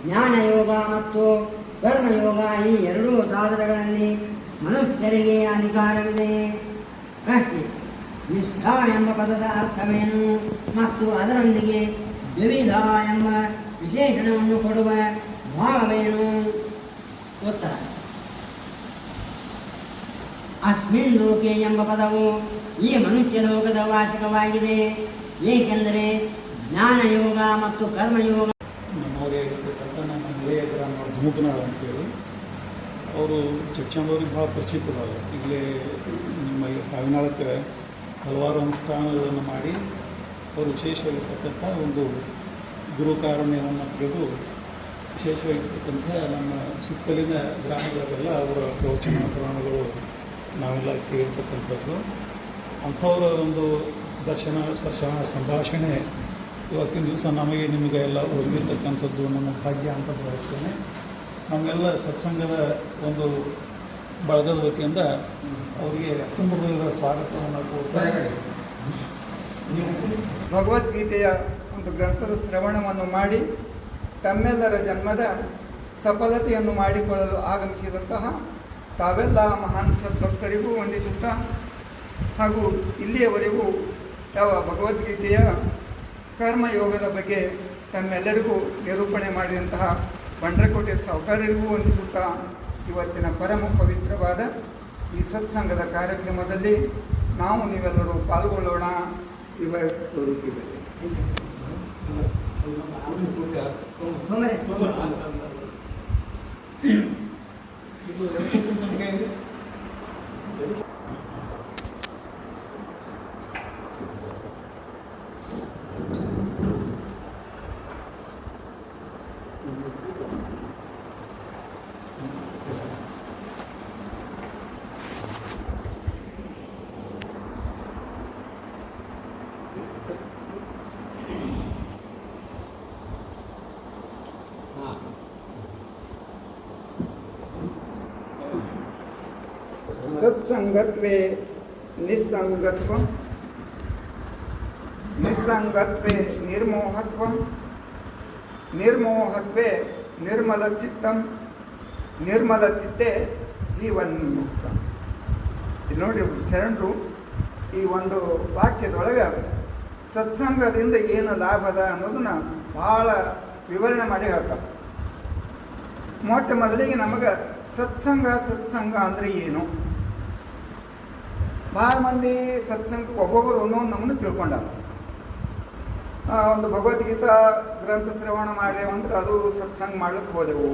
ಜ್ಞಾನಯೋಗ ಮತ್ತು ಕರ್ಮಯೋಗ ಈ ಎರಡೂ ಸಾಧನಗಳಲ್ಲಿ ಮನುಷ್ಯರಿಗೆ ಅಧಿಕಾರವಿದೆ. ಪ್ರಶ್ನೆ: ನಿಷ್ಠಾ ಎಂಬ ಪದದ ಅರ್ಥವೇನು ಮತ್ತು ಅದರೊಂದಿಗೆ ದ್ವಿವಿಧ ಎಂಬ ವಿಶೇಷಣವನ್ನು ಕೊಡುವ ಭಾವವೇನು? ಉತ್ತರ: ಅಸ್ಮಿನ್ ಲೋಕೆ ಎಂಬ ಪದವು ಈ ಮನುಷ್ಯ ಲೋಕದ ವಾಚಕವಾಗಿದೆ. ಏಕೆಂದರೆ ಜ್ಞಾನಯೋಗ ಮತ್ತು ಕರ್ಮಯೋಗ ನಮ್ಮವರೇ ಇರತಕ್ಕಂಥ ನಮ್ಮ ಹಳೆಯ ಗ್ರಾಮ ಧೂಪನಾಳ ಅಂತೇಳಿ ಅವರು ಚಚ್ಚಂದವ್ರಿಗೆ ಭಾಳ ಪರಿಚಿತರಲ್ಲ. ಈಗಲೇ ನಿಮ್ಮಲ್ಲಿ ಹಾವಿನಾಳಕ್ಕೆ ಹಲವಾರು ಅನುಷ್ಠಾನಗಳನ್ನು ಮಾಡಿ ಅವರು ವಿಶೇಷವಾಗಿರ್ತಕ್ಕಂಥ ಒಂದು ಗುರುಕಾರುಣ್ಯವನ್ನು ಪಡೆದು ವಿಶೇಷವಾಗಿರ್ತಕ್ಕಂಥ ನಮ್ಮ ಸುತ್ತಲಿನ ಗ್ರಾಮಗಳಿಗೆಲ್ಲ ಅವರ ಪ್ರವಚನ ಪುರಾಣಗಳು ನಾವೆಲ್ಲ ಕೇಳಿರ್ತಕ್ಕಂಥದ್ದು. ಅಂಥವರ ಒಂದು ದರ್ಶನ, ಸ್ಪರ್ಶನ, ಸಂಭಾಷಣೆ ಇವತ್ತಿನ ದಿವಸ ನಮಗೆ ನಿಮಗೆ ಎಲ್ಲ ಒದಗಿರ್ತಕ್ಕಂಥದ್ದು ನಮ್ಮ ಭಾಗ್ಯ ಅಂತ ಭಾವಿಸ್ತೇನೆ. ನಮಗೆಲ್ಲ ಸತ್ಸಂಗದ ಒಂದು ಬಳಗದ ವತಿಯಿಂದ ಅವರಿಗೆ ತುಂಬ ಸ್ವಾಗತವನ್ನು ಕೊಡ್ತಾರೆ. ಭಗವದ್ಗೀತೆಯ ಒಂದು ಗ್ರಂಥದ ಶ್ರವಣವನ್ನು ಮಾಡಿ ತಮ್ಮೆಲ್ಲರ ಜನ್ಮದ ಸಫಲತೆಯನ್ನು ಮಾಡಿಕೊಳ್ಳಲು ಆಗಮಿಸಿದಂತಹ ತಾವೆಲ್ಲ ಮಹಾನ್ ಸದ್ಭಕ್ತರಿಗೂ ವಂದಿಸುತ್ತಾ ಹಾಗೂ ಇಲ್ಲಿಯವರೆಗೂ ಯಾವ ಭಗವದ್ಗೀತೆಯ ಕರ್ಮಯೋಗದ ಬಗ್ಗೆ ತಮ್ಮೆಲ್ಲರಿಗೂ ನಿರೂಪಣೆ ಮಾಡಿದಂತಹ ಬಂಡ್ರಕೋಟೆ ಸಾಹುಕಾರರಿಗೂ ವಂದಿಸುತ್ತಾ ಇವತ್ತಿನ ಪರಮ ಪವಿತ್ರವಾದ ಈ ಸತ್ಸಂಗದ ಕಾರ್ಯಕ್ರಮದಲ್ಲಿ ನಾವು ನೀವೆಲ್ಲರೂ ಪಾಲ್ಗೊಳ್ಳೋಣ. ಇವ ಸ್ವರೂಪಿದೆ ಸತ್ಸಂಗತ್ವೇ ನಿಸ್ಸಂಗತ್ವ, ನಿಸ್ಸಂಗತ್ವೇ ನಿರ್ಮೋಹತ್ವ, ನಿರ್ಮೋಹತ್ವೇ ನಿರ್ಮಲಚಿತ್ತಂ, ನಿರ್ಮಲಚಿತ್ತೇ ಜೀವನ್ಮುಕ್ತ. ಇಲ್ಲಿ ನೋಡಿ ಶರಣರು ಈ ಒಂದು ವಾಕ್ಯದೊಳಗೆ ಸತ್ಸಂಗದಿಂದ ಏನು ಲಾಭದ ಅನ್ನೋದನ್ನ ಭಾಳ ವಿವರಣೆ ಮಾಡಿ ಹೇಳ್ತಾರೆ. ಮೊಟ್ಟ ಮೊದಲಿಗೆ ನಮಗೆ ಸತ್ಸಂಗ ಅಂದರೆ ಏನು? ಭಾಳ ಮಂದಿ ಸತ್ಸಂಗಕ್ಕೆ ಒಬ್ಬೊಬ್ಬರು ಒಂದೊಂದು ನಮ್ಮನ್ನು ತಿಳ್ಕೊಂಡಾರ. ಒಂದು ಭಗವದ್ಗೀತಾ ಗ್ರಂಥ ಶ್ರವಣ ಮಾಡ್ದೇವಂದ್ರೆ ಅದು ಸತ್ಸಂಗ ಮಾಡ್ಲಿಕ್ಕೆ ಹೋದೆವು.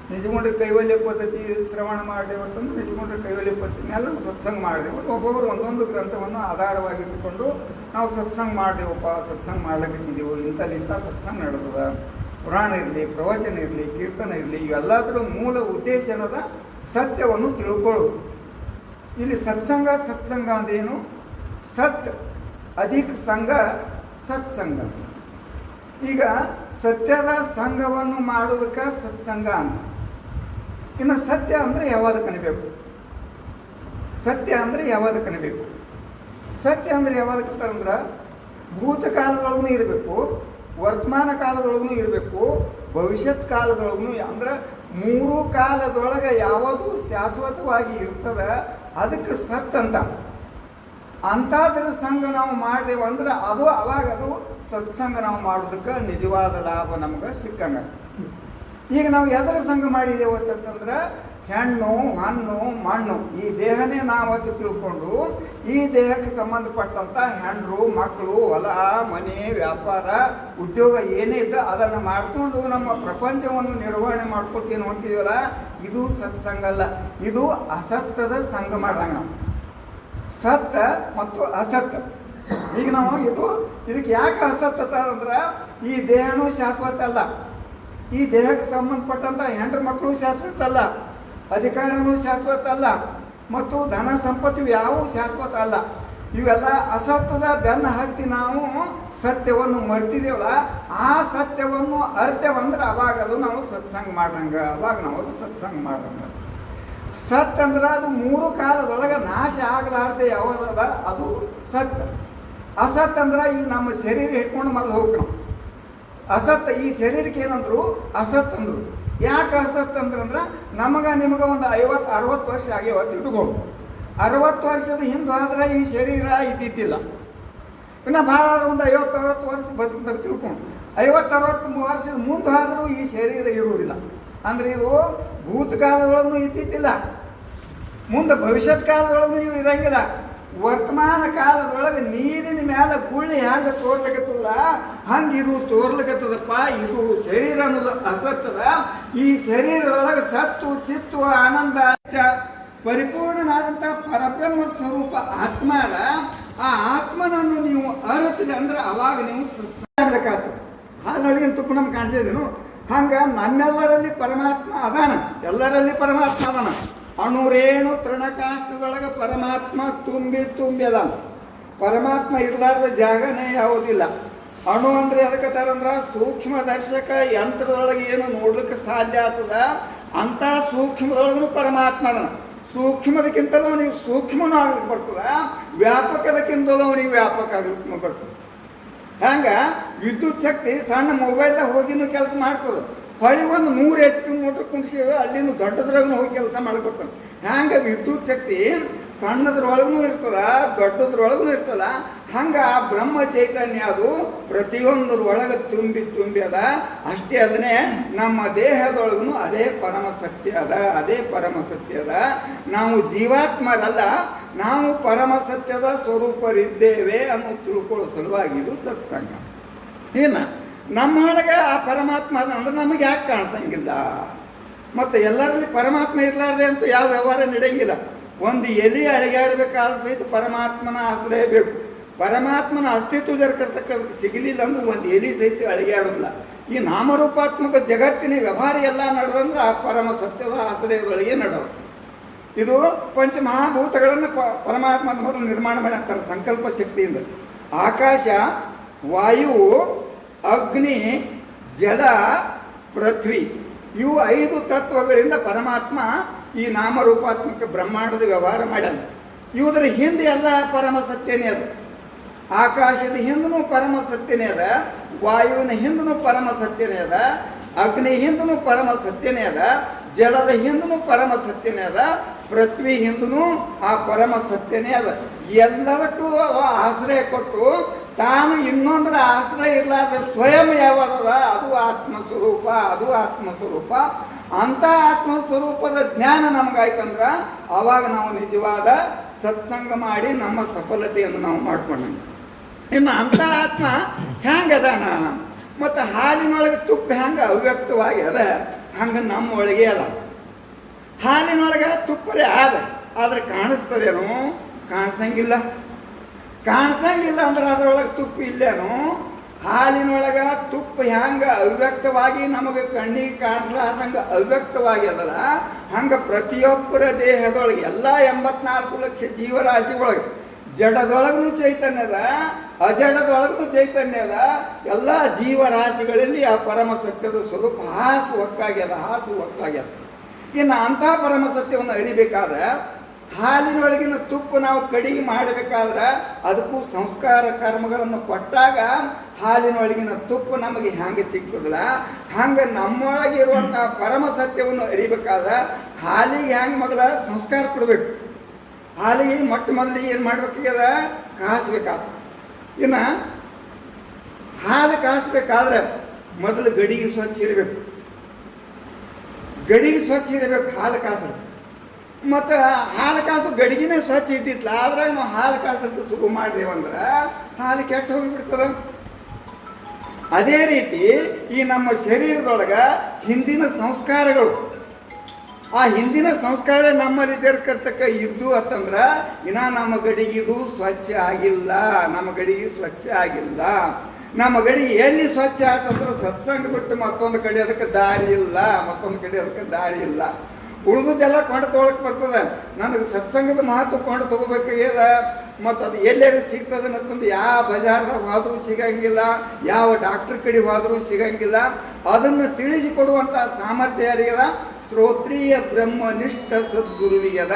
ನಿಜಗುಂಡ್ರ ಕೈವಲ್ಯ ಪದ್ಧತಿ ಶ್ರವಣ ಮಾಡ್ದೇವಂತಂದ್ರೆ ನಿಜಗುಂಡ್ರ ಕೈವಲ್ಯ ಪದ್ಧತಿನೆಲ್ಲರೂ ಸತ್ಸಂಗ ಮಾಡಿದೆವು. ಒಬ್ಬೊಬ್ಬರು ಒಂದೊಂದು ಗ್ರಂಥವನ್ನು ಆಧಾರವಾಗಿಟ್ಟುಕೊಂಡು ನಾವು ಸತ್ಸಂಗ ಮಾಡಿದೆವಪ್ಪ, ಸತ್ಸಂಗ ಮಾಡ್ಲಿಕ್ಕಿದ್ದೀವಿ, ಇಂಥ ಸತ್ಸಂಗ ನಡೆದದ. ಪುರಾಣ ಇರಲಿ, ಪ್ರವಚನ ಇರಲಿ, ಕೀರ್ತನ ಇರಲಿ, ಇವೆಲ್ಲದರ ಮೂಲ ಉದ್ದೇಶ ಏನದ ಸತ್ಯವನ್ನು ತಿಳ್ಕೊಳ್ಳೋದು. ಇಲ್ಲಿ ಸತ್ಸಂಗ ಅಂದೇನು? ಸತ್ ಅಧಿಕ ಸಂಘ ಸತ್ಸಂಗ. ಈಗ ಸತ್ಯದ ಸಂಘವನ್ನು ಮಾಡೋದಕ್ಕೆ ಸತ್ಸಂಗ ಅಂತ. ಇನ್ನು ಸತ್ಯ ಅಂದರೆ ಯಾವಾಗ ಕನಿಬೇಕು? ಸತ್ಯ ಅಂದರೆ ಯಾವಾಗ ಕನಿಬೇಕು? ಸತ್ಯ ಅಂದರೆ ಯಾವಾಗಂದ್ರೆ ಭೂತಕಾಲದೊಳಗೂ ಇರಬೇಕು, ವರ್ತಮಾನ ಕಾಲದೊಳಗೂ ಇರಬೇಕು, ಭವಿಷ್ಯತ್ ಕಾಲದೊಳಗೂ. ಅಂದ್ರೆ ಮೂರು ಕಾಲದೊಳಗೆ ಯಾವುದು ಶಾಶ್ವತವಾಗಿ ಇರ್ತದೆ ಅದಕ್ಕೆ ಸತ್ ಅಂತ. ಅಂಥದ್ರ ಸಂಘ ನಾವು ಮಾಡಿದೆವಂದ್ರೆ ಅದು ಸತ್ಸಂಗ ನಾವು ಮಾಡೋದಕ್ಕೆ ನಿಜವಾದ ಲಾಭ ನಮ್ಗೆ ಸಿಕ್ಕಂಗ. ಈಗ ನಾವು ಎದರ ಸಂಘ ಮಾಡಿದೆವು ಅಂತಂದ್ರೆ ಹೆಣ್ಣು, ಹಣ್ಣು, ಮಣ್ಣು ಈ ದೇಹನೇ ನಾವತ್ತು ತಿಳ್ಕೊಂಡು ಈ ದೇಹಕ್ಕೆ ಸಂಬಂಧಪಟ್ಟಂಥ ಹೆಣ್ಣರು, ಮಕ್ಕಳು, ಹೊಲ, ಮನೆ, ವ್ಯಾಪಾರ, ಉದ್ಯೋಗ ಏನೇ ಇದ್ದ ಅದನ್ನು ಮಾಡಿಕೊಂಡು ನಮ್ಮ ಪ್ರಪಂಚವನ್ನು ನಿರ್ವಹಣೆ ಮಾಡ್ಕೊಳ್ತೀನಿ ಹೊಂಟಿದೀವಲ್ಲ, ಇದು ಸತ್ಸಂಗ ಅಲ್ಲ, ಇದು ಅಸತ್ಯದ ಸಂಘ ಮಾಡ್ದಂಗೆ ನಾವು. ಸತ್ಯ ಮತ್ತು ಅಸತ್ಯ. ಈಗ ನಾವು ಇದಕ್ಕೆ ಯಾಕೆ ಅಸತ್ಯತ ಅಂದ್ರೆ ಈ ದೇಹನೂ ಶಾಶ್ವತ ಅಲ್ಲ, ಈ ದೇಹಕ್ಕೆ ಸಂಬಂಧಪಟ್ಟಂಥ ಹೆಂಡ್ರ ಮಕ್ಕಳು ಶಾಶ್ವತ ಅಲ್ಲ, ಅಧಿಕಾರನೂ ಶಾಶ್ವತ ಅಲ್ಲ, ಮತ್ತು ಧನ ಸಂಪತ್ತು ಯಾವೂ ಶಾಶ್ವತ ಅಲ್ಲ. ಇವೆಲ್ಲ ಅಸತ್ಯದ ಬೆನ್ನ ಹತ್ತಿ ನಾವು ಸತ್ಯವನ್ನು ಮರ್ತಿದ್ದೇವಲ್ಲ, ಆ ಸತ್ಯವನ್ನು ಅರ್ಥವಂದ್ರೆ ಅವಾಗ ಅದು ನಾವು ಸತ್ಸಂಗ ಮಾಡ್ದಂಗೆ, ಅವಾಗ ನಾವು ಅದು ಸತ್ಸಂಗ ಮಾಡ್ದಂಗೆ. ಸತ್ ಅಂದ್ರೆ ಅದು ಮೂರು ಕಾಲದೊಳಗೆ ನಾಶ ಆಗಲಾರ್ದೆ ಯಾವುದದ ಅದು ಸತ್. ಅಸತ್ ಅಂದ್ರೆ ಈಗ ನಮ್ಮ ಶರೀರ ಇಟ್ಕೊಂಡು ಮೊದಲು ಹೋಗ್ಬೇಕು. ಅಸತ್. ಈ ಶರೀರಕ್ಕೆ ಏನಂದ್ರು ಅಸತ್ ಅಂದರು. ಯಾಕೆ ಅಸತ್ ಅಂದ್ರಂದ್ರೆ ನಿಮಗೆ ಒಂದು 50-60 ವರ್ಷ ಆಗ್ಯಾವ ಇಟ್ಕೊಂಡು 60 ವರ್ಷದ ಹಿಂದೆ ಆದ್ರೆ ಈ ಶರೀರ ಇದ್ದಿದ್ದಿಲ್ಲ. ಇನ್ನು ಭಾಳ ಒಂದು 50-60 ವರ್ಷ ಬದುಕಿದಾಗ ತಿಳ್ಕೊಂಡು 50-60 ವರ್ಷದ ಮುಂದೆ ಆದರೂ ಈ ಶರೀರ ಇರುವುದಿಲ್ಲ. ಅಂದರೆ ಇದು ಭೂತಕಾಲದೊಳಗೂ ಇದ್ದಿದ್ದಿಲ್ಲ, ಮುಂದೆ ಭವಿಷ್ಯತ್ ಕಾಲದೊಳಗೂ ಇದು ಇರಂಗಿಲ್ಲ. ವರ್ತಮಾನ ಕಾಲದೊಳಗೆ ನೀರಿನ ಮೇಲೆ ಗುಳ್ಳಿ ಹ್ಯಾಂಗ ತೋರ್ಲಿಕ್ಕತ್ತದ ಹಂಗೆ ಇದು ತೋರ್ಲಿಕ್ಕತ್ತದಪ್ಪ. ಇದು ಶರೀರ ಅನ್ನೋದು ಅಸತ್ತದ. ಈ ಶರೀರದೊಳಗೆ ಸತ್ತು ಚಿತ್ತು ಆನಂದ ಪರಿಪೂರ್ಣನಾದಂಥ ಪರಬ್ರಹ್ಮ ಸ್ವರೂಪ ಆತ್ಮ ಅದ. ಆ ಆತ್ಮನನ್ನು ನೀವು ಅರಿತಿರಿ ಅಂದ್ರೆ ಅವಾಗ ನೀವು ಬೇಕಾಗ್ತದೆ. ಹಾಲಿನೊಳಗಿನ ತುಪ್ಪ ನಮ್ಗೆ ಕಾಣಿಸಿದೇನು? ಹಂಗೆ ನಮ್ಮೆಲ್ಲರಲ್ಲಿ ಪರಮಾತ್ಮ ಅದಾನ, ಎಲ್ಲರಲ್ಲಿ ಪರಮಾತ್ಮ ಅದಾನ. ಅಣುರೇಣು ತೃಣಕಾಷ್ಟದೊಳಗೆ ಪರಮಾತ್ಮ ತುಂಬಿ ಅದಾನ. ಪರಮಾತ್ಮ ಇರಲಾರ್ದ ಜಾಗನೇ ಯಾವುದಿಲ್ಲ. ಅಣು ಅಂದರೆ ಅದಕ್ಕೆ ತರಂದ್ರೆ ಸೂಕ್ಷ್ಮ ದರ್ಶಕ ಯಂತ್ರದೊಳಗೆ ಏನು ನೋಡ್ಲಿಕ್ಕೆ ಸಾಧ್ಯ ಆಗ್ತದ ಅಂಥ ಸೂಕ್ಷ್ಮದೊಳಗೂ ಪರಮಾತ್ಮ ಅದಾನ. ಸೂಕ್ಷ್ಮದಕ್ಕಿಂತಲೂ ಅವನಿಗೆ ಸೂಕ್ಷ್ಮನೂ ಆಗ್ಲಿಕ್ಕೆ ಬರ್ತದ, ವ್ಯಾಪಕದಕ್ಕಿಂತಲೂ ಅವನಿಗೆ ವ್ಯಾಪಕ ಆಗ್ಲಿಕ್ಕೆ ಬರ್ತದೆ. ಹಂಗೆ ವಿದ್ಯುತ್ ಶಕ್ತಿ ಸಣ್ಣ ಮೊಬೈಲ್ದಾಗ ಹೋಗಿನೂ ಕೆಲಸ ಮಾಡ್ತದೆ. ಹೊಳಿ ಒಂದು 100 HP ಮೋಟ್ರ್ ಕುಣಿಸಿ ಅಲ್ಲಿನೂ ದೊಡ್ಡದ್ರಾಗೂ ಹೋಗಿ ಕೆಲಸ ಮಾಡ್ಕೊತಾನೆ. ಹಂಗೆ ವಿದ್ಯುತ್ ಶಕ್ತಿ ಸಣ್ಣದ್ರೊಳಗೂ ಇರ್ತದ, ದೊಡ್ಡದ್ರೊಳಗೂ ಇರ್ತದ. ಹಂಗೆ ಆ ಬ್ರಹ್ಮ ಚೈತನ್ಯ ಅದು ಪ್ರತಿಯೊಂದರೊಳಗೆ ತುಂಬಿ ಅದ. ಅಷ್ಟೇ ಅದನ್ನೇ ನಮ್ಮ ದೇಹದೊಳಗೂ ಅದೇ ಪರಮಸತ್ಯ ಅದ, ಅದೇ ಪರಮಸತ್ಯ ಅದ. ನಾವು ಜೀವಾತ್ಮರಲ್ಲ, ನಾವು ಪರಮಸತ್ಯದ ಸ್ವರೂಪರಿದ್ದೇವೆ ಅನ್ನೋ ತಿಳ್ಕೊಳ್ಳೋ ಸಲುವಾಗಿ ಇದು ಸತ್ಸಂಗ. ಏನು ನಮ್ಮೊಳಗೆ ಆ ಪರಮಾತ್ಮ ಅಂದ್ರೆ ನಮಗೆ ಯಾಕೆ ಕಾಣಿಸಂಗಿಲ್ಲ? ಮತ್ತು ಎಲ್ಲರಲ್ಲಿ ಪರಮಾತ್ಮ ಇರಲಾರ್ದೆ ಅಂತೂ ಯಾವ ವ್ಯವಹಾರ ನಡೆಯಂಗಿಲ್ಲ. ಒಂದು ಎಲೆ ಅಳಿಗಾಡಬೇಕಾದ ಸಹಿತ ಪರಮಾತ್ಮನ ಆಶ್ರಯ ಬೇಕು. ಪರಮಾತ್ಮನ ಅಸ್ತಿತ್ವ ಜರಕರ್ತಕ್ಕದಕ್ಕೆ ಸಿಗಲಿಲ್ಲ ಅಂದ್ರೆ ಒಂದು ಎಲೆ ಸಹಿತ ಅಳಿಗಾಡೋದಿಲ್ಲ. ಈ ನಾಮರೂಪಾತ್ಮಕ ಜಗತ್ತಿನ ವ್ಯವಹಾರ ಎಲ್ಲ ನಡೆದಂದ್ರೆ ಆ ಪರಮ ಸತ್ಯದ ಆಶ್ರಯದೊಳಗೆ ನಡೆಯೋದು. ಇದು ಪಂಚಮಹಾಭೂತಗಳನ್ನು ಪರಮಾತ್ಮ ಮೊದಲು ನಿರ್ಮಾಣ ಮಾಡಿ ಅಂತಾರೆ ಸಂಕಲ್ಪ ಶಕ್ತಿಯಿಂದ. ಆಕಾಶ, ವಾಯು, ಅಗ್ನಿ, ಜಲ, ಪೃಥ್ವಿ ಇವು 5 ತತ್ವಗಳಿಂದ ಪರಮಾತ್ಮ ಈ ನಾಮರೂಪಾತ್ಮಕ ಬ್ರಹ್ಮಾಂಡದ ವ್ಯವಹಾರ ಮಾಡ್ಯಾನ. ಇವುದರ ಹಿಂದೆ ಎಲ್ಲ ಪರಮ ಸತ್ಯನೇ ಅದ. ಆಕಾಶದ ಹಿಂದೂ ಪರಮ ಸತ್ಯನೇ ಅದ, ವಾಯುವಿನ ಹಿಂದೂ ಪರಮ ಸತ್ಯನೇ ಅದ, ಅಗ್ನಿ ಹಿಂದೂ ಪರಮ ಸತ್ಯನೇ ಅದ, ಜಲದ ಹಿಂದೂ ಪರಮ ಸತ್ಯನೇ ಅದ, ಪೃಥ್ವಿ ಹಿಂದೂ ಆ ಪರಮ ಸತ್ಯನೇ ಅದ. ಎಲ್ಲದಕ್ಕೂ ಆಶ್ರಯ ಕೊಟ್ಟು ತಾನು ಇನ್ನೊಂದರ ಆಶ್ರಯ ಇರಲಾರ್ದ ಸ್ವಯಂ ಯಾವದದ ಅದು ಆತ್ಮಸ್ವರೂಪ, ಅದು ಆತ್ಮಸ್ವರೂಪ. ಅಂಥ ಆತ್ಮಸ್ವರೂಪದ ಜ್ಞಾನ ನಮಗಾಯ್ತಂದ್ರೆ ಆವಾಗ ನಾವು ನಿಜವಾದ ಸತ್ಸಂಗ ಮಾಡಿ ನಮ್ಮ ಸಫಲತೆಯನ್ನು ನಾವು ಮಾಡ್ಕೊಂಡಂಗೆ. ಇನ್ನು ಅಂಥ ಆತ್ಮ ಹೆಂಗದಾನ? ಮತ್ತು ಹಾಲಿನೊಳಗೆ ತುಪ್ಪ ಹೆಂಗೆ ಅವ್ಯಕ್ತವಾಗಿ ಅದ ಹಂಗೆ ನಮ್ಮೊಳಗೆ ಅದ. ಹಾಲಿನೊಳಗೆ ತುಪ್ಪರೇ ಆದ, ಆದರೆ ಕಾಣಿಸ್ತದೇನು? ಕಾಣಿಸಂಗಿಲ್ಲ. ಕಾಣಿಸಂಗಿಲ್ಲ ಅಂದ್ರೆ ಅದರೊಳಗೆ ತುಪ್ಪ ಇಲ್ಲೇನು? ಹಾಲಿನೊಳಗೆ ತುಪ್ಪ ಹೆಂಗೆ ಅವ್ಯಕ್ತವಾಗಿ ನಮಗೆ ಕಣ್ಣಿಗೆ ಕಾಣಿಸ್ಲಾರ್ದಂಗೆ ಅವ್ಯಕ್ತವಾಗಿ ಅದಲ್ಲ, ಹಂಗೆ ಪ್ರತಿಯೊಬ್ಬರ ದೇಹದೊಳಗೆ ಎಲ್ಲ 84 ಲಕ್ಷ ಜೀವರಾಶಿ ಒಳಗೆ ಜಡದೊಳಗೂ ಚೈತನ್ಯ ಅದ, ಅಜಡದೊಳಗೂ ಚೈತನ್ಯ ಅದ. ಎಲ್ಲ ಜೀವರಾಶಿಗಳಲ್ಲಿ ಆ ಪರಮ ಸತ್ಯದ ಸ್ವರೂಪ ಹಾಸು ಒಕ್ಕಾಗ್ಯದ. ಇನ್ನು ಅಂಥ ಪರಮ ಸತ್ಯವನ್ನು ಅರಿಬೇಕಾದ್ರೆ ಹಾಲಿನೊಳಗಿನ ತುಪ್ಪ ನಾವು ಕಡಿಗೆ ಮಾಡಬೇಕಾದ್ರೆ ಅದಕ್ಕೂ ಸಂಸ್ಕಾರ ಕರ್ಮಗಳನ್ನು ಕೊಟ್ಟಾಗ ಹಾಲಿನೊಳಗಿನ ತುಪ್ಪ ನಮಗೆ ಹೆಂಗೆ ಸಿಗ್ತದಲ್ಲ, ಹಂಗೆ ನಮ್ಮೊಳಗಿರುವಂಥ ಪರಮ ಸತ್ಯವನ್ನು ಅರಿಬೇಕಾದ್ರೆ ಹಾಲಿಗೆ ಹೆಂಗೆ ಮೊದಲ ಸಂಸ್ಕಾರ ಕೊಡಬೇಕು. ಹಾಲಿಗೆ ಮೊದಲಿಗೆ ಏನು ಮಾಡ್ಬೇಕಾಗ್ಯದ? ಕಾಯಿಸ್ಬೇಕಾದ. ಇನ್ನು ಹಾಲು ಕಾಯಿಸ್ಬೇಕಾದ್ರೆ ಮೊದಲು ಗಡಿಗೆ ಸ್ವಚ್ಛ ಇರಬೇಕು. ಹಾಲು ಕಾಸಲು. ಮತ್ತು ಹಾಲು ಕಾಸು ಗಡಿಗೆನೇ ಸ್ವಚ್ಛ ಇದ್ದಿತ್ತಲ್ಲ, ಆದ್ರಾಗ ನಾವು ಹಾಲು ಕಾಸಕ್ಕೆ ಶುರು ಮಾಡಿದೇವಂದ್ರೆ ಹಾಲು ಕೆಟ್ಟು ಹೋಗಿಬಿಡ್ತದೆ. ಅದೇ ರೀತಿ ಈ ನಮ್ಮ ಶರೀರದೊಳಗೆ ಹಿಂದಿನ ಸಂಸ್ಕಾರಗಳು, ಆ ಹಿಂದಿನ ಸಂಸ್ಕಾರ ನಮ್ಮಲ್ಲಿ ಸೇರ್ಕರ್ತಕ್ಕ ಇದ್ದು ಅಂತಂದ್ರೆ ಇನ್ನ ನಮ್ಮ ಗಡಿಗಿದು ಸ್ವಚ್ಛ ಆಗಿಲ್ಲ. ನಮ್ಮ ಗಡಿಗೆ ಎಲ್ಲಿ ಸ್ವಚ್ಛ ಆತಂದ್ರೆ ಸತ್ಸಂಗ ಬಿಟ್ಟು ಮತ್ತೊಂದು ಕಡೆ ಅದಕ್ಕೆ ದಾರಿ ಇಲ್ಲ. ಉಳಿದುದೆಲ್ಲ ಕೊಂಡು ತೊಗೊಳಕ್ಕೆ ಬರ್ತದೆ. ನನಗೆ ಸತ್ಸಂಗದ ಮಹತ್ವ ಕೊಂಡು ತಗೋಬೇಕಾಗ್ಯದ. ಮತ್ತು ಅದು ಎಲ್ಲೆಲ್ಲಿ ಸಿಗ್ತದೆ ಅಂತಂದು ಯಾವ ಬಜಾರ್ದಾಗ ಹೋದರೂ ಸಿಗಂಗಿಲ್ಲ, ಯಾವ ಡಾಕ್ಟ್ರ್ ಕಡೆ ಹೋದರೂ ಸಿಗಂಗಿಲ್ಲ. ಅದನ್ನು ತಿಳಿಸಿಕೊಡುವಂಥ ಸಾಮರ್ಥ್ಯ ಯಾರಿಗದ? ಶ್ರೋತ್ರಿಯ ಬ್ರಹ್ಮನಿಷ್ಠ ಸದ್ಗುರುವಿಗದ.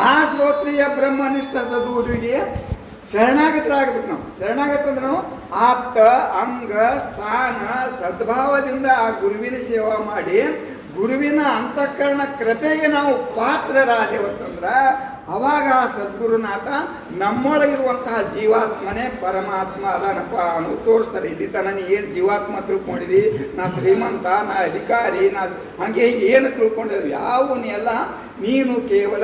ಆ ಶ್ರೋತ್ರಿಯ ಬ್ರಹ್ಮನಿಷ್ಠ ಸದ್ಗುರುವಿಗೆ ಶರಣಾಗತರಾಗಬೇಕು ನಾವು. ಶರಣಾಗತ ಅಂದ್ರೆ ನಾವು ಆಪ್ತ ಅಂಗ ಸ್ಥಾನ ಸದ್ಭಾವದಿಂದ ಆ ಗುರುವಿನ ಸೇವಾ ಮಾಡಿ ಗುರುವಿನ ಅಂತಃಕರಣ ಕೃಪೆಗೆ ನಾವು ಪಾತ್ರರಾದೇವತ್ತಂದ್ರೆ ಅವಾಗ ಆ ಸದ್ಗುರುನಾಥ ನಮ್ಮೊಳಗಿರುವಂತಹ ಜೀವಾತ್ಮನೇ ಪರಮಾತ್ಮ ಅದಾನಪ್ಪ ಅನ್ನೋದು ತೋರಿಸ್ತಾರೆ. ಇಲ್ಲಿ ತನ ನೀ ಏನು ಜೀವಾತ್ಮ ತಿಳ್ಕೊಂಡಿದಿ, ನಾ ಶ್ರೀಮಂತ, ನಾ ಅಧಿಕಾರಿ, ನಾ ಹಾಗೆ ಹೀಗೆ ಏನು ತಿಳ್ಕೊಂಡಿದ್ರು ಯಾವನು ಎಲ್ಲ ನೀನು ಕೇವಲ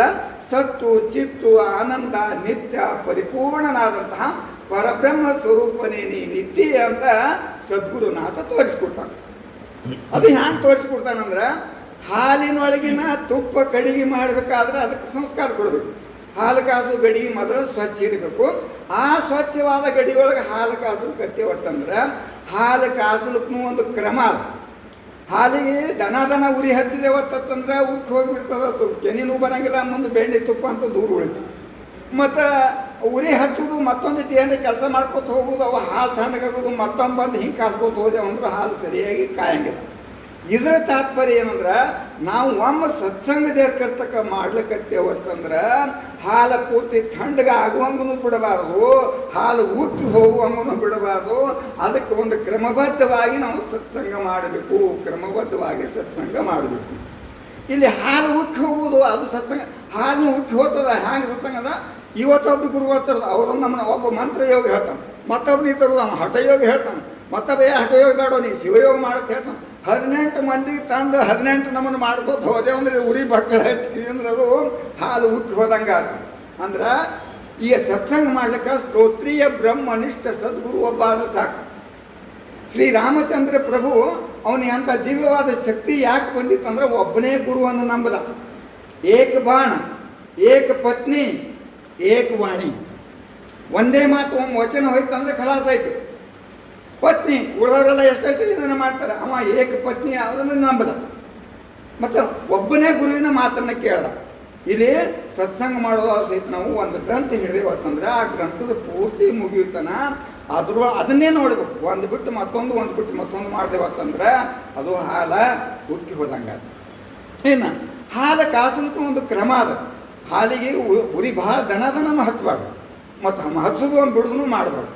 ಸತ್ತು ಚಿತ್ತು ಆನಂದ ನಿತ್ಯ ಪರಿಪೂರ್ಣನಾದಂತಹ ಪರಬ್ರಹ್ಮ ಸ್ವರೂಪನೇ ನೀನಿದ್ದಿ ಅಂತ ಸದ್ಗುರುನಾಥ ತೋರಿಸ್ಕೊಡ್ತಾನೆ. ಅದು ಹ್ಯಾಂಗೆ ತೋರಿಸ್ಕೊಡ್ತಾನಂದ್ರೆ ಹಾಲಿನೊಳಗಿನ ತುಪ್ಪ ಕಡಿಗೆ ಮಾಡಬೇಕಾದ್ರೆ ಅದಕ್ಕೆ ಸಂಸ್ಕಾರ ಕೊಡಬೇಕು. ಹಾಲು ಕಾಸು ಗಡಿಗೆ ಮೊದಲು ಸ್ವಚ್ಛ ಇಡಬೇಕು. ಆ ಸ್ವಚ್ಛವಾದ ಗಡಿಯೊಳಗೆ ಹಾಲು ಕಾಸು ಕಟ್ಟಿವತ್ತಂದ್ರೆ ಹಾಲು ಕಾಸಲಕ್ಕೂ ಒಂದು ಕ್ರಮ ಅದ. ಹಾಲಿಗೆ ದನ ಉರಿ ಹಚ್ಚಿದೇವತ್ತಂದ್ರೆ ಉಕ್ಕಿ ಹೋಗಿಬಿಡ್ತದ, ಕೆನಿನೂ ಬರಂಗಿಲ್ಲ, ಮುಂದೆ ಬೆಣ್ಣೆ ತುಪ್ಪ ಅಂತ ದೂರ ಉಳಿತು. ಮತ್ತು ಉರಿ ಹಚ್ಚೋದು ಮತ್ತೊಂದಿಟ್ಟು ಏನೇ ಕೆಲಸ ಮಾಡ್ಕೊತ ಹೋಗೋದು, ಅವು ಹಾಲು ತಣ್ಣಗಾಗೋದು, ಮತ್ತೊಂದು ಬಂದು ಹಿಂಗೆ ಕಾಸ್ಕೊತ ಹೋದೆವು ಅಂದ್ರೆ ಹಾಲು ಸರಿಯಾಗಿ ಕಾಯಂಗಿಲ್ಲ. ಇದರ ತಾತ್ಪರ್ಯ ಏನಂದ್ರೆ ನಾವು ಒಮ್ಮೆ ಸತ್ಸಂಗ ಸೇರ್ಕರ್ತಕ್ಕ ಮಾಡ್ಲಿಕ್ಕತ್ತೇವತ್ತಂದ್ರೆ ಹಾಲು ಪೂರ್ತಿ ತಣ್ಣಗೆ ಆಗುವಂಗೂ ಬಿಡಬಾರ್ದು, ಹಾಲು ಉಕ್ಕಿ ಹೋಗುವಂಗೂ ಬಿಡಬಾರ್ದು. ಅದಕ್ಕೆ ಒಂದು ಕ್ರಮಬದ್ಧವಾಗಿ ನಾವು ಸತ್ಸಂಗ ಮಾಡಬೇಕು, ಕ್ರಮಬದ್ಧವಾಗಿ ಸತ್ಸಂಗ ಮಾಡಬೇಕು. ಇಲ್ಲಿ ಹಾಲು ಉಕ್ಕಿ ಹೋಗುವುದು ಅದು ಸತ್ಸಂಗ. ಹಾಲು ಉಕ್ಕಿ ಹೋಗ್ತದ ಹ್ಯಾಂಗೆ ಸತ್ಸಂಗ ಅದ. ಇವತ್ತೊಬ್ರು ಗುರುಗಳು ತರೋದು ಅವರು ನಮ್ಮನ್ನ ಒಬ್ಬ ಮಂತ್ರ ಯೋಗ ಹೇಳ್ತಾನೆ, ಮತ್ತೊಬ್ಬ ನೀ ತರೋದು ಅವನು ಹಠಯೋಗ ಹೇಳ್ತಾನೆ, ಮತ್ತೊಬ್ಬ ಹಠಯೋಗ ಬೇಡ ನೀ ಶಿವಯೋಗ ಮಾಡಕ್ಕೆ ಹೇಳ್ತಾನೆ. 18 ಮಂದಿ ತಂದು 18 ನಮ್ಮನ್ನು ಮಾಡ್ಕೋತ ಹೋದೆ ಅಂದ್ರೆ ಉರಿ ಬಕ್ಕಳ ಹಚ್ತೀವಿ ಅಂದ್ರೆ ಅದು ಹಾಲು ಉಕ್ಕಿ ಹೋದಂಗೆ ಆಗ. ಅಂದ್ರೆ ಈ ಸತ್ಸಂಗ ಮಾಡ್ಲಿಕ್ಕೆ ಶ್ರೋತ್ರಿಯ ಬ್ರಹ್ಮನಿಷ್ಠ ಸದ್ಗುರು ಒಬ್ಬ ಆದ್ರೆ ಸಾಕು. ಶ್ರೀರಾಮಚಂದ್ರ ಪ್ರಭು ಅವನಿಗೆ ಅಂಥ ದಿವ್ಯವಾದ ಶಕ್ತಿ ಯಾಕೆ ಬಂದಿತ್ತಂದ್ರೆ ಒಬ್ಬನೇ ಗುರುವನ್ನು ನಂಬದ. ಏಕ ಬಾಣ, ಏಕ ಪತ್ನಿ, ಏಕ ವಾಣಿ. ಒಂದೇ ಮಾತು ಒಮ್ಮೆ ವಚನ ಹೋಯ್ತಂದ್ರೆ ಖಲಾಸ ಆಯ್ತು. ಪತ್ನಿ ಉಳಿದವರೆಲ್ಲ ಎಷ್ಟಾಯ್ತು ಇದನ್ನು ಮಾಡ್ತಾರೆ. ಅವ ಏಕ ಪತ್ನಿ ಅದನ್ನು ನಂಬದ. ಮತ್ತು ಒಬ್ಬನೇ ಗುರುವಿನ ಮಾತನ್ನು ಕೇಳ್ದ. ಇಲ್ಲಿ ಸತ್ಸಂಗ ಮಾಡೋದು ಸಹಿತ ನಾವು ಒಂದು ಗ್ರಂಥ ಹಿಡಿದೇವತ್ತಂದ್ರೆ ಆ ಗ್ರಂಥದ ಪೂರ್ತಿ ಮುಗಿಯುತ್ತಾನ ಅದನ್ನೇ ನೋಡ್ಬೇಕು. ಒಂದು ಬಿಟ್ಟು ಮತ್ತೊಂದು, ಒಂದು ಬಿಟ್ಟು ಮತ್ತೊಂದು ಮಾಡ್ದೇವತ್ತಂದ್ರೆ ಅದು ಹಾಲ ಉಕ್ಕಿ ಹೋದಂಗೆ. ಇನ್ನು ಹಾಲು ಕಾಸಲಿಕ್ಕೆ ಒಂದು ಕ್ರಮ ಅದ. ಹಾಲಿಗೆ ಉರಿ ಭಾಳ ದನ ಹಚ್ಚಬಾರ್ದು, ಮತ್ತು ಹಚ್ಚೋದು ಒಂದು ಬಿಡುದೂ ಮಾಡಬಾರ್ದು.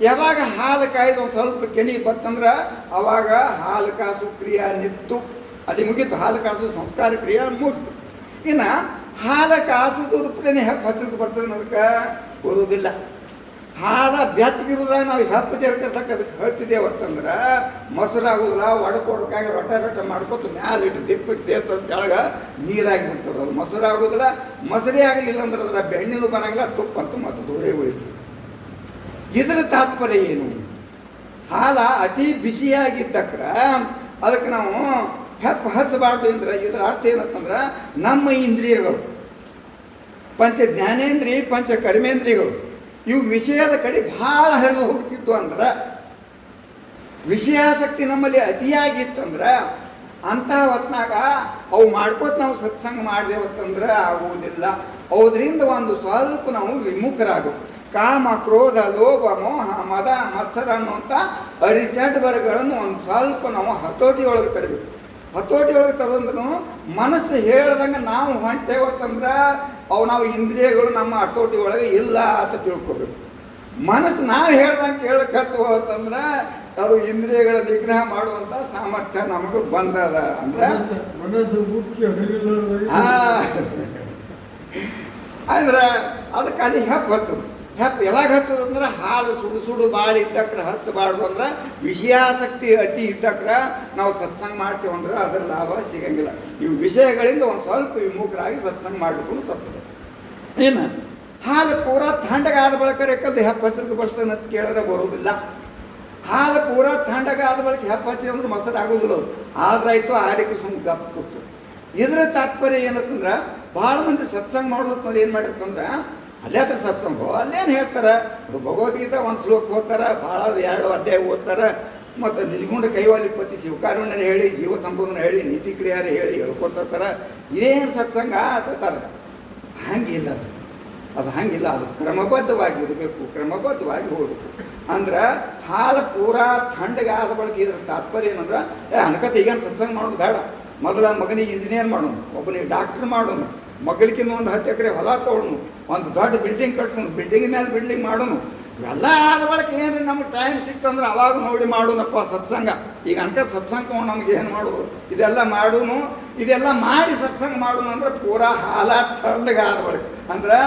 ಯಾವಾಗ ಹಾಲು ಕಾಯ್ದು ಒಂದು ಸ್ವಲ್ಪ ಕೆನಿ ಬತ್ತಂದ್ರೆ ಅವಾಗ ಹಾಲು ಕಾಸು ಕ್ರಿಯೆ ನಿಂತು ಅಲ್ಲಿ ಮುಗೀತು. ಹಾಲು ಕಾಸು ಸಂಸ್ಕಾರ ಕ್ರಿಯೆ ಮುಗಿತು. ಇನ್ನು ಹಾಲು ಕಾಸುದು ರೂಪನೇ ಹೆಪ್ಪು ಹಚ್ಚಲಿಕ್ಕೆ ಬರ್ತದೆ ಅದಕ್ಕೆ ಬರುವುದಿಲ್ಲ. ಹಾಲ ಬೆಚ್ಚಗಿರುದಾಗ ನಾವು ಹೆಪ್ಪು ಸೇರ್ಕರ್ತಕ್ಕ ಅದಕ್ಕೆ ಹಚ್ಚಿದೇವತ್ತಂದ್ರೆ ಮೊಸರಾಗೋದಿಲ್ಲ. ಒಡಕೊಡಕಾಗಿ ರೊಟ್ಟ ಮಾಡ್ಕೊತ ಮ್ಯಾಲಿಟ್ಟು ದಿಪ್ಪಕ್ಕೆ ತೇರ್ತದ ಕೆಳಗೆ ನೀರಾಗಿ ಬಿಡ್ತದೆ. ಅದು ಮೊಸರಾಗೋದಿಲ್ಲ. ಮೊಸರೇ ಆಗಲಿಲ್ಲ ಅಂದ್ರೆ ಅದರ ಬೆಣ್ಣೆನೂ ಬರಂಗಿಲ್ಲ, ತುಪ್ಪ ಅಂತೂ ಮತ್ತು ದೂರೇ ಉಳಿತು. ಇದರ ತಾತ್ಪರ್ಯ ಏನು? ಹಾಲ ಅತಿ ಬಿಸಿಯಾಗಿದ್ದಕ್ರ ಅದಕ್ಕೆ ನಾವು ಹೆಪ್ಪು ಹಚ್ಚಬಾರ್ದು ಅಂದ್ರೆ ಇದರ ಅರ್ಥ ಏನಂತಂದ್ರೆ ನಮ್ಮ ಇಂದ್ರಿಯಗಳು ಪಂಚ ಜ್ಞಾನೇಂದ್ರಿಯ ಪಂಚ ಕರ್ಮೇಂದ್ರಿಯಗಳು ಇವು ವಿಷಯದ ಕಡೆ ಭಾಳ ಹರಿದು ಹೋಗ್ತಿತ್ತು ಅಂದ್ರೆ, ವಿಷಯಾಸಕ್ತಿ ನಮ್ಮಲ್ಲಿ ಅತಿಯಾಗಿತ್ತಂದ್ರೆ ಅಂತಹ ಹೊತ್ನಾಗ ಅವು ಮಾಡ್ಕೋತ ನಾವು ಸತ್ಸಂಗ ಮಾಡಿದೆವತ್ತಂದ್ರೆ ಆಗುವುದಿಲ್ಲ. ಅವುದರಿಂದ ಒಂದು ಸ್ವಲ್ಪ ನಾವು ವಿಮುಖರಾಗಬೇಕು. ಕಾಮ, ಕ್ರೋಧ, ಲೋಭ, ಮೋಹ, ಮದ, ಮತ್ಸರ ಅನ್ನುವಂಥ ಅರಿಷಡ್ವರ್ಗಗಳನ್ನು ಒಂದು ಸ್ವಲ್ಪ ನಾವು ಹತೋಟಿ ಒಳಗೆ ತರಬೇಕು. ಹತೋಟಿ ಒಳಗೆ ತರೋದಂದ್ರೂ ಮನಸ್ಸು ಹೇಳ್ದಂಗೆ ನಾವು ಹೊಂಟೇವತ್ತಂದ್ರೆ ಅವು ನಾವು ಇಂದ್ರಿಯಗಳು ನಮ್ಮ ಹತೋಟಿ ಒಳಗೆ ಇಲ್ಲ ಅಂತ ತಿಳ್ಕೊಬೇಕು. ಮನಸ್ಸು ನಾವು ಹೇಳ್ದಂಗೆ ಕೇಳಕತ್ತು ಹೋತಂದ್ರೆ ಅದು ಇಂದ್ರಿಯಗಳ ನಿಗ್ರಹ ಮಾಡುವಂಥ ಸಾಮರ್ಥ್ಯ ನಮಗೆ ಬಂದದ. ಅಂದ್ರೆ ಅಂದ್ರೆ ಅದಕ್ಕೆ ಅಲ್ಲಿ ಹೆಪ್ಪು ಹಚ್ಚೋದು. ಹೆಪ್ಪು ಯಾವಾಗ ಹಚ್ಚೋದು ಅಂದ್ರೆ ಹಾಲು ಸುಡು ಬಾಳಿ ಇದ್ದಕ್ರೆ ಹಚ್ಚಬಾರ್ದು. ಅಂದ್ರೆ ವಿಷಯಾಸಕ್ತಿ ಅತಿ ಇದ್ದಕ್ರೆ ನಾವು ಸತ್ಸಂಗ ಮಾಡ್ತೀವಿ ಅಂದ್ರೆ ಅದರ ಲಾಭ ಸಿಗಂಗಿಲ್ಲ. ಇವು ವಿಷಯಗಳಿಂದ ಒಂದು ಸ್ವಲ್ಪ ವಿಮುಖರಾಗಿ ಸತ್ಸಂಗ ಮಾಡಿಕೊಂಡು ತಪ್ಪದೆ. ಏನು ಹಾಲು ಪೂರಾ ಥಂಡಗಾದ ಬಳಿಕ ಯಾಕಂದ್ರೆ ಹೆಪ್ಪು ಹಚ್ಚಲಿಕ್ಕೆ ಬರ್ತದೆ ಅಂತ ಕೇಳಿದ್ರೆ ಬರೋದಿಲ್ಲ. ಹಾಲು ಪೂರಾ ಥಂಡಗಾದ ಬಳಿಕ ಹೆಪ್ಪು ಹಚ್ಚಿ ಅಂದ್ರೆ ಮೊಸರು ಆಗೋದಿಲ್ಲ. ಆದ್ರಾಯ್ತು ಆಡಿಕೆ ಸುಮ್ಮನೆ ಗಪ್ ಕೂತು. ಇದರ ತಾತ್ಪರ್ಯ ಏನಂತಂದ್ರೆ ಭಾಳ ಮಂದಿ ಸತ್ಸಂಗ ಮಾಡೋದಂದ್ರೆ ಏನು ಮಾಡಿರ್ತಂದ್ರೆ ಅಲ್ಲೇ ಹತ್ರ ಸತ್ಸಂಗ ಅಲ್ಲೇನು ಹೇಳ್ತಾರೆ, ಅದು ಭಗವದ್ಗೀತೆ ಒಂದು ಶ್ಲೋಕ ಓದ್ತಾರೆ, ಭಾಳ 2 ಅಧ್ಯಾಯ ಓದ್ತಾರೆ, ಮತ್ತು ನಿಜಗುಂಡ ಕೈವಾಲಿಪತಿ ಶಿವಕಾರುಣ್ಯರು ಹೇಳಿ, ಜೀವ ಸಂಬೋಧನ ಹೇಳಿ, ನೀತಿ ಕ್ರಿಯಾರು ಹೇಳಿ ಹೇಳ್ಕೊತಾರೆ. ಇದೇನು ಸತ್ಸಂಗ ಆತಾರೆ. ಹಂಗಿಲ್ಲ ಅದು ಹಂಗಿಲ್ಲ. ಅದು ಕ್ರಮಬದ್ಧವಾಗಿ ಇರಬೇಕು, ಕ್ರಮಬದ್ಧವಾಗಿ ಹೋಗಬೇಕು. ಅಂದ್ರೆ ಹಾಲು ಪೂರಾ ಥಂಡಗಾದ ಬಳಿಕ ಇದ್ರ ತಾತ್ಪರ್ಯ ಏನಂದ್ರೆ ಅನ್ಕತೆ ಈಗೇನು ಸತ್ಸಂಗ ಮಾಡೋದು ಬೇಡ. ಮೊದಲ ಮಗನಿಗೆ ಇಂಜಿನಿಯರ್ ಮಾಡೋಣ, ಒಬ್ಬನಿಗೆ ಡಾಕ್ಟ್ರ್ ಮಾಡೋಣ, ಮಗಳಿಗಿಂತ ಒಂದು 10 ಎಕರೆ ಹೊಲ ತೊಗೊಳ್ನು, ಒಂದು ದೊಡ್ಡ ಬಿಲ್ಡಿಂಗ್ ಕಟ್ಸೋನು, ಬಿಲ್ಡಿಂಗ್ ಮೇಲೆ ಬಿಲ್ಡಿಂಗ್ ಮಾಡೋನು. ಇವೆಲ್ಲ ಆದ ಬಳಕ ಏನ್ರಿ ನಮ್ಗೆ ಟೈಮ್ ಸಿಕ್ತಂದ್ರೆ ಅವಾಗ ನೋಡಿ ಮಾಡೋಣಪ್ಪ ಸತ್ಸಂಗ. ಈಗ ಅಂತ ಸತ್ಸಂಗ ನಮ್ಗೆ ಏನು ಮಾಡೋದು, ಇದೆಲ್ಲ ಮಾಡೋನು, ಇದೆಲ್ಲ ಮಾಡಿ ಸತ್ಸಂಗ ಮಾಡೋನು ಅಂದ್ರೆ ಪೂರಾ ಹಾಲ ತಣ್ಣಗೆ ಆದ ಬಳಕ. ಅಂದ್ರೆ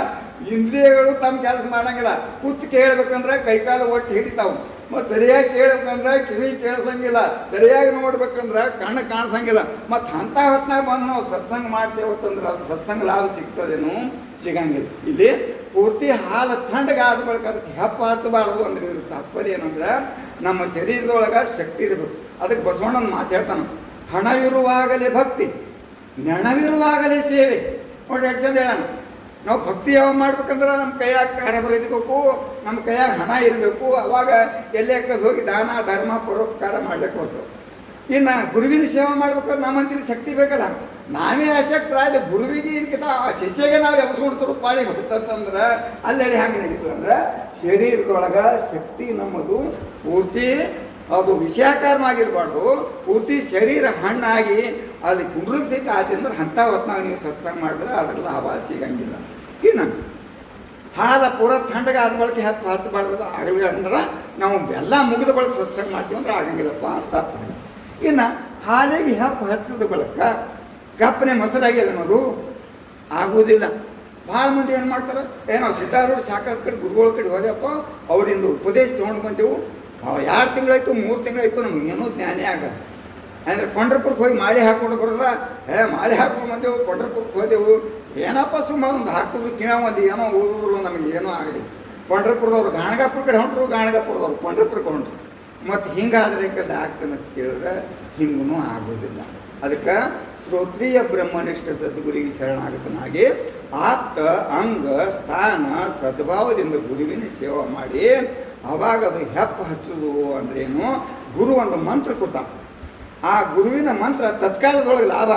ಇಂದ್ರಿಯಗಳು ತಮ್ಮ ಕೆಲಸ ಮಾಡಂಗಿಲ್ಲ. ಕೂತು ಕೇಳ್ಬೇಕಂದ್ರೆ ಕೈಕಾಲು ಒಟ್ಟು ಹಿಡಿತಾವು, ಮತ್ತು ಸರಿಯಾಗಿ ಕೇಳ್ಬೇಕಂದ್ರೆ ಕಿವಿ ಕೇಳಿಸಂಗಿಲ್ಲ, ಸರಿಯಾಗಿ ನೋಡ್ಬೇಕಂದ್ರೆ ಕಣ್ಣು ಕಾಣಿಸಂಗಿಲ್ಲ. ಮತ್ತು ಅಂಥ ಹೊತ್ತಿನಾಗ ಬಂದು ನಾವು ಸತ್ಸಂಗ ಮಾಡ್ತೇವತ್ತಂದ್ರೆ ಅದು ಸತ್ಸಂಗ ಲಾಭ ಸಿಗ್ತದೇನು? ಸಿಗಂಗಿಲ್ಲ. ಇಲ್ಲಿ ಪೂರ್ತಿ ಹಾಲು ತಣ್ಣಗೆ ಆದ ಬಳಿಕ ಅದಕ್ಕೆ ಹೆಪ್ಪ ಹಚ್ಚಬಾರ್ದು ಅಂದ್ರೆ ಇದ್ರ ತಾತ್ಪರ್ಯ ಏನಂದ್ರೆ ನಮ್ಮ ಶರೀರದೊಳಗೆ ಶಕ್ತಿ ಇರಬೇಕು. ಅದಕ್ಕೆ ಬಸವಣ್ಣನ ಮಾತು ಹೇಳ್ತಾನೆ, ಹಣವಿರುವಾಗಲೇ ಭಕ್ತಿ, ನೆಣವಿರುವಾಗಲೇ ಸೇವೆ. ನೋಡಿ ಎಷ್ಟು ಚಂದ ಹೇಳೋಣ. ನಾವು ಭಕ್ತಿ ಯಾವಾಗ ಮಾಡ್ಬೇಕಂದ್ರೆ ನಮ್ಮ ಕೈಯಾಗ ಕಾರ್ಯ ಬರೀಬೇಕು, ನಮ್ಮ ಕೈಯಾಗ ಹಣ ಇರಬೇಕು. ಅವಾಗ ಎಲ್ಲೇ ಹೋಗಿ ದಾನ ಧರ್ಮ ಪರೋಪಕಾರ ಮಾಡ್ಲಿಕ್ಕೆ ಹೋಗ್ತೇವೆ. ಇನ್ನು ಗುರುವಿನ ಸೇವೆ ಮಾಡ್ಬೇಕಾದ್ರೆ ನಮ್ಮಂತಿನ ಶಕ್ತಿ ಬೇಕಲ್ಲ. ನಾವೇ ಅಶಕ್ತರಾದ ಗುರುವಿಗೆ ಇಂಕಿತ ಆ ಶಿಷ್ಯಗೆ ನಾವು ಎಬ್ಸ್ಕೊಡ್ತಾರೋ ಪಾಳಿ ಬರ್ತಂದ್ರೆ ಅಲ್ಲೆಲ್ಲಿ ಹೆಂಗೆ ನಡೀತದೆ ಅಂದ್ರೆ ಶರೀರದೊಳಗೆ ಶಕ್ತಿ ನಮ್ಮದು ಪೂರ್ತಿ ಅದು ವಿಷಯಾಕಾರವಾಗಿರಬಾರ್ದು, ಪೂರ್ತಿ ಶರೀರ ಹಣ್ಣಾಗಿ ಅಲ್ಲಿ ಕುಂಡ್ರಿಗೆ ಸಹಿತ ಆದ್ರೆ ಅಂಥ ಹೊತ್ನಾಗ ನೀವು ಸತ್ಸಂಗ ಮಾಡಿದ್ರೆ ಅದ್ರಲ್ಲಿ ಲಾಭ ಸಿಗಂಗಿಲ್ಲ. ಇನ್ನು ಹಾಲು ಪೂರ ತಣ್ಣಗೆ ಆದ ಬಳಕೆ ಹಚ್ಚಬಾರ್ದು ಆಗಲಿಲ್ಲ ಅಂದ್ರೆ ನಾವು ಎಲ್ಲ ಮುಗಿದ ಬಳಕ ಸತ್ಸಂಗ ಮಾಡ್ತೀವಿ ಅಂದ್ರೆ ಆಗಂಗಿಲ್ಲಪ್ಪ ಅಂತ. ಇನ್ನು ಹಾಲಿಗೆ ಹೆಪ್ಪು ಹಚ್ಚಿದ ಬಳಕ ಗಪ್ಪನೆ ಮೊಸರಾಗ್ಯದ ಅನ್ನೋದು ಆಗುವುದಿಲ್ಲ. ಭಾಳ ಮಂದಿ ಏನು ಮಾಡ್ತಾರೆ, ಏನೋ ಸಿದ್ಧಾರೂಢ ಸಾಕಾದ ಕಡೆ ಗುರುಗಳ ಕಡೆ ಹೋದೆಯಪ್ಪ, ಅವರಿಂದ ಉಪದೇಶ ತೊಗೊಂಡು ಬಂದೆವು, 2 ತಿಂಗಳಾಯ್ತು 3 ತಿಂಗಳಾಯ್ತು ನಮಗೇನೋ ಜ್ಞಾನೇ ಆಗಲ್ಲ. ಅಂದರೆ ಪಂಡ್ರಪುರಕ್ಕೆ ಹೋಗಿ ಮಾಳೆ ಹಾಕ್ಕೊಂಡು ಬರೋದ, ಮಾಳೆ ಹಾಕ್ಕೊಂಡು ಬಂದೆವು, ಪಂಡ್ರಪುರಕ್ಕೆ ಹೋದೆವು, ಏನಪ್ಪ ಸುಮಾರು ಒಂದು ಹಾಕಿದ್ರು ಕಿವ ಒಂದು ಏನೋ ಓದಿದ್ರು ನಮಗೆ ಏನೋ ಆಗಲಿ. ಪಂಡ್ರಪುರದವ್ರು ಗಾಣಗಾಪುರ ಕಡೆ ಹೊಂಟರು, ಗಾಣಗಾಪುರದವ್ರು ಪಂಡ್ರಪುರಕ್ಕೆ ಹೊಂಟರು. ಮತ್ತು ಹಿಂಗಾದ್ರೆ ಕಡೆ ಆಗ್ತಾನೆ ಅಂತ ಕೇಳಿದ್ರೆ ಹಿಂಗೂ ಆಗೋದಿಲ್ಲ. ಅದಕ್ಕೆ ಶ್ರೋತ್ರಿಯ ಬ್ರಹ್ಮನಿಷ್ಠ ಸದ್ಗುರಿಗೆ ಶರಣಾಗತನಾಗಿ ಆಪ್ತ ಅಂಗ ಸ್ಥಾನ ಸದ್ಭಾವದಿಂದ ಗುರುವಿನ ಸೇವೆ ಮಾಡಿ ಅವಾಗ ಅದು ಹೆಪ್ಪು ಹಚ್ಚೋದು ಅಂದ್ರೇನು, ಗುರು ಒಂದು ಮಂತ್ರ ಕೊಡ್ತಾನೆ. ಆ ಗುರುವಿನ ಮಂತ್ರ ತತ್ಕಾಲದೊಳಗೆ ಲಾಭ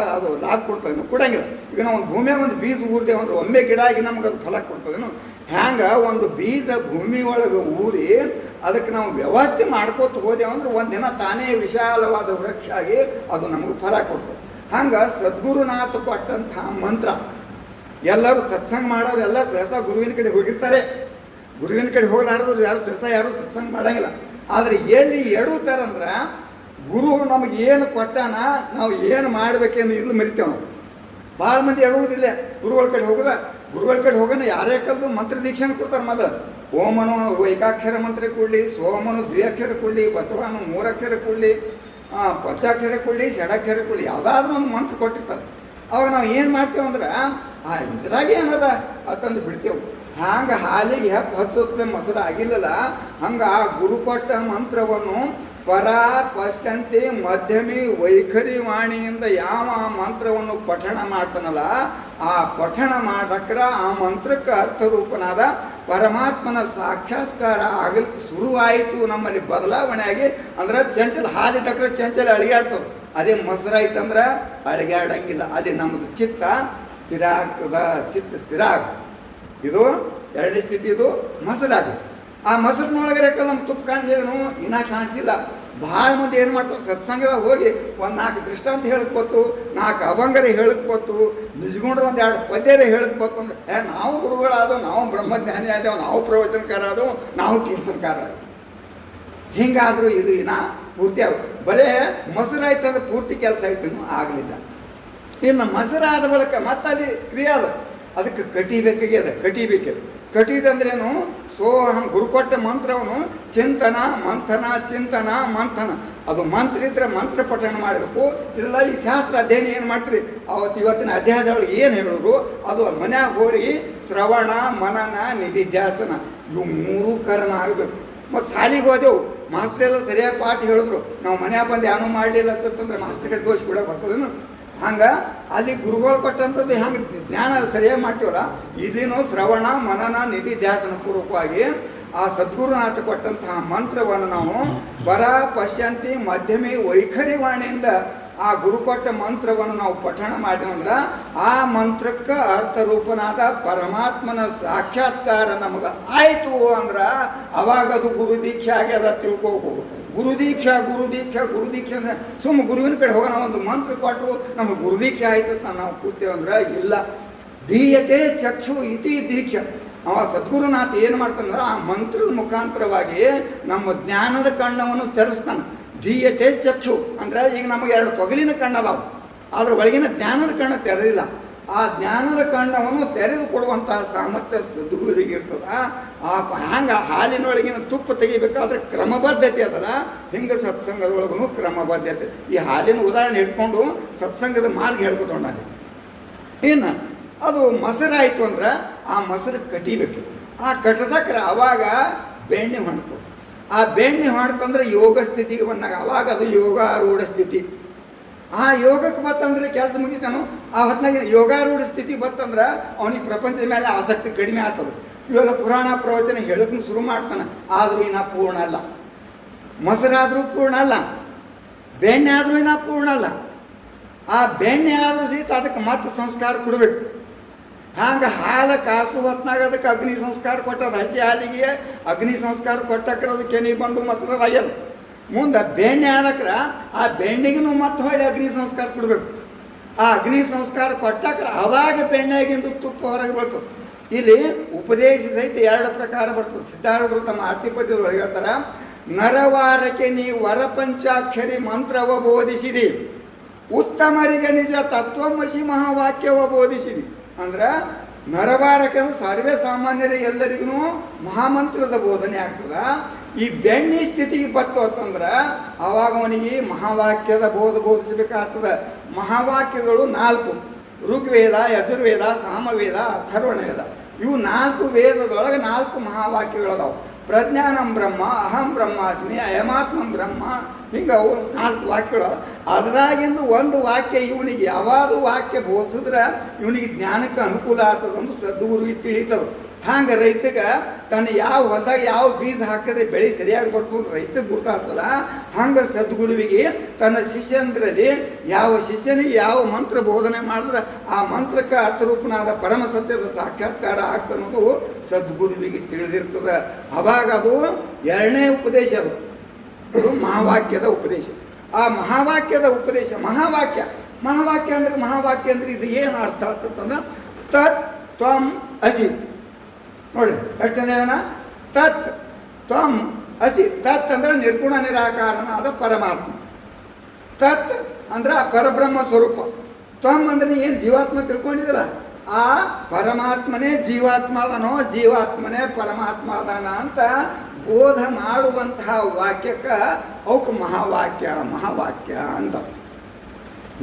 ಕೊಡ್ತಾವೇನು? ಕೊಡಂಗಿಲ್ಲ. ಈಗ ನಾವು ಒಂದು ಭೂಮಿಯಾಗ ಒಂದು ಬೀಜ ಊರ್ತೇವೆ ಅಂದ್ರೆ ಒಮ್ಮೆ ಗಿಡ ಆಗಿ ನಮ್ಗೆ ಅದು ಫಲ ಕೊಡ್ತದೇನು? ಹ್ಯಾಂಗೆ ಒಂದು ಬೀಜ ಭೂಮಿ ಒಳಗೆ ಊರಿ ಅದಕ್ಕೆ ನಾವು ವ್ಯವಸ್ಥೆ ಮಾಡ್ಕೋತ ಹೋದೆವು ಅಂದ್ರೆ ಒಂದಿನ ತಾನೇ ವಿಶಾಲವಾದ ವೃಕ್ಷ ಆಗಿ ಅದು ನಮಗೆ ಫಲ ಕೊಡ್ತದೆ. ಹಂಗೆ ಸದ್ಗುರುನಾಥ ಕೊಟ್ಟಂತಹ ಮಂತ್ರ ಎಲ್ಲರೂ ಸತ್ಸಂಗ ಮಾಡೋರು ಎಲ್ಲ ಸಹಸ ಗುರುವಿನ ಕಡೆ ಹೋಗಿರ್ತಾರೆ. ಗುರುವಿನ ಕಡೆ ಹೋಗಲಾರದ್ರು ಯಾರು ಯಾರು ಸತ್ಸಂಗ ಮಾಡಂಗಿಲ್ಲ. ಆದರೆ ಎಲ್ಲಿ ಎಡುತ್ತಾರಂದ್ರೆ ಗುರು ನಮಗೆ ಏನು ಕೊಟ್ಟಾನ, ನಾವು ಏನು ಮಾಡಬೇಕೆಂದು ಇಲ್ಲಿ ಮರಿತೇವೆ ನಾವು. ಭಾಳ ಮಂದಿ ಎಡುವುದಿಲ್ಲ ಗುರುಗಳ ಕಡೆ ಹೋಗೋದ. ಗುರುಗಳ ಕಡೆ ಹೋಗೋಣ ಯಾರೇ ಕಲ್ದು ಮಂತ್ರ ದೀಕ್ಷೆನ ಕೊಡ್ತಾರೆ. ಮೊದಲು ಓಮನು ಏಕಾಕ್ಷರ ಮಂತ್ರ ಕೊಡಲಿ, ಸೋಮನು ದ್ವಿಅಕ್ಷರ ಕೊಡಲಿ, ಬಸವನು 3 ಅಕ್ಷರ ಕೊಡಲಿ, ಪಂಚಾಕ್ಷರ ಕೊಡಲಿ, ಷಡಾಕ್ಷರ ಕೊಡಲಿ, ಯಾವುದಾದ್ರೂ ಒಂದು ಮಂತ್ರ ಕೊಟ್ಟಿರ್ತಾರೆ. ಅವಾಗ ನಾವು ಏನು ಮಾಡ್ತೇವೆ ಅಂದ್ರೆ ಇದ್ರಾಗ ಏನದ ಅಂತಂದು ಬಿಡ್ತೇವೆ. ಹಂಗೆ ಹಾಲಿಗೆ ಹೆಪ್ಪು ಹಚ್ಚೋಪ್ಲೆ ಮೊಸರು ಆಗಿಲ್ಲಲ್ಲ, ಹಂಗೆ ಆ ಗುರು ಕೊಟ್ಟ ಮಂತ್ರವನ್ನು ಪರ ಪಶ್ಚಂತಿ ಮಧ್ಯಮಿ ವೈಖರಿ ವಾಣಿಯಿಂದ ಯಾವ ಮಂತ್ರವನ್ನು ಪಠಣ ಮಾಡ್ತಾನಲ್ಲ, ಆ ಪಠಣ ಮಾಡಕ್ರ ಆ ಮಂತ್ರಕ್ಕೆ ಅರ್ಥರೂಪನಾದ ಪರಮಾತ್ಮನ ಸಾಕ್ಷಾತ್ಕಾರ ಆಗಲಿಕ್ಕೆ ಶುರುವಾಯಿತು. ನಮ್ಮಲ್ಲಿ ಬದಲಾವಣೆ ಆಗಿ ಅಂದ್ರೆ ಚಂಚಲ ಹಾಲಿಟ್ಟಕ್ರೆ ಚಂಚಲ ಅಳಿಗಾಡ್ತವೆ. ಅದೇ ಮೊಸರಾಯ್ತಂದ್ರೆ ಅಳಿಗಾಡಂಗಿಲ್ಲ. ಅಲ್ಲಿ ನಮ್ಮದು ಚಿತ್ತ ಸ್ಥಿರ ಆಗ್ತದ, ಚಿತ್ತ ಸ್ಥಿರ ಆಗ್ತದೆ. ಇದು 2ನೇ ಸ್ಥಿತಿ, ಇದು ಮೊಸರಾಗುತ್ತೆ. ಆ ಮೊಸರಿನೊಳಗಡೆ ನಮ್ಮ ತುಪ್ಪ ಕಾಣಿಸಿದನು ಇನ್ನೂ ಕಾಣಿಸಿಲ್ಲ. ಭಾಳ ಮಂದಿ ಏನು ಮಾಡ್ತಾರೆ, ಸತ್ಸಂಗದಾಗ ಹೋಗಿ ಒಂದು 4 ದೃಷ್ಟಾಂತ ಹೇಳಕ್ಬೋದು, 4 ಅಭಂಗರೇ ಹೇಳಕ್ಬೋದು, ನಿಜಗೊಂಡ್ರೆ 1-2 ಪದ್ಯರೇ ಹೇಳಕ್ಬೋದು ಅಂದ್ರೆ ನಾವು ಗುರುಗಳಾದವು, ನಾವು ಬ್ರಹ್ಮಜ್ಞಾನಿ ಆದವು, ನಾವು ಪ್ರವಚನಕಾರ ಆದವು, ನಾವು ಕೀರ್ತನಕಾರ ಆದವು. ಹಿಂಗಾದರೂ ಇದು ಇನ್ನೂ ಪೂರ್ತಿ ಆಗ ಬರೇ ಮೊಸರಾಯ್ತು ಅಂದ್ರೆ ಪೂರ್ತಿ ಕೆಲಸ ಆಯ್ತು ಆಗಲಿಲ್ಲ. ಇನ್ನು ಮೊಸರಾದ ಬಳಿಕ ಮತ್ತೆ ಅಲ್ಲಿ ಕ್ರಿಯೆ ಅದ, ಅದಕ್ಕೆ ಕಟಿಬೇಕಾಗ್ಯದ. ಕಟಿದಂದ್ರೇನು? ಸೋಹಂ ಗುರು ಕೊಟ್ಟ ಮಂತ್ರವನು ಚಿಂತನ ಮಂಥನ ಚಿಂತನ ಮಂಥನ. ಅದು ಮಂತ್ರ ಇದ್ರೆ ಮಂತ್ರ ಪಠಣ ಮಾಡಬೇಕು. ಇದೆಲ್ಲ ಈ ಶಾಸ್ತ್ರ ಅಧ್ಯಯನ ಏನು ಮಾಡ್ತೀರಿ ಇವತ್ತಿನ ಅಧ್ಯಾಯದೊಳಗೆ ಏನು ಹೇಳಿದ್ರು ಅದು ಮನ್ಯಾಗ ಹೋಗಿ ಶ್ರವಣ ಮನನ ನಿಧಿಧ್ಯಾಸನ ಇವು 3 ಕರ್ಮ ಆಗಬೇಕು. ಮತ್ತು ಶಾಲೆಗೆ ಹೋದೆವು, ಮಾಸ್ಟ್ರೆಲ್ಲ ಸರಿಯಾಗಿ ಪಾಠ ಹೇಳಿದ್ರು, ನಾವು ಮನ್ಯಾಗ ಬಂದು ಏನೂ ಮಾಡಲಿಲ್ಲ ಅಂತಂದ್ರೆ ಮಾಸ್ಟ್ರಿಗೆ ದೋಷ ಕೂಡ ಬರ್ತದೇನು? ಹಂಗೆ ಅಲ್ಲಿ ಗುರುಗಳು ಕೊಟ್ಟಂಥದ್ದು ಹೆಂಗೆ ಜ್ಞಾನ ಸರಿಯಾಗಿ ಮಾಡ್ತೀವಲ್ಲ, ಇಲ್ಲಿನೂ ಶ್ರವಣ ಮನನ ನಿಧಿಧ್ಯಾಸನ ಪೂರ್ವಕವಾಗಿ ಆ ಸದ್ಗುರುನಾಥ ಕೊಟ್ಟಂತಹ ಮಂತ್ರವನ್ನು ನಾವು ಪರ ಪಶ್ಯಂತಿ ಮಧ್ಯಮಿ ವೈಖರಿ ವಾಣಿಯಿಂದ ಆ ಗುರು ಕೊಟ್ಟ ಮಂತ್ರವನ್ನು ನಾವು ಪಠಣ ಮಾಡಿದ್ರೆ ಆ ಮಂತ್ರಕ್ಕೆ ಅರ್ಥರೂಪನಾದ ಪರಮಾತ್ಮನ ಸಾಕ್ಷಾತ್ಕಾರ ನಮಗೆ ಆಯಿತು ಅಂದ್ರೆ ಅವಾಗ ಅದು ಗುರು ದೀಕ್ಷೆ ಆಗ್ಯದ ತಿಳ್ಕೋಬೇಕು. ಗುರುದೀಕ್ಷಾ ಅಂದ್ರೆ ಸುಮ್ಮ ಗುರುವಿನ ಕಡೆ ಹೋಗೋಣ ಒಂದು ಮಂತ್ರ ಕೊಟ್ಟು ನಮಗೆ ಗುರುದೀಕ್ಷೆ ಆಯ್ತು ಅಂತ ನಾವು ಕೂತೇವೆ ಅಂದ್ರೆ ಇಲ್ಲ. ದೀಯತೆ ಚಕ್ಷು ಇತಿ ದೀಕ್ಷ. ಅವ ಸದ್ಗುರುನಾಥ ಏನು ಮಾಡ್ತಾನಂದ್ರೆ ಆ ಮಂತ್ರದ ಮುಖಾಂತರವಾಗಿ ನಮ್ಮ ಜ್ಞಾನದ ಕಣ್ಣವನ್ನು ತೆರೆಸ್ತಾನೆ. ದೀಯತೆ ಚಕ್ಷು ಅಂದ್ರೆ ಈಗ ನಮಗೆ 2 ತೊಗಲಿನ ಕಣ್ಣದಾವು, ಅದ್ರ ಒಳಗಿನ ಜ್ಞಾನದ ಕಣ್ಣು ತೆರೆದಿಲ್ಲ. ಆ ಜ್ಞಾನದ ಕಣ್ಣವನ್ನು ತೆರೆದು ಕೊಡುವಂತಹ ಸಾಮರ್ಥ್ಯ ಸದ್ಗುರಿಗಿರ್ತದ. ಹಂಗೆ ಹಾಲಿನೊಳಗಿನ ತುಪ್ಪ ತೆಗಿಬೇಕಾದ್ರೆ ಕ್ರಮಬದ್ಧತೆ ಅದಲ್ಲ, ಹಿಂಗೆ ಸತ್ಸಂಗದೊಳಗೂ ಕ್ರಮಬದ್ಧತೆ. ಈ ಹಾಲಿನ ಉದಾಹರಣೆ ಇಟ್ಕೊಂಡು ಸತ್ಸಂಗದ ಮಾರ್ಗ ಹೇಳ್ಕೊತೊಂಡಾಗ ಏನು ಅದು ಮೊಸರಾಯಿತು ಅಂದ್ರೆ ಆ ಮೊಸರು ಕಟಿಬೇಕು. ಆ ಕಟ್ಟದಕ್ರೆ ಅವಾಗ ಬೆಣ್ಣೆ ಹೊಣ್ತದೆ. ಆ ಬೆಣ್ಣೆ ಹೊಣ್ತಂದ್ರೆ ಯೋಗ ಸ್ಥಿತಿಗೆ ಬಂದಾಗ ಅವಾಗ ಅದು ಯೋಗಾರೂಢ ಸ್ಥಿತಿ. ಆ ಯೋಗಕ್ಕೆ ಬತ್ತಂದ್ರೆ ಕೆಲಸ ಮುಗಿತಾನು. ಆ ಹೊತ್ತಿನಾಗ ಯೋಗಾರೂಢ ಸ್ಥಿತಿ ಬತ್ತಂದ್ರೆ ಅವನಿಗೆ ಪ್ರಪಂಚದ ಮೇಲೆ ಆಸಕ್ತಿ ಕಡಿಮೆ ಆಗ್ತದೆ. ಇವೆಲ್ಲ ಪುರಾಣ ಪ್ರವಚನ ಹೇಳೋದನ್ನು ಶುರು ಮಾಡ್ತಾನೆ. ಆದರೂ ಇನ್ನ ಪೂರ್ಣ ಅಲ್ಲ. ಮೊಸರಾದರೂ ಪೂರ್ಣ ಅಲ್ಲ, ಬೆಣ್ಣೆ ಆದರೂ ಇನ್ನ ಪೂರ್ಣ ಅಲ್ಲ. ಆ ಬೆಣ್ಣೆ ಆದರೂ ಸಹಿತ ಅದಕ್ಕೆ ಮತ್ತೆ ಸಂಸ್ಕಾರ ಕೊಡಬೇಕು. ಹಂಗೆ ಹಾಲು ಕಾಸು ಹೊತ್ನಾಗ ಅದಕ್ಕೆ ಅಗ್ನಿ ಸಂಸ್ಕಾರ ಕೊಟ್ಟದ. ಹಸಿ ಹಾಲಿಗೆ ಅಗ್ನಿ ಸಂಸ್ಕಾರ ಕೊಟ್ಟಕ್ರೆ ಅದು ಕೆನಿ ಬಂದು ಮೊಸರು ಆಗ್ಯದ. ಮುಂದೆ ಬೆಣ್ಣೆ ಆಲಕ್ರ ಆ ಬೆಣ್ಣೆಗೂ ಮತ್ತೆ ಹೊಳ್ಳಿ ಅಗ್ನಿ ಸಂಸ್ಕಾರ ಕೊಡಬೇಕು. ಆ ಅಗ್ನಿ ಸಂಸ್ಕಾರ ಕೊಟ್ಟಕ್ರ ಅವಾಗ ಬೆಣ್ಣೆಗಿಂದು ತುಪ್ಪ ಹೊರಗೆ ಬರ್ತದೆ. ಇಲ್ಲಿ ಉಪದೇಶ ಸಹಿತ 2 ಪ್ರಕಾರ ಬರ್ತದೆ. ಸಿದ್ಧಾರೂಢರು ತಮ್ಮ ಆರ್ತಿಪದ್ಯದೊಳಗೆ ಹೇಳ್ತಾರೆ, ನರವಾರಕ್ಕೆ ನೀ ವರಪಂಚಾಕ್ಷರಿ ಮಂತ್ರವ ಬೋಧಿಸಿದಿ, ಉತ್ತಮರಿಗೆ ನಿಜ ತತ್ವಮಸಿ ಮಹಾವಾಕ್ಯವ ಬೋಧಿಸಿದಿ. ಅಂದ್ರೆ ನರವಾರಕ್ಕೆ ಅಂದ್ರೆ ಸರ್ವೇ ಸಾಮಾನ್ಯರೇ ಎಲ್ಲರಿಗೂ ಮಹಾಮಂತ್ರದ ಬೋಧನೆ ಆಗ್ತದ. ಈ ಬೆಣ್ಣೆ ಸ್ಥಿತಿಗೆ ಬತ್ತು ಅಂತಂದ್ರೆ ಅವಾಗ ಅವನಿಗೆ ಮಹಾವಾಕ್ಯದ ಬೋಧಿಸಬೇಕಾಗ್ತದೆ. ಮಹಾವಾಕ್ಯಗಳು 4: ಋಗ್ವೇದ, ಯಜುರ್ವೇದ, ಸಾಮವೇದ, ಅಥರ್ವಣವೇದ. ಇವು 4 ವೇದದೊಳಗೆ 4 ಮಹಾವಾಕ್ಯಗಳದಾವು. ಪ್ರಜ್ಞಾನಂ ಬ್ರಹ್ಮ, ಅಹಂ ಬ್ರಹ್ಮಾಸ್ಮಿ, ಅಯಮಾತ್ಮಂ ಬ್ರಹ್ಮ, ಹಿಂಗೆ ಅವು 4 ವಾಕ್ಯಗಳು. ಅದರಾಗಿಂದು ಒಂದು ವಾಕ್ಯ ಇವನಿಗೆ ಯಾವುದು ವಾಕ್ಯ ಬೋಧಿಸಿದ್ರೆ ಇವನಿಗೆ ಜ್ಞಾನಕ್ಕೆ ಅನುಕೂಲ ಆಗ್ತದಂದು ಸದ್ಗುರುವಿಗೆ ತಿಳಿತದೆ. ಹಂಗೆ ರೈತಗೆ ತನ್ನ ಯಾವ ಹೊಲದಾಗ ಯಾವ ಬೀಜ ಹಾಕಿದ್ರೆ ಬೆಳೆ ಸರಿಯಾಗಿ ಬರ್ತದೆ ರೈತಗೆ ಗುರ್ತಾಗ್ತದ. ಹಂಗೆ ಸದ್ಗುರುವಿಗೆ ತನ್ನ ಶಿಷ್ಯಂದ್ರಲ್ಲಿ ಯಾವ ಶಿಷ್ಯನಿಗೆ ಯಾವ ಮಂತ್ರ ಬೋಧನೆ ಮಾಡಿದ್ರೆ ಆ ಮಂತ್ರಕ್ಕೆ ಅರ್ಥರೂಪನಾದ ಪರಮ ಸತ್ಯದ ಸಾಕ್ಷಾತ್ಕಾರ ಆಗ್ತನ್ನೋದು ಸದ್ಗುರುವಿಗೆ ತಿಳಿದಿರ್ತದೆ. ಅವಾಗ ಅದು 2ನೇ ಉಪದೇಶ. ಅದು ಮಹಾವಾಕ್ಯದ ಉಪದೇಶ. ಆ ಮಹಾವಾಕ್ಯದ ಉಪದೇಶ ಮಹಾವಾಕ್ಯ ಅಂದ್ರೆ ಇದು ಏನು ಅರ್ಥ ಆಗ್ತದಂದ್ರೆ ತತ್ ತ್ವಂ ಅಸಿ. ನೋಡಿ ಎಷ್ಟು ಜನ ತತ್ ತ್ವಂ ಅಸಿ. ತತ್ ಅಂದ್ರೆ ನಿರ್ಗುಣ ನಿರಾಕಾರನಾದ ಪರಮಾತ್ಮ. ತತ್ ಅಂದ್ರೆ ಆ ಪರಬ್ರಹ್ಮ ಸ್ವರೂಪ. ತ್ವಂ ಅಂದ್ರೆ ಏನು ಜೀವಾತ್ಮ ತಿಳ್ಕೊಂಡಿದ್ದೀರ, ಆ ಪರಮಾತ್ಮನೇ ಜೀವಾತ್ಮ ಅದನೋ, ಜೀವಾತ್ಮನೇ ಪರಮಾತ್ಮ ಅದಾನ ಅಂತ ಬೋಧ ಮಾಡುವಂತಹ ವಾಕ್ಯಕ್ಕೆ ಅವಕ್ಕೆ ಮಹಾವಾಕ್ಯ ಅಂತ.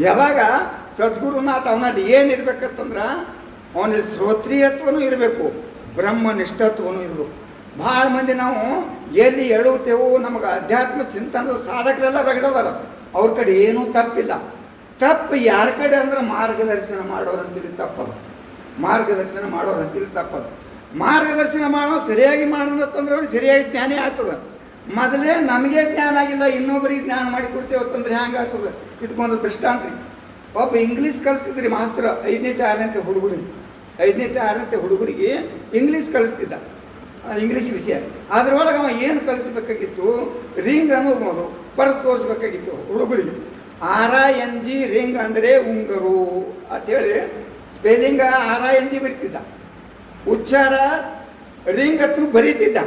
ಯಾವಾಗ ಸದ್ಗುರುನಾಥ ಅವನಲ್ಲಿ ಏನಿರ್ಬೇಕಂತಂದ್ರೆ ಅವನಲ್ಲಿ ಶ್ರೋತ್ರಿಯತ್ವನೂ ಇರಬೇಕು, ಬ್ರಹ್ಮನಿಷ್ಠತ್ವನೂ ಇರಬೇಕು. ಭಾಳ ಮಂದಿ ನಾವು ಎಲ್ಲಿ ಹೇಳುತ್ತೇವೋ ನಮಗೆ ಅಧ್ಯಾತ್ಮ ಚಿಂತನದ ಸಾಧಕರೆಲ್ಲ ರಗಡದಾರ, ಅವ್ರ ಕಡೆ ಏನೂ ತಪ್ಪಿಲ್ಲ. ತಪ್ಪು ಯಾರ ಕಡೆ ಅಂದ್ರೆ ಮಾರ್ಗದರ್ಶನ ಮಾಡೋರಂತೇಳಿ ತಪ್ಪದು. ಮಾರ್ಗದರ್ಶನ ಮಾಡೋ ಸರಿಯಾಗಿ ಮಾಡೋದಂತಂದ್ರೆ ಅವ್ರಿಗೆ ಸರಿಯಾಗಿ ಜ್ಞಾನೇ ಆಗ್ತದೆ. ಮೊದಲೇ ನಮಗೆ ಜ್ಞಾನ ಆಗಿಲ್ಲ, ಇನ್ನೊಬ್ಬರಿಗೆ ಜ್ಞಾನ ಮಾಡಿ ಕೊಡ್ತೇವತ್ತಂದ್ರೆ ಹ್ಯಾಂಗೆ ಆಗ್ತದೆ. ಇದಕ್ಕೊಂದು ದೃಷ್ಟಾಂತ ರೀ. ಒಬ್ಬ ಇಂಗ್ಲೀಷ್ ಕಲಿಸ್ತಿದ್ರಿ ಮಾಸ್ತರ 5ನೇ 6ನೇ ಹುಡುಗರಿಗೆ. 5ನೇ 6ನೇ ಹುಡುಗರಿಗೆ ಇಂಗ್ಲೀಷ್ ಕಲಿಸ್ತಿದ್ದ, ಇಂಗ್ಲೀಷ್ ವಿಷಯ. ಅದರೊಳಗೆ ಅವ ಏನು ಕಲಿಸ್ಬೇಕಾಗಿತ್ತು, ರಿಂಗ್ ಅನ್ನೋದು ಬರೆದು ತೋರಿಸ್ಬೇಕಾಗಿತ್ತು ಹುಡುಗರಿಗೆ. RING ರಿಂಗ್ ಅಂದರೆ ಉಂಗರು ಅಂಥೇಳಿ ಸ್ಪೆಲ್ಲಿಂಗ್ RING ಬರೀತಿದ್ದ, ಉಚ್ಚಾರ ರಿಂಗ್ ಹತ್ರ ಬರೀತಿದ್ದ,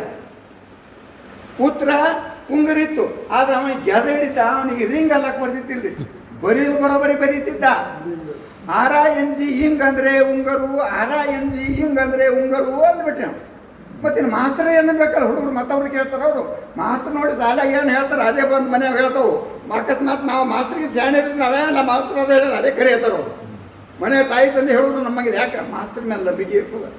ಉತ್ತರ ಉಂಗರಿತ್ತು. ಆದ್ರೆ ಅವನಿಗೆ ಗೆದ ಹಿಡಿತ, ಅವನಿಗೆ ರಿಂಗ್ ಅಲ್ಲಕ್ಕೆ ಬರ್ತಿತ್ತಿಲ್ರಿ, ಬರೀದು ಬರೋಬರಿ ಬರೀತಿದ್ದ. RING ಹಿಂಗ್ ಅಂದ್ರೆ ಉಂಗರು, RING ಹಿಂಗ್ ಅಂದ್ರೆ ಉಂಗರು ಅಂದ್ಬಿಟ್ಟೆ. ಮತ್ತಿನ್ನು ಮಾಸ್ತರ್ ಏನು ಬೇಕಲ್ಲ ಹುಡುಗರು, ಮತ್ತವ್ರು ಕೇಳ್ತಾರೆ. ಅವರು ಮಾಸ್ತರ್ ನೋಡಿ ಶಾಲೆಗೆ ಏನು ಹೇಳ್ತಾರೆ ಅದೇ ಬಂದು ಮನೆಯಾಗ ಹೇಳ್ತಾವೆ. ಅಕಸ್ಮಾತ್ ನಾವು ಮಾಸ್ತರಿಗೆ ಜಾಣೆ ಇರ್ತೀವಿ, ನಾವೇ ನಮ್ಮ ಮಾಸ್ತರ್ ಅದೇ ಹೇಳೋದು ಅದೇ ಕರೆ ಹೇಳ್ತಾರೆ ಅವರು. ಮನೆ ತಾಯಿ ತಂದೆ ಹೇಳಿದ್ರು ನಮಗೆ ಯಾಕೆ ಮಾಸ್ತರ್ ಮೇಲೆ ನಂಬಿಕೆ ಇರ್ತದೆ,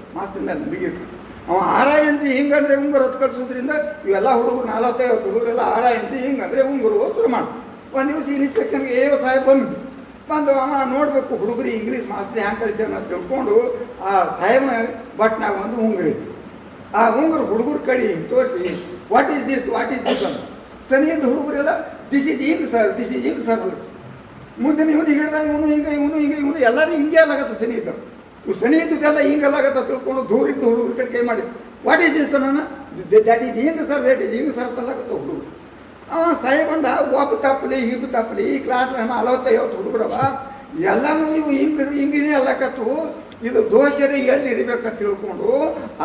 ಅವ RING ಹಿಂಗಂದ್ರೆ ಉಂಗುರು ಹೊತ್ತು ಕಲಿಸೋದ್ರಿಂದ ಇವೆಲ್ಲ ಹುಡುಗರು 45 ಹುಡುಗರೆಲ್ಲ RING ಹಿಂಗಂದ್ರೆ ಉಂಗುರು ಶುರು ಮಾಡಿ. ಒಂದು ದಿವಸ ಇನ್ಸ್ಪೆಕ್ಷನ್ಗೆ ಸಾಹೇಬ್ ಬಂದು ಅವ ನೋಡಬೇಕು ಹುಡುಗರು ಇಂಗ್ಲೀಷ್ ಮಾಸ್ತರ್ ಹ್ಯಾಂಗೆ ಕಲಿಸ್ಯಾನ ಅಂತ ತಿಳ್ಕೊಂಡು ಆ ಸಾಹೇಬನ ಬಟ್ನಾಗ ಒಂದು ಉಂಗುರು ಇತ್ತು. ಆ ಉಂಗುರು ಹುಡುಗರು ಕಡೆ ಹಿಂಗೆ ತೋರಿಸಿ ವಾಟ್ ಈಸ್ ದಿಸ್ ಅಂತ ಸನಿಯಿಂದ ಹುಡುಗರೆಲ್ಲ ದಿಸ್ ಈಸ್ ಹಿಂಗ್ ಸರ್ ಮುಂದೆ ಇವನು ಹೇಳಿದಾಗ ಇವನು ಹಿಂಗೆ ಎಲ್ಲರೂ ಹಿಂಗೆ ಅಲ್ಲಾಗತ್ತ ಸನಿ ಇದ್ದರು. ಸನಿ ಇದ್ದೆಲ್ಲ ಹಿಂಗೆಲ್ಲಾಗತ್ತ ತಿಳ್ಕೊಂಡು ದೂರಿದ್ದು ಹುಡುಗರು ಕೈ ಮಾಡಿ ವಾಟ್ ಈಸ್ ದಿಸ್ ನಾನು ದ್ಯಾಟ್ ಈಸ್ ಹಿಂಗೆ ಸರ್ ತಲ್ಲಾಗತ್ತ ಹುಡುಗರು. ಅವ ಸಾಹೇಬ್ ಬಂದ ಒಬ್ಬ ತಪ್ಪಲಿ ಈ ಕ್ಲಾಸ್ 45 ಹುಡುಗರವ ಎಲ್ಲನೂ ಇವು ಹಿಂಗಿನೇ ಅಲ್ಲಕತ್ತು. ಇದು ದೋಷರೇ ಎಲ್ಲಿ ಇರಬೇಕಂತ ತಿಳ್ಕೊಂಡು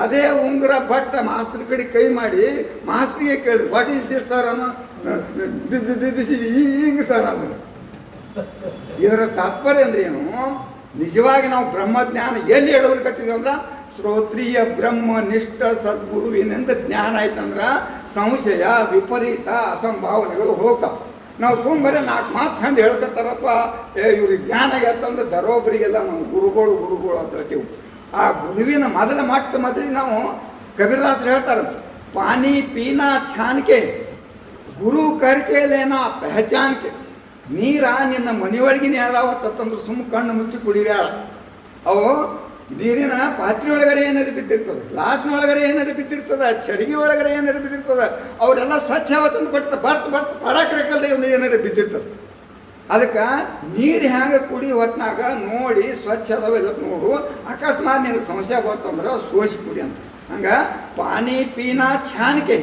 ಅದೇ ಉಂಗುರ ಬಟ್ಟ ಮಾಸ್ತ್ರ್ ಕಡೆ ಕೈ ಮಾಡಿ ಮಾಸ್ತ್ರಿಗೆ ಕೇಳಿದ್ರು, ವಾಟ್ ಈಸ್ ದಿಸ್ ಸರ್ ಅನ್ನೋ, ದಿಸ್ ಇಸ್ ಹಿಂಗೆ ಸರ್ ಅಂದ್ರೆ. ಇದರ ತಾತ್ಪರ್ಯ ಅಂದ್ರೆ ಏನು? ನಿಜವಾಗಿ ನಾವು ಬ್ರಹ್ಮಜ್ಞಾನ ಎಲ್ಲಿ ಎಡವಲ್ಕತ್ತೀವಿ ಅಂದ್ರೆ ಶ್ರೋತ್ರಿಯ ಬ್ರಹ್ಮನಿಷ್ಠ ಸದ್ಗುರುವಿನಿಂದ ಜ್ಞಾನ ಆಯ್ತಂದ್ರೆ ಸಂಶಯ ವಿಪರೀತ ಅಸಂಭಾವನೆಗಳು ಹೋಗ್ತಾವೆ. ನಾವು ಸುಮ್ಮನೆ 4 ಮಾತು ಚಂದ ಹೇಳ್ಕೊತಾರಪ್ಪ, ಇವ್ರಿಗೆ ಜ್ಞಾನ ಎತ್ತಂದ್ರೆ ದರೋಬರಿಗೆಲ್ಲ ನಾವು ಗುರುಗಳು ಅಂತೀವಿ. ಆ ಗುರುವಿನ ಮೊದಲಿಗೆ ನಾವು ಕಬೀರದಾಸರು ಹೇಳ್ತಾರೆ, ಪಾನಿ ಪೀನಾ ಛಾನ್ಕೆ ಗುರು ಕರ್ಕೇಲೇನ ಪಹಚಾನ್ಕೆ. ನೀರ ನಿನ್ನ ಮನೆಯೊಳಗಿನ ಯಾವ್ದಾವತ್ತಂದ್ರೆ ಸುಮ್ಮ ಕಣ್ಣು ಮುಚ್ಚಿ ಕುಡಿವ್ಯಾಳ. ಅವು ನೀರಿನ ಪಾತ್ರೆ ಒಳಗಡೆ ಏನಾರು ಬಿದ್ದಿರ್ತದೆ, ಗ್ಲಾಸ್ನೊಳಗಡೆ ಏನಾರು ಬಿದ್ದಿರ್ತದೆ, ಚರಿಗೆ ಒಳಗಡೆ ಏನಾರು ಬಿದ್ದಿರ್ತದೆ, ಅವರೆಲ್ಲ ಸ್ವಚ್ಛ ಯಾವತ್ತಂದು ಕೊಡ್ತಾರೆ. ಬರ್ತು ತಡಕಲ್ದೆ ಒಂದು ಏನಾರು ಬಿದ್ದಿರ್ತದೆ. ಅದಕ್ಕೆ ನೀರು ಹ್ಯಾಂಗೆ ಕುಡಿ ಹೊತ್ನಾಗ ನೋಡಿ ಸ್ವಚ್ಛ ಅದಾವೆಲ್ಲ ನೋಡು. ಅಕಸ್ಮಾತ್ ನಿನಗೆ ಸಮಸ್ಯೆ ಬಂತಂದ್ರೆ ಸೋಸಿ ಕುಡಿ ಅಂತ. ಹಂಗೆ ಪಾನಿ ಪೀನಾ ಛಾನ್ಕೆ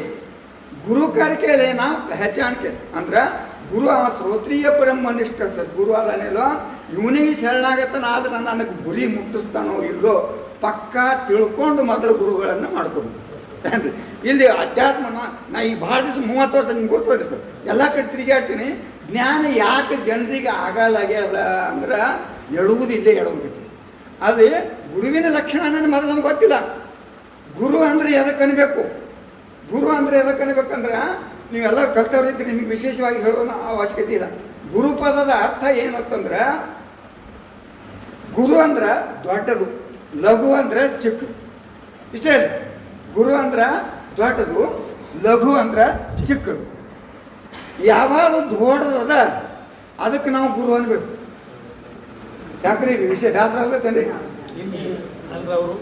ಗುರು ಕರ್ಕೇಲೇನ ಪಹಚಾನ್ಕೆ ಅಂದ್ರೆ ಗುರು ಅವ ಶ್ರೋತ್ರಿಯ ಬ್ರಹ್ಮನಿಷ್ಠ ಸದ್ಗುರು ಅದಾನೇಲೋ ಇವನಿಗೆ ಶರಣಾಗತನ ಆದ್ರೆ ನನಗೆ ಗುರಿ ಮುಟ್ಟಿಸ್ತಾನೋ ಇಲ್ಲೋ ಪಕ್ಕ ತಿಳ್ಕೊಂಡು ಮೊದಲು ಗುರುಗಳನ್ನು ಮಾಡ್ಕೊಬೇಕು. ಇಲ್ಲಿ ಅಧ್ಯಾತ್ಮನ ನಾ ಈ ಭಾಳ ದಿವಸ 30 ವರ್ಷ ನಿಮ್ಗೆ ಗೊತ್ತದ ಸರ್, ಎಲ್ಲ ಕಡೆ ತಿರುಗಾಡ್ತೀನಿ. ಜ್ಞಾನ ಯಾಕೆ ಜನರಿಗೆ ಆಗಲ್ಲಾಗ್ಯದ ಅಂದ್ರೆ ಎಡುವುದಿಲ್ಲೇ ಎಡಬೇಕು. ಅದೇ ಗುರುವಿನ ಲಕ್ಷಣ ನನಗೆ ಮೊದಲು ನಮ್ಗೆ ಗೊತ್ತಿಲ್ಲ. ಗುರು ಅಂದರೆ ಎದಕ್ಕೆ ಅನ್ಬೇಕು? ಗುರು ಅಂದರೆ ಎದಕ್ಕೆ ಅನ್ಬೇಕಂದ್ರೆ ನೀವೆಲ್ಲ ಕಲ್ತವ್ರಿದ್ರೆ ನಿಮಗೆ ವಿಶೇಷವಾಗಿ ಹೇಳೋಣ ಅವಶ್ಯಕತೆ ಇಲ್ಲ. ಗುರುಪದದ ಅರ್ಥ ಏನಂತಂದ್ರೆ ಗುರು ಅಂದ್ರೆ ದೊಡ್ಡದು, ಲಘು ಅಂದ್ರೆ ಚಿಕ್ಕ. ಇಷ್ಟೇ ಅಲ್ಲ, ಗುರು ಅಂದ್ರೆ ದೊಡ್ಡದು, ಲಘು ಅಂದ್ರೆ ಚಿಕ್ಕದು. ಯಾವಾಗ ದೊಡ್ಡದ ಅದಕ್ಕೆ ನಾವು ಗುರು ಅನ್ಬೇಕು. ಯಾಕ್ರಿ ವಿಷಯ ದಾಸರ ಆಗತ್ತೇನ್ರಿ? ಅಂದ್ರೆ ಅವರು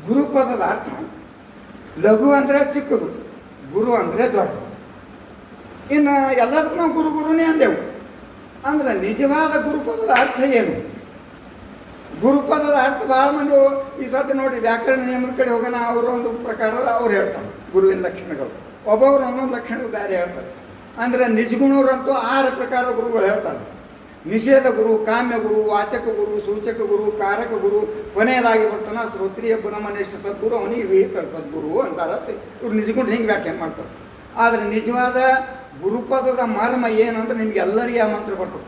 ಗುರುಪದದ ಅರ್ಥ ಲಘು ಅಂದ್ರೆ ಚಿಕ್ಕದು, ಗುರು ಅಂದ್ರೆ ದೊಡ್ಡದು. ಇನ್ನು ಎಲ್ಲದಕ್ಕೂ ನಾವು ಗುರುನೇ ಅಂದೆವು. ಅಂದ್ರೆ ನಿಜವಾದ ಗುರುಪದದ ಅರ್ಥ ಏನು? ಗುರುಪದದ ಅರ್ಥ ಭಾಳ ಮಂದಿ ಈ ಸತಿ ನೋಡ್ರಿ ವ್ಯಾಕರಣ ನಿಯಮದ ಕಡೆ ಹೋಗೋಣ, ಅವರು ಒಂದು ಪ್ರಕಾರ ಅವ್ರು ಹೇಳ್ತಾರೆ ಗುರುವಿನ ಲಕ್ಷಣಗಳು. ಒಬ್ಬೊಬ್ರು ಒಂದೊಂದು ಲಕ್ಷಣ ಬೇರೆ ಹೇಳ್ತಾರೆ. ಅಂದರೆ ನಿಜಗುಣವ್ರಂತೂ 6 ಪ್ರಕಾರ ಗುರುಗಳು ಹೇಳ್ತಾರೆ. ನಿಷೇಧ ಗುರು, ಕಾಮ್ಯ ಗುರು, ವಾಚಕ ಗುರು, ಸೂಚಕ ಗುರು, ಕಾರಕ ಗುರು, ಕೊನೆಯದಾಗಿ ಬರ್ತಾನೆ ಶ್ರೋತ್ರಿಯ ಬ್ರಹ್ಮನಿಷ್ಠ ಸದ್ಗುರು, ಅವನಿಗೆ ವಿಹಿತ ಸದ್ಗುರು ಅಂತಾರತ್ತೆ. ಇವ್ರು ನಿಜಗುಣ ಹಿಂಗೆ ವ್ಯಾಖ್ಯಾನ ಮಾಡ್ತಾರೆ. ಆದರೆ ನಿಜವಾದ ಗುರುಪದದ ಮರ್ಮ ಏನಂದ್ರೆ ನಿಮ್ಗೆ ಎಲ್ಲರಿಗೂ ಆ ಮಂತ್ರ ಬರ್ತದೆ.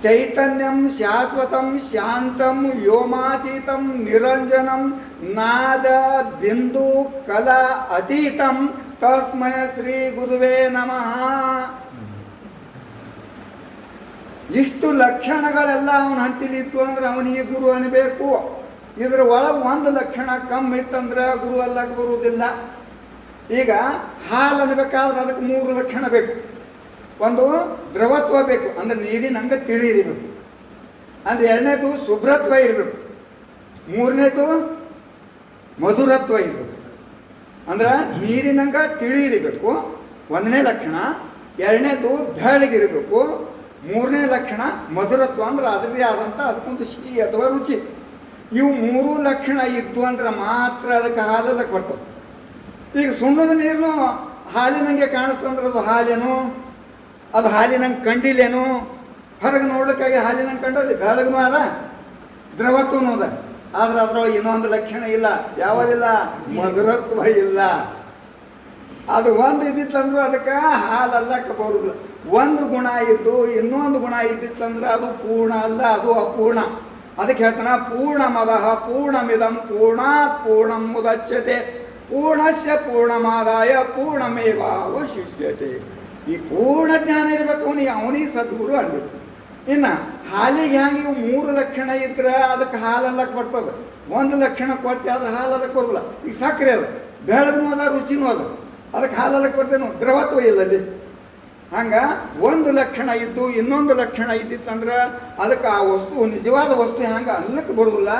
ಚೈತನ್ಯಂ ಶಾಶ್ವತಂ ಶಾಂತಂ ವ್ಯೋಮಾತೀತಂ ನಿರಂಜನಂ ನಾದ ಬಿಂದು ಕಲಾ ಅತೀತಂ ತಸ್ಮೈ ಶ್ರೀ ಗುರುವೇ ನಮಃ. ಇಷ್ಟು ಲಕ್ಷಣಗಳೆಲ್ಲ ಅವನ ಹಂತಿಲಿತ್ತು ಅಂದ್ರೆ ಅವನಿಗೆ ಗುರು ಅನ್ಬೇಕು. ಇದ್ರ ಒಳಗೆ ಒಂದು ಲಕ್ಷಣ ಕಮ್ಮಿ ಇತ್ತಂದ್ರೆ ಗುರು ಅಲ್ಲಕ್ಕೆ ಬರುವುದಿಲ್ಲ. ಈಗ ಹಾಲು ಅನ್ಬೇಕಾದ್ರೆ ಅದಕ್ಕೆ 3 ಲಕ್ಷಣ ಬೇಕು. ಒಂದು ದ್ರವತ್ವ ಬೇಕು, ಅಂದ್ರೆ ನೀರಿನಂಗೆ ತಿಳಿ ಇರಬೇಕು. ಅಂದ್ರೆ 2ನೇದು ಶುಭ್ರತ್ವ ಇರಬೇಕು. 3ನೇದು ಮಧುರತ್ವ ಇರಬೇಕು. ಅಂದ್ರೆ ನೀರಿನಂಗೆ ತಿಳಿ ಇರಬೇಕು 1ನೇ ಲಕ್ಷಣ. 2ನೇದು ಬೆಳಗಿರಬೇಕು. 3ನೇ ಲಕ್ಷಣ ಮಧುರತ್ವ, ಅಂದ್ರೆ ಅದರದೇ ಆದಂಥ ಅದಕ್ಕೊಂದು ಸಿಹಿ ಅಥವಾ ರುಚಿ. ಇವು 3 ಲಕ್ಷಣ ಇದ್ದು ಅಂದ್ರೆ ಮಾತ್ರ ಅದಕ್ಕೆ ಹಾಲಲ್ಲಕ್ಕೆ ಬರ್ತದೆ. ಈಗ ಸುಣ್ಣದ ನೀರು ಹಾಲಿನಂಗೆ ಕಾಣಿಸ್ತಂದ್ರೆ ಅದು ಹಾಲೇನು? ಅದು ಹಾಲಿನಂಗೆ ಕಂಡಿಲ್ಲೇನು? ಹೊರಗೆ ನೋಡೋಕ್ಕಾಗಿ ಹಾಲಿನಂಗೆ ಕಂಡಲ್ಲಿ ಬೆಳಗ್ನೂ ಅದ, ದ್ರವತ್ವನೂ ಅದ. ಆದ್ರೆ ಅದರೊಳಗೆ ಇನ್ನೊಂದು ಲಕ್ಷಣ ಇಲ್ಲ. ಯಾವುದಿಲ್ಲ? ಮಧುರತ್ವ ಇಲ್ಲ. ಅದು ಒಂದು ಇದ್ದಿತ್ತಂದ್ರೂ ಅದಕ್ಕೆ ಹಾಲಲ್ಲಕ್ಕೆ ಬರುದಿಲ್ಲ. ಒಂದು ಗುಣ ಇದ್ದು ಇನ್ನೊಂದು ಗುಣ ಇದ್ದಿತ್ತಂದ್ರೆ ಅದು ಪೂರ್ಣ ಅಲ್ಲ, ಅದು ಅಪೂರ್ಣ. ಅದಕ್ಕೆ ಹೇಳ್ತಾನೆ ಪೂರ್ಣಮದಃ ಪೂರ್ಣಮಿದಂ ಪೂರ್ಣಾತ್ ಪೂರ್ಣಂ ಮುದಚ್ಯತೆ ಪೂರ್ಣಸ್ಯ ಪೂರ್ಣಮಾದಾಯ ಪೂರ್ಣಮೇವಾವಶಿಷ್ಯತೆ. ಈ ಪೂರ್ಣ ಜ್ಞಾನ ಇರ್ಬೇಕು ಅವನಿಗೆ ಸದ್ಗುರು ಅನ್ಬೇಕು. ಇನ್ನು ಹಾಲಿಗೆ ಹ್ಯಾಂಗೆ ಇವು 3 ಲಕ್ಷಣ ಇದ್ರೆ ಅದಕ್ಕೆ ಹಾಲಲ್ಲಕ್ಕೆ ಬರ್ತದೆ. 1 ಲಕ್ಷಣ ಕೊಡ್ತೀವಿ ಆದ್ರೆ ಹಾಲಲ್ಲಕ್ಕೆ ಬರೋದಿಲ್ಲ. ಈಗ ಸಕ್ಕರೆ ಅದು ಬೆಳಗ್ನೂ ಅದ, ರುಚಿನೂ ಅದ, ಅದಕ್ಕೆ ಹಾಲಲ್ಲಕ್ಕೆ ಬರ್ತೇನೋ? ದ್ರವತ್ವ ಇಲ್ಲ ಅಲ್ಲಿ. ಹಂಗೆ 1 ಲಕ್ಷಣ ಇದ್ದು ಇನ್ನೊಂದು ಲಕ್ಷಣ ಇದ್ದಿತ್ತಂದ್ರೆ ಅದಕ್ಕೆ ಆ ವಸ್ತು ನಿಜವಾದ ವಸ್ತು ಹಂಗೆ ಅಲ್ಲಕ್ಕೆ ಬರೋದಿಲ್ಲ.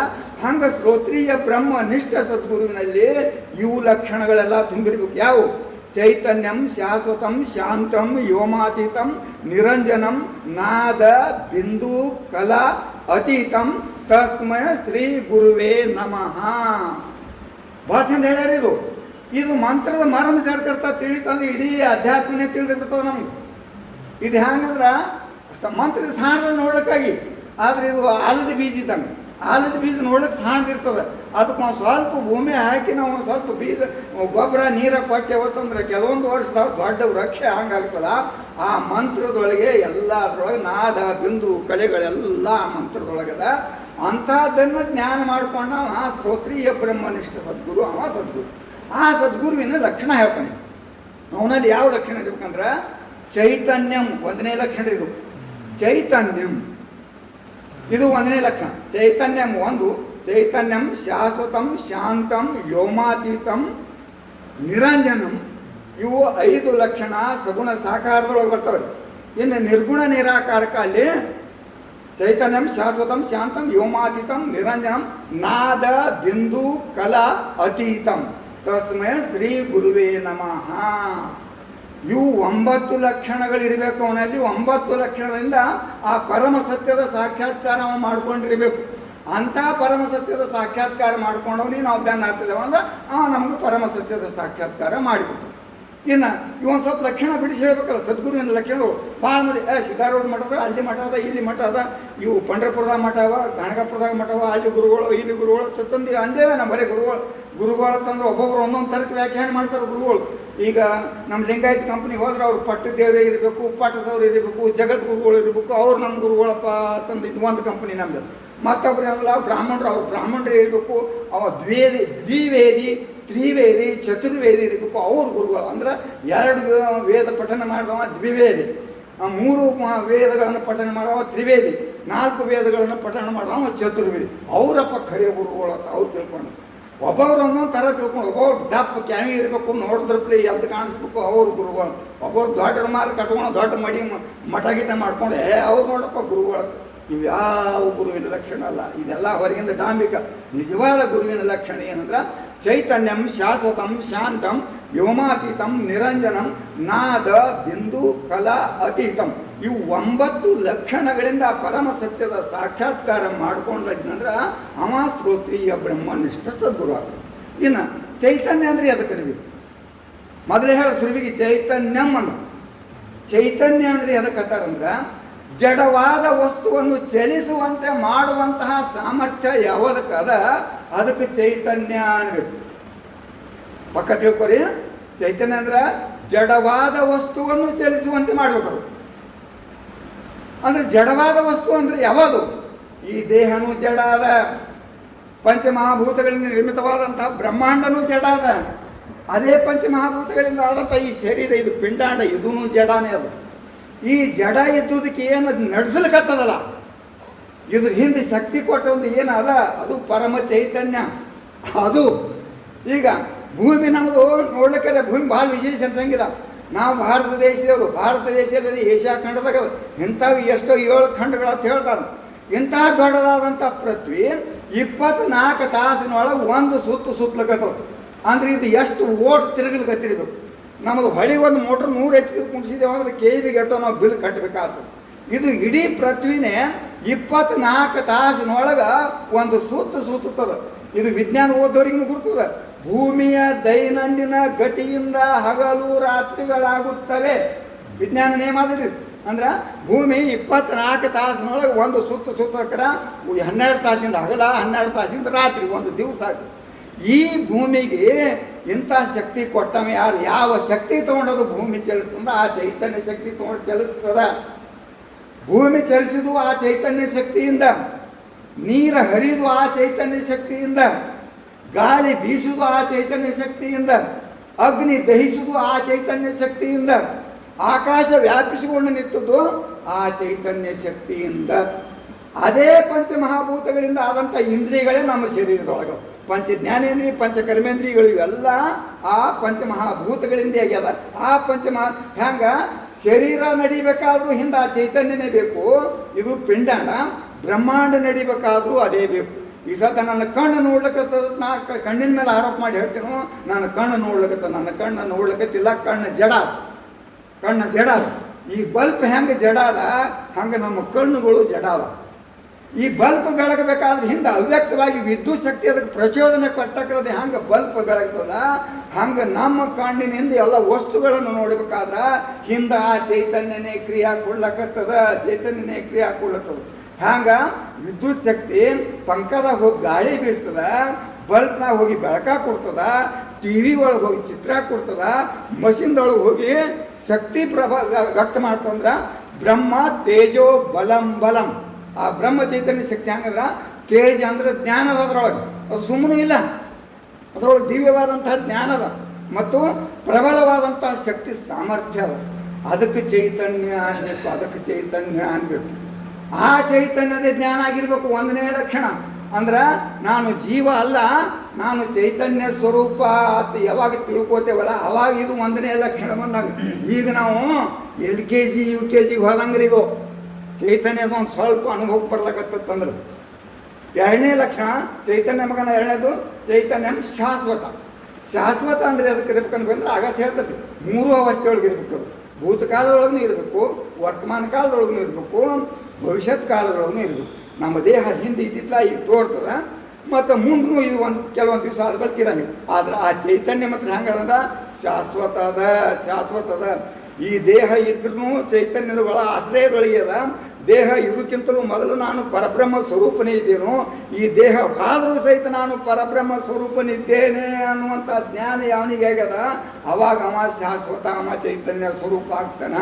ಹಂಗೆ ಶ್ರೋತ್ರಿಯ ಬ್ರಹ್ಮ ನಿಷ್ಠ ಸದ್ಗುರುವಿನಲ್ಲಿ ಇವು ಲಕ್ಷಣಗಳೆಲ್ಲ ತುಂಬಿರ್ಬೇಕು. ಯಾವು? ಚೈತನ್ಯಂ ಶಾಶ್ವತಂ ಶಾಂತಂ ವ್ಯೋಮಾತೀತಂ ನಿರಂಜನಂ ನಾದ ಬಿಂದು ಕಲಾ ಅತೀತಂ ತಸ್ಮೈ ಶ್ರೀ ಗುರುವೇ ನಮಃ. ಭಾಳ ಚಂದ ಹೇಳ್ಯಾರ ಇದು. ಇದು ಮಂತ್ರದ ಮರ್ಮ ಜಾರಕರ್ತ ತಿಳಿತಂದ್ರೆ ಇಡೀ ಅಧ್ಯಾತ್ಮನೇ ತಿಳಿದಿರ್ತದೆ ನಮ್ಗೆ. ಇದು ಹೆಂಗಂದ್ರೆ ಮಂತ್ರದ ಸಾಣದಲ್ಲಿ ನೋಡ್ಲಿಕ್ಕಾಗಿ, ಆದರೆ ಇದು ಆಲದ ಬೀಜ ಇದ್ದಂಗೆ. ಆಲದ ಬೀಜ ನೋಡ್ಲಿಕ್ಕೆ ಸಾಣದಿರ್ತದೆ. ಅದಕ್ಕೆ ನಾವು ಸ್ವಲ್ಪ ಭೂಮಿ ಹಾಕಿ ನಾವು ಸ್ವಲ್ಪ ಬೀಜ ಗೊಬ್ಬರ ನೀರ ಕೊಟ್ಟೆವತ್ತಂದ್ರೆ ಕೆಲವೊಂದು ವರ್ಷದಾಗ ದೊಡ್ಡ ವೃಕ್ಷ ಹಂಗಾಗ್ತದ. ಆ ಮಂತ್ರದೊಳಗೆ ಎಲ್ಲ ಅದ್ರೊಳಗೆ ನಾದ ಬಿಂದು ಕಲೆಗಳೆಲ್ಲ ಆ ಮಂತ್ರದೊಳಗದ. ಅಂಥದ್ದನ್ನು ಜ್ಞಾನ ಮಾಡ್ಕೊಂಡು ಆ ಶ್ರೋತ್ರೀಯ ಬ್ರಹ್ಮನಿಷ್ಠ ಸದ್ಗುರು, ಅವ ಸದ್ಗುರು. ಆ ಸದ್ಗುರುವಿನ ಲಕ್ಷಣ ಹೇಳ್ತಾನೆ. ಅವನಲ್ಲಿ ಯಾವ ಲಕ್ಷಣ ಇರ್ಬೇಕಂದ್ರೆ ಚೈತನ್ಯಂ ಒಂದನೇ ಲಕ್ಷಣ. ಇದು ಚೈತನ್ಯಂ, ಇದು ಒಂದನೇ ಲಕ್ಷಣ. ಚೈತನ್ಯಂ ಒಂದು, ಚೈತನ್ಯಂ ಶಾಶ್ವತಂ ಶಾಂತಂ ವ್ಯೋಮಾತೀತಂ ನಿರಂಜನಂ. ಇವು 5 ಲಕ್ಷಣ ಸಗುಣ ಸಾಕಾರದೊಳಗೆ ಬರ್ತವೆ. ಇನ್ನು ನಿರ್ಗುಣ ನಿರಾಕಾರಕ್ಕೆ ಅಲ್ಲಿ ಚೈತನ್ಯಂ ಶಾಶ್ವತಂ ಶಾಂತಂ ವ್ಯೋಮಾತೀತಂ ನಿರಂಜನಂ ನಾದ ಬಿಂದು ಕಲಾ ಅತೀತಂ ತಸ್ಮೈ ಶ್ರೀ ಗುರುವೇ ನಮಃ. ಇವು 9 ಲಕ್ಷಣಗಳಿರಬೇಕು ಅವನಲ್ಲಿ. 9 ಲಕ್ಷಣದಿಂದ ಆ ಪರಮ ಸತ್ಯದ ಸಾಕ್ಷಾತ್ಕಾರ ಅವ ಮಾಡ್ಕೊಂಡಿರ್ಬೇಕು. ಅಂಥ ಪರಮ ಸತ್ಯದ ಸಾಕ್ಷಾತ್ಕಾರ ಮಾಡ್ಕೊಂಡವನಿಗೆ ನಾವು ಬೆನ್ನ ಹಾಕ್ತಿದ್ದೇವೆ ಅಂದ್ರೆ ಅವ ನಮಗೆ ಪರಮ ಸತ್ಯದ ಸಾಕ್ಷಾತ್ಕಾರ ಮಾಡಿಬಿಟ್ಟು. ಇನ್ನು ಇವೊಂದು ಸ್ವಲ್ಪ ಲಕ್ಷಣ ಬಿಡಿಸಿ ಹೇಳ್ಬೇಕಲ್ಲ. ಸದ್ಗುರುವಿನ ಲಕ್ಷಣಗಳು ಭಾಳ ಮಂದಿ ಸಿದ್ಧಾರೂಢ ಮಠ ಅದ, ಅಲ್ಲಿ ಮಠ ಅದ, ಇಲ್ಲಿ ಮಠ ಅದ, ಇವು ಪಂಢರಪುರದಾಗ ಮಠ ಅವ, ಗಣಗಾಪುರದಾಗ ಮಠ ಅವ, ಅಲ್ಲಿ ಗುರುಗಳು ಇಲ್ಲಿ ಗುರುಗಳು ಚತ್ತಂದಿ ಅಂದೇವೆ. ನಮ್ಮ ಬರೀ ಗುರುಗಳು ತಂದ್ರೆ ಒಬ್ಬೊಬ್ರು ಒಂದೊಂದು ಥರಕ್ಕೆ ವ್ಯಾಖ್ಯಾನ ಮಾಡ್ತಾರೆ ಗುರುಗಳು. ಈಗ ನಮ್ಮ ಲಿಂಗಾಯತ್ ಕಂಪ್ನಿಗೆ ಹೋದ್ರೆ ಅವ್ರು ಪಟ್ಟದೇವರೇ ಇರಬೇಕು, ಪಾಠದವ್ರು ಇರಬೇಕು, ಜಗದ್ಗುರುಗಳು ಇರಬೇಕು, ಅವ್ರು ನಮ್ಮ ಗುರುಗಳಪ್ಪ ತಂದು ಇದು ಒಂದು ಕಂಪ್ನಿ ನಮ್ಮದು. ಮತ್ತೊಬ್ರು ಎಲ್ಲ ಬ್ರಾಹ್ಮಣರು, ಅವ್ರು ಬ್ರಾಹ್ಮಣರೇ ಇರಬೇಕು. ಅವ ದ್ವಿವೇದಿ ತ್ರಿವೇದಿ ಚತುರ್ವೇದಿ ಇರಬೇಕು, ಅವ್ರ ಗುರುಗಳು. ಅಂದ್ರೆ 2 ವೇದ ಪಠನ ಮಾಡಿದವ ದ್ವಿವೇದಿ, 3 ವೇದಗಳನ್ನು ಪಠನ ಮಾಡವ ತ್ರಿವೇದಿ, 4 ವೇದಗಳನ್ನು ಪಠನ ಮಾಡವ ಚತುರ್ವೇದಿ. ಅವರಪ್ಪ ಖರೆ ಗುರುಗಳು ಅಂತ ಅವ್ರು ತಿಳ್ಕೊಂಡು. ಒಬ್ಬೊಬ್ರು ಒಂದೊಂದು ಥರ ತಿಳ್ಕೊಂಡು, ಒಬ್ಬೊಬ್ರು ದಪ್ಪ ಕ್ಯಾಮಿ ಇರಬೇಕು, ನೋಡಿದ್ರಪ್ಲೆ ಎದ್ದು ಕಾಣಿಸ್ಬೇಕು, ಅವ್ರ ಗುರುಗಳು. ಒಬ್ಬರು ದೊಡ್ಡ ಮಾಲ್ ಕಟ್ಕೊಂಡು ದೊಡ್ಡ ಮಠ ಗಿಟ ಮಾಡ್ಕೊಂಡು ಅವ್ರು ನೋಡಪ್ಪ ಗುರುಗಳು. ಇವ್ಯಾವ ಗುರುವಿನ ಲಕ್ಷಣ ಅಲ್ಲ, ಇದೆಲ್ಲ ಹೊರಗಿಂದ ಡಾಂಬಿಕ. ನಿಜವಾದ ಗುರುವಿನ ಲಕ್ಷಣ ಏನಂದ್ರೆ ಚೈತನ್ಯಂ ಶಾಶ್ವತಂ ಶಾಂತಂ ವ್ಯೋಮಾತೀತಂ ನಿರಂಜನಂ ನಾದ ಬಿಂದು ಕಲಾ ಅತೀತಂ. ಇವು 9 ಲಕ್ಷಣಗಳಿಂದ ಪರಮ ಸತ್ಯದ ಸಾಕ್ಷಾತ್ಕಾರ ಮಾಡ್ಕೊಂಡ್ರಂದ್ರೆ ಅವ ಶ್ರೋತ್ರೀಯ ಬ್ರಹ್ಮನಿಷ್ಠ ಸದ್ಗುರು ಆಗ್ತದೆ. ಇನ್ನು ಚೈತನ್ಯ ಅಂದರೆ ಅದಕ್ಕೆ ಕರಿಬೇಕು. ಮೊದಲೇ ಹೇಳ ಸುರುವಿಗೆ ಚೈತನ್ಯಂ ಅನ್ನೋ. ಚೈತನ್ಯ ಅಂದರೆ ಎದಕ್ಕೆ ಅಂತಾರಂದ್ರೆ ಜಡವಾದ ವಸ್ತುವನ್ನು ಚಲಿಸುವಂತೆ ಮಾಡುವಂತಹ ಸಾಮರ್ಥ್ಯ ಯಾವುದಕ್ಕದ ಅದಕ್ಕೆ ಚೈತನ್ಯ ಅನ್ಬೇಕು. ಪಕ್ಕ ತಿಳ್ಕೊರಿ. ಚೈತನ್ಯ ಅಂದ್ರೆ ಜಡವಾದ ವಸ್ತುವನ್ನು ಚಲಿಸುವಂತೆ ಮಾಡಬೇಕು. ಅಂದ್ರೆ ಜಡವಾದ ವಸ್ತು ಅಂದ್ರೆ ಯಾವುದು? ಈ ದೇಹನೂ ಜಡ ಅದ, ಪಂಚಮಹಾಭೂತಗಳಿಂದ ನಿರ್ಮಿತವಾದಂತಹ ಬ್ರಹ್ಮಾಂಡನೂ ಜಡ ಅದ, ಅದೇ ಪಂಚಮಹಾಭೂತಗಳಿಂದ ಆದಂಥ ಈ ಶರೀರ, ಇದು ಪಿಂಡಾಂಡ, ಇದೂ ಜಡಾನೇ ಅದು. ಈ ಜಡ ಇದ್ದುದಕ್ಕೆ ಏನು ನಡೆಸಲಿಕ್ಕತ್ತದಲ್ಲ, ಇದ್ರ ಹಿಂದೆ ಶಕ್ತಿ ಕೊಟ್ಟ ಒಂದು ಏನು ಅದ ಅದು ಪರಮ ಚೈತನ್ಯ. ಅದು ಈಗ ಭೂಮಿ ನಮ್ಮದು ನೋಡ್ಲಿಕ್ಕೆ ಭೂಮಿ ಭಾಳ ವಿಶೇಷ ಅಂತಂಗಿಲ್ಲ. ನಾವು ಭಾರತ ದೇಶದವರು, ಭಾರತ ದೇಶದಲ್ಲಿ ಏಷ್ಯಾ ಖಂಡದಾಗ ಇಂಥವು ಎಷ್ಟೋ 7 ಖಂಡಗಳು ಅಂತ ಹೇಳ್ತಾರೆ. ಇಂಥ ದೊಡ್ಡದಾದಂಥ ಪೃಥ್ವಿ 24 ತಾಸಿನೊಳಗೆ ಒಂದು ಸುತ್ತಲಕತ್ತವ. ಅಂದ್ರೆ ಇದು ಎಷ್ಟು ಓಟ್ ತಿರುಗಲಿಕತ್ತಿರ್ಬೇಕು. ನಮ್ಮದು ಹೊಳಿ ಒಂದು ಮೋಟ್ರ್ 100 HP ಕುಣಿಸಿದ್ದೇವೆ ಅಂದ್ರೆ KV ಎಷ್ಟೋ ನಾವು ಬಿಲ್ ಕಟ್ಟಬೇಕಾಗ್ತದೆ. ಇದು ಇಡೀ ಪೃಥ್ವಿನೇ 24 ತಾಸಿನೊಳಗೆ ಒಂದು ಸುತ್ತುತ್ತದೆ. ಇದು ವಿಜ್ಞಾನ ಓದೋರಿಗೂ ಗುರ್ತದೆ. ಭೂಮಿಯ ದೈನಂದಿನ ಗತಿಯಿಂದ ಹಗಲು ರಾತ್ರಿಗಳಾಗುತ್ತವೆ. ವಿಜ್ಞಾನ ನೇಮ ಅದ್ರಿ. ಅಂದ್ರೆ ಭೂಮಿ 24 ತಾಸಿನೊಳಗೆ ಒಂದು ಸುತ್ತಕ್ರ 12 ತಾಸಿಂದ ಹಗಲ, 12 ತಾಸಿಂದ ರಾತ್ರಿ, ಒಂದು ದಿವಸ ಆಗುತ್ತೆ. ಈ ಭೂಮಿಗೆ ಇಂಥ ಶಕ್ತಿ ಕೊಟ್ಟವ ಯಾರು? ಯಾವ ಶಕ್ತಿ ತೊಗೊಂಡದು ಭೂಮಿ ಚಲಿಸ್ತಂದ್ರೆ ಆ ಚೈತನ್ಯ ಶಕ್ತಿ ತೊಗೊಂಡು ಚಲಿಸ್ತದ. ಭೂಮಿ ಚಲಿಸಿದು ಆ ಚೈತನ್ಯ ಶಕ್ತಿಯಿಂದ, ನೀರು ಹರಿದು ಆ ಚೈತನ್ಯ ಶಕ್ತಿಯಿಂದ, ಗಾಳಿ ಬೀಸುವುದು ಆ ಚೈತನ್ಯ ಶಕ್ತಿಯಿಂದ, ಅಗ್ನಿ ದಹಿಸುವುದು ಆ ಚೈತನ್ಯ ಶಕ್ತಿಯಿಂದ, ಆಕಾಶ ವ್ಯಾಪಿಸಿಕೊಂಡು ನಿಂತದ್ದು ಆ ಚೈತನ್ಯ ಶಕ್ತಿಯಿಂದ. ಅದೇ ಪಂಚಮಹಾಭೂತಗಳಿಂದ ಆದಂಥ ಇಂದ್ರಿಯಗಳೇ ನಮ್ಮ ಶರೀರದೊಳಗೆ. ಪಂಚ ಜ್ಞಾನೇಂದ್ರಿಯ, ಪಂಚ ಕರ್ಮೇಂದ್ರಿಯಗಳು ಇವೆಲ್ಲ ಆ ಪಂಚಮಹಾಭೂತಗಳಿಂದ ಆಗ್ಯದ. ಆ ಹೆಂಗ ಶರೀರ ನಡಿಬೇಕಾದ್ರೂ ಹಿಂದೆ ಆ ಚೈತನ್ಯನೇ ಬೇಕು. ಇದು ಪಿಂಡಾಣ. ಬ್ರಹ್ಮಾಂಡ ನಡಿಬೇಕಾದ್ರೂ ಅದೇ ಬೇಕು. ಈ ಸತ ನನ್ನ ಕಣ್ಣು ನೋಡ್ಲಿಕ್ಕತ್ತದ, ನಾ ಕಣ್ಣಿನ ಮೇಲೆ ಆರೋಪ ಮಾಡಿ ಹೇಳ್ತೇನೋ, ನನ್ನ ಕಣ್ಣು ನೋಡ್ಲಿಕ್ಕತ್ತ, ನನ್ನ ಕಣ್ಣು ನೋಡ್ಲಿಕ್ಕತ್ತಿಲ್ಲ, ಕಣ್ಣು ಜಡ, ಕಣ್ಣು ಜಡ. ಈ ಬಲ್ಪ್ ಹೆಂಗೆ ಜಡ ಅದ ಹಂಗೆ ನಮ್ಮ ಕಣ್ಣುಗಳು ಜಡ ಅದ. ಈ ಬಲ್ಪ್ ಬೆಳಗಬೇಕಾದ್ರೆ ಹಿಂದೆ ಅವ್ಯಕ್ತವಾಗಿ ವಿದ್ಯುತ್ ಶಕ್ತಿ ಅದಕ್ಕೆ ಪ್ರಚೋದನೆ ಕೊಟ್ಟಕ್ರದೆ ಹಂಗೆ ಬಲ್ಪ್ ಬೆಳಗ್ತದ, ಹಂಗೆ ನಮ್ಮ ಕಣ್ಣಿನಿಂದ ಎಲ್ಲ ವಸ್ತುಗಳನ್ನು ನೋಡ್ಬೇಕಾದ್ರೆ ಹಿಂದೆ ಆ ಚೈತನ್ಯನೇ ಕ್ರಿಯಾ ಕೊಡ್ಲಕತ್ತದ, ಚೈತನ್ಯನೇ ಕ್ರಿಯಾ ಕೊಡ್ಲತ್ತದ. ಹಂಗ ವಿದ್ಯುತ್ ಶಕ್ತಿ ಪಂಕದಾಗ ಹೋಗಿ ಗಾಳಿ ಬೀಸ್ತದ, ಬಲ್ಬ್ನಾಗ ಹೋಗಿ ಬೆಳಕ ಕೊಡ್ತದ, ಟಿ ವಿ ಒಳಗೆ ಹೋಗಿ ಚಿತ್ರ ಕೊಡ್ತದ, ಮಷಿನ್ದೊಳಗೆ ಹೋಗಿ ಶಕ್ತಿ ವ್ಯಕ್ತ ಮಾಡ್ತಂದ್ರ ಬ್ರಹ್ಮ ತೇಜೋ ಬಲಂ ಬಲಂ. ಆ ಬ್ರಹ್ಮ ಚೈತನ್ಯ ಶಕ್ತಿ ಹಂಗಂದ್ರ ತೇಜ ಅಂದ್ರೆ ಜ್ಞಾನದ ಅದರೊಳಗೆ, ಅದು ಸುಮ್ಮನೆ ಇಲ್ಲ, ಅದರೊಳಗೆ ದಿವ್ಯವಾದಂತಹ ಜ್ಞಾನದ ಮತ್ತು ಪ್ರಬಲವಾದಂತಹ ಶಕ್ತಿ ಸಾಮರ್ಥ್ಯ ಅದ. ಅದಕ್ಕೆ ಚೈತನ್ಯ ಅನ್ಬೇಕು, ಅದಕ್ಕೆ ಚೈತನ್ಯ ಅನ್ಬೇಕು. ಆ ಚೈತನ್ಯದ ಜ್ಞಾನ ಆಗಿರ್ಬೇಕು ಒಂದನೇ ಲಕ್ಷಣ. ಅಂದ್ರೆ ನಾನು ಜೀವ ಅಲ್ಲ, ನಾನು ಚೈತನ್ಯ ಸ್ವರೂಪ ಅಂತ ಯಾವಾಗ ತಿಳ್ಕೋತೇವಲ್ಲ ಅವಾಗ ಇದು ಒಂದನೇ ಲಕ್ಷಣ ಬಂದಾಗ. ಈಗ ನಾವು LKG UKG ಹೋದಂಗ್ರಿ ಇದು ಚೈತನ್ಯದ ಒಂದು ಸ್ವಲ್ಪ ಅನುಭವಕ್ಕೆ ಬರ್ಲಕತ್ತಂದ್ರೆ. ಎರಡನೇ ಲಕ್ಷಣ ಚೈತನ್ಯ ಮಗನ ಎರಡನೇದು ಚೈತನ್ಯ ಶಾಶ್ವತ. ಶಾಶ್ವತ ಅಂದರೆ ಅದಕ್ಕೆ ಇರ್ಬೇಕಂತ ಬಂದ್ರೆ ಆಗತ್ತೆ ಹೇಳ್ತದೆ, ಮೂರು ಅವಸ್ಥೆ ಒಳಗೆ ಇರ್ಬೇಕು. ಅದು ಭೂತಕಾಲದೊಳಗೂ ಇರಬೇಕು, ವರ್ತಮಾನ ಕಾಲದೊಳಗೂ ಇರಬೇಕು, ಭವಿಷ್ಯತ್ ಕಾಲದೊಳಗೂ ಇರಬೇಕು. ನಮ್ಮ ದೇಹ ಹಿಂದೆ ಇದ್ದಿತ್ತಲ್ಲ ಈಗ ತೋರ್ತದ, ಮತ್ತು ಮುಂದೂ ಇದು ಕೆಲವೊಂದು ದಿವಸ ಆದ ಬಳಿಕ ಇರಂಗಿಲ್ಲ. ಆದ್ರೆ ಆ ಚೈತನ್ಯ ಮಾತ್ರ ಹೆಂಗದಂದ್ರೆ ಶಾಶ್ವತ ಅದ, ಶಾಶ್ವತ ಅದ. ಈ ದೇಹ ಇದ್ರೂ ಚೈತನ್ಯದ ಒಳ ಆಶ್ರಯದೊಳಗೆ ಅದ. ದೇಹ ಇದಕ್ಕಿಂತಲೂ ಮೊದಲು ನಾನು ಪರಬ್ರಹ್ಮ ಸ್ವರೂಪನೇ ಇದ್ದೇನು, ಈ ದೇಹ ಆದರೂ ಸಹಿತ ನಾನು ಪರಬ್ರಹ್ಮ ಸ್ವರೂಪನಿದ್ದೇನೆ ಅನ್ನುವಂಥ ಜ್ಞಾನ ಯಾವನಿಗೆ ಆಗ್ಯದ ಅವಾಗ ಅವ ಶಾಶ್ವತ, ಅವ ಚೈತನ್ಯ ಸ್ವರೂಪ ಆಗ್ತಾನ.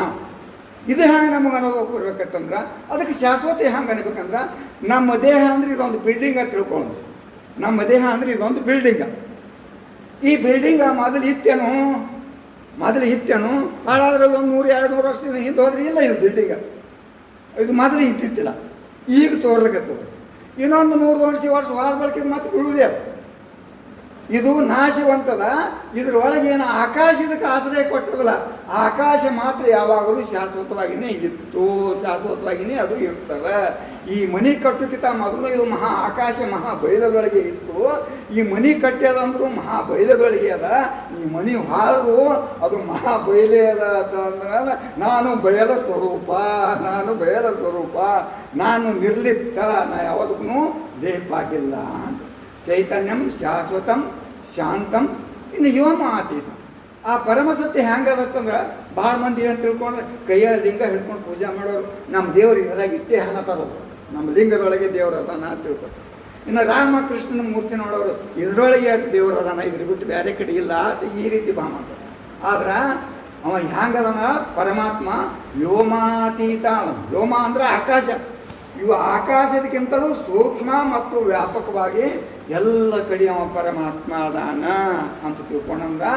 ಇದು ಹೆಂಗೆ ನಮಗೆ ಅನುಭವ ಕೊಡ್ಬೇಕಂತಂದ್ರೆ ಅದಕ್ಕೆ ಶಾಶ್ವತ ಹೆಂಗೆ ಅನ್ಬೇಕಂದ್ರೆ ನಮ್ಮ ದೇಹ ಅಂದ್ರೆ ಇದೊಂದು ಬಿಲ್ಡಿಂಗ್ ಅಂತ ತಿಳ್ಕೊಂಡು, ನಮ್ಮ ದೇಹ ಅಂದ್ರೆ ಇದೊಂದು ಬಿಲ್ಡಿಂಗ. ಈ ಬಿಲ್ಡಿಂಗ ಮೊದಲು ಇತ್ತೇನು ಹಾಳಾದ್ರೆ ಒಂದು 100-200 ವರ್ಷದ ಹಿಂದೆ ಹೋದ್ರೆ ಇಲ್ಲ ಇದು ಬಿಲ್ಡಿಂಗ. ಇದು ಮೊದಲು ಇದ್ದಿತ್ತಿಲ್ಲ, ಈಗ ತೋರ್ಲಿಕ್ಕತ್ತದ. ಇನ್ನೊಂದು 100 ವರ್ಷ ಹೋದ ಬಳಿಕ ಮತ್ತೆ ಬೀಳುವುದೇ. ಇದು ನಾಶವಂತದ. ಇದ್ರೊಳಗೆ ಏನು ಆಕಾಶ ಇದಕ್ಕೆ ಆಶ್ರಯ ಕೊಟ್ಟದಲ್ಲ, ಆಕಾಶ ಮಾತ್ರ ಯಾವಾಗಲೂ ಶಾಶ್ವತವಾಗಿಯೇ ಇತ್ತು, ಶಾಶ್ವತವಾಗಿಯೇ ಅದು ಇರ್ತದೆ. ಈ ಮನೆ ಕಟ್ಟೋಕ್ಕಿಂತ ಮೊದಲು ಇದು ಮಹಾ ಆಕಾಶ ಮಹಾ ಬಯಲದೊಳಗೆ ಇತ್ತು. ಈ ಮನೆ ಕಟ್ಟ್ಯದಂದ್ರೂ ಮಹಾ ಬಯಲದೊಳಗೆ ಅದ. ಈ ಮನೆ ಹಾಳು ಅದು ಮಹಾ ಬಯಲೇ ಅದ ಅಂತಂದ್ರೆ ನಾನು ಬಯಲ ಸ್ವರೂಪ, ನಾನು ಬಯಲ ಸ್ವರೂಪ, ನಾನು ನಿರ್ಲಿಪ್ತ, ನಾ ಯಾವುದಕ್ಕೂ ಲೇಪಾಗಿಲ್ಲ. ಚೈತನ್ಯಂ ಶಾಶ್ವತಂ ಶಾಂತಂ ಇನ್ನು ಯೋಮಾತೀತ. ಆ ಪರಮಸತ್ಯ ಹೆಂಗದತ್ತಂದ್ರೆ ಭಾಳ ಮಂದಿ ಏನು ತಿಳ್ಕೊಂಡ್ರೆ ಕೈಯ ಲಿಂಗ ಹಿಡ್ಕೊಂಡು ಪೂಜೆ ಮಾಡೋರು ನಮ್ಮ ದೇವ್ರು ಇದರಾಗ ಇಟ್ಟೇ ಹಣ ತರೋರು, ನಮ್ಮ ಲಿಂಗದೊಳಗೆ ದೇವ್ರ ಅದಾನ ಅಂತ ತಿಳ್ಕೊತಾರೆ. ಇನ್ನು ರಾಮಕೃಷ್ಣನ ಮೂರ್ತಿ ನೋಡೋರು ಇದರೊಳಗೆ ಯಾಕೆ ದೇವ್ರ ಅದಾನ, ಇದ್ರ ಬಿಟ್ಟು ಬೇರೆ ಕಡೆ ಇಲ್ಲ ಅಂತ ಈ ರೀತಿ ಭಾವ ಮಾಡ್ತಾರೆ. ಆದ್ರೆ ಅವ ಹೆಂಗದನ ಪರಮಾತ್ಮ ವ್ಯೋಮಾತೀತ. ವ್ಯೋಮ ಅಂದ್ರೆ ಆಕಾಶ. ಇವು ಆಕಾಶದಕ್ಕಿಂತಲೂ ಸೂಕ್ಷ್ಮ ಮತ್ತು ವ್ಯಾಪಕವಾಗಿ ಎಲ್ಲ ಕಡೆ ಅವ ಪರಮಾತ್ಮ ಅದಾನ ಅಂತ ತಿಳ್ಕೊಂಡ್ರ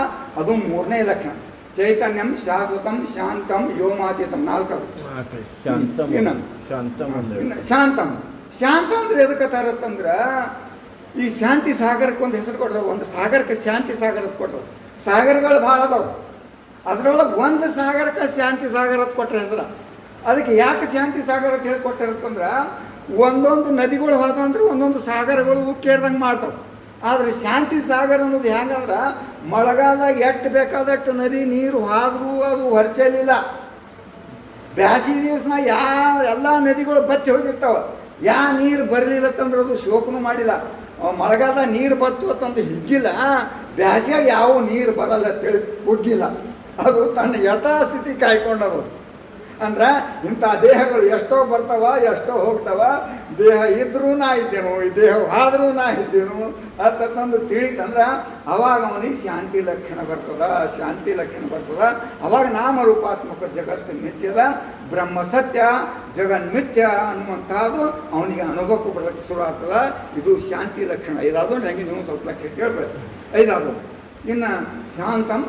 ಅದು ಮೂರನೇ ಲಕ್ಷಣ. ಚೈತನ್ಯಂ ಶಾಶ್ವತಂ ಶಾಂತಂ ವ್ಯೋಮಾತೀತಂ. ನಾಲ್ಕದು ಶಾಂತಂ. ಶಾಂತ ಅಂದ್ರೆ ಎದಕ್ಕೆ ತರತ್ತಂದ್ರ ಈ ಶಾಂತಿ ಸಾಗರಕ್ಕೆ ಒಂದು ಹೆಸರು ಕೊಟ್ರ, ಒಂದು ಸಾಗರಕ್ಕೆ ಶಾಂತಿ ಸಾಗರ ಅಂತ ಕೊಟ್ರ. ಸಾಗರಗಳು ಭಾಳ ಅದಾವ, ಅದ್ರೊಳಗೆ ಒಂದು ಸಾಗರಕ್ಕೆ ಶಾಂತಿ ಸಾಗರ ಅಂತ ಕೊಟ್ರ ಹೆಸರ. ಅದಕ್ಕೆ ಯಾಕೆ ಶಾಂತಿ ಸಾಗರ ಅಂತ ಹೇಳಿ ಕೊಟ್ಟಿರುತ್ತಂದ್ರೆ ಒಂದೊಂದು ನದಿಗಳು ಹೋದಂದ್ರೆ ಒಂದೊಂದು ಸಾಗರಗಳು ಉಕ್ಕೇರ್ದಂಗೆ ಮಾಡ್ತಾವೆ. ಆದರೆ ಶಾಂತಿ ಸಾಗರ ಅನ್ನೋದು ಹೆಂಗಂದ್ರೆ ಮಳೆಗಾಲದಾಗ ಎಷ್ಟು ಬೇಕಾದಷ್ಟು ನದಿ ನೀರು ಹಾದ್ರೂ ಅದು ಹೊರಚಲಿಲ್ಲ. ಬ್ಯಾಸಿಗೆ ದಿವಸನಾಗ ಎಲ್ಲ ನದಿಗಳು ಬತ್ತಿ ಹೋಗಿರ್ತಾವೆ. ನೀರು ಬರಲಿಲ್ಲತ್ತಂದ್ರೆ ಅದು ಶೋಕನೂ ಮಾಡಿಲ್ಲ. ಮಳೆಗಾಲದಾಗ ನೀರು ಬತ್ತು ಅಂತಂದು ಹಿಗ್ಗಿಲ್ಲ, ಬ್ಯಾಸಿಯಾಗ ಯಾವ ನೀರು ಬರಲ್ಲ ತಿಳಿ ಕುಗ್ಗಿಲ್ಲ. ಅದು ತನ್ನ ಯಥಾಸ್ಥಿತಿ ಕಾಯ್ಕೊಂಡದು. ಅಂದ್ರೆ ಇಂಥ ದೇಹಗಳು ಎಷ್ಟೋ ಬರ್ತಾವ, ಎಷ್ಟೋ ಹೋಗ್ತಾವ. ದೇಹ ಇದ್ರೂ ನಾ ಇದ್ದೇನು, ಈ ದೇಹ ಆದ್ರೂ ನಾ ಇದ್ದೇನು ಅಂತಂದು ತಿಳಿತಂದ್ರೆ ಅವಾಗ ಅವನಿಗೆ ಶಾಂತಿ ಲಕ್ಷಣ ಬರ್ತದ, ಶಾಂತಿ ಲಕ್ಷಣ ಬರ್ತದ. ಅವಾಗ ನಾಮರೂಪಾತ್ಮಕ ಜಗತ್ತು ಮಿಥ್ಯದ, ಬ್ರಹ್ಮ ಸತ್ಯ, ಜಗನ್ಮಿಥ್ಯ ಅನ್ನುವಂಥದ್ದು ಅವನಿಗೆ ಅನುಭವಕ್ಕೆ ಬರೋಕ್ಕೆ ಶುರು ಆಗ್ತದ. ಇದು ಶಾಂತಿ ಲಕ್ಷಣ. ಇದಾದ್ರು ಹೆಂಗೆ ನೀವು ಸ್ವಲ್ಪ ಲಕ್ಷ ಕೇಳಬೇಕು. ಐದಾದ್ರು ಇನ್ನು ಶಾಂತಂ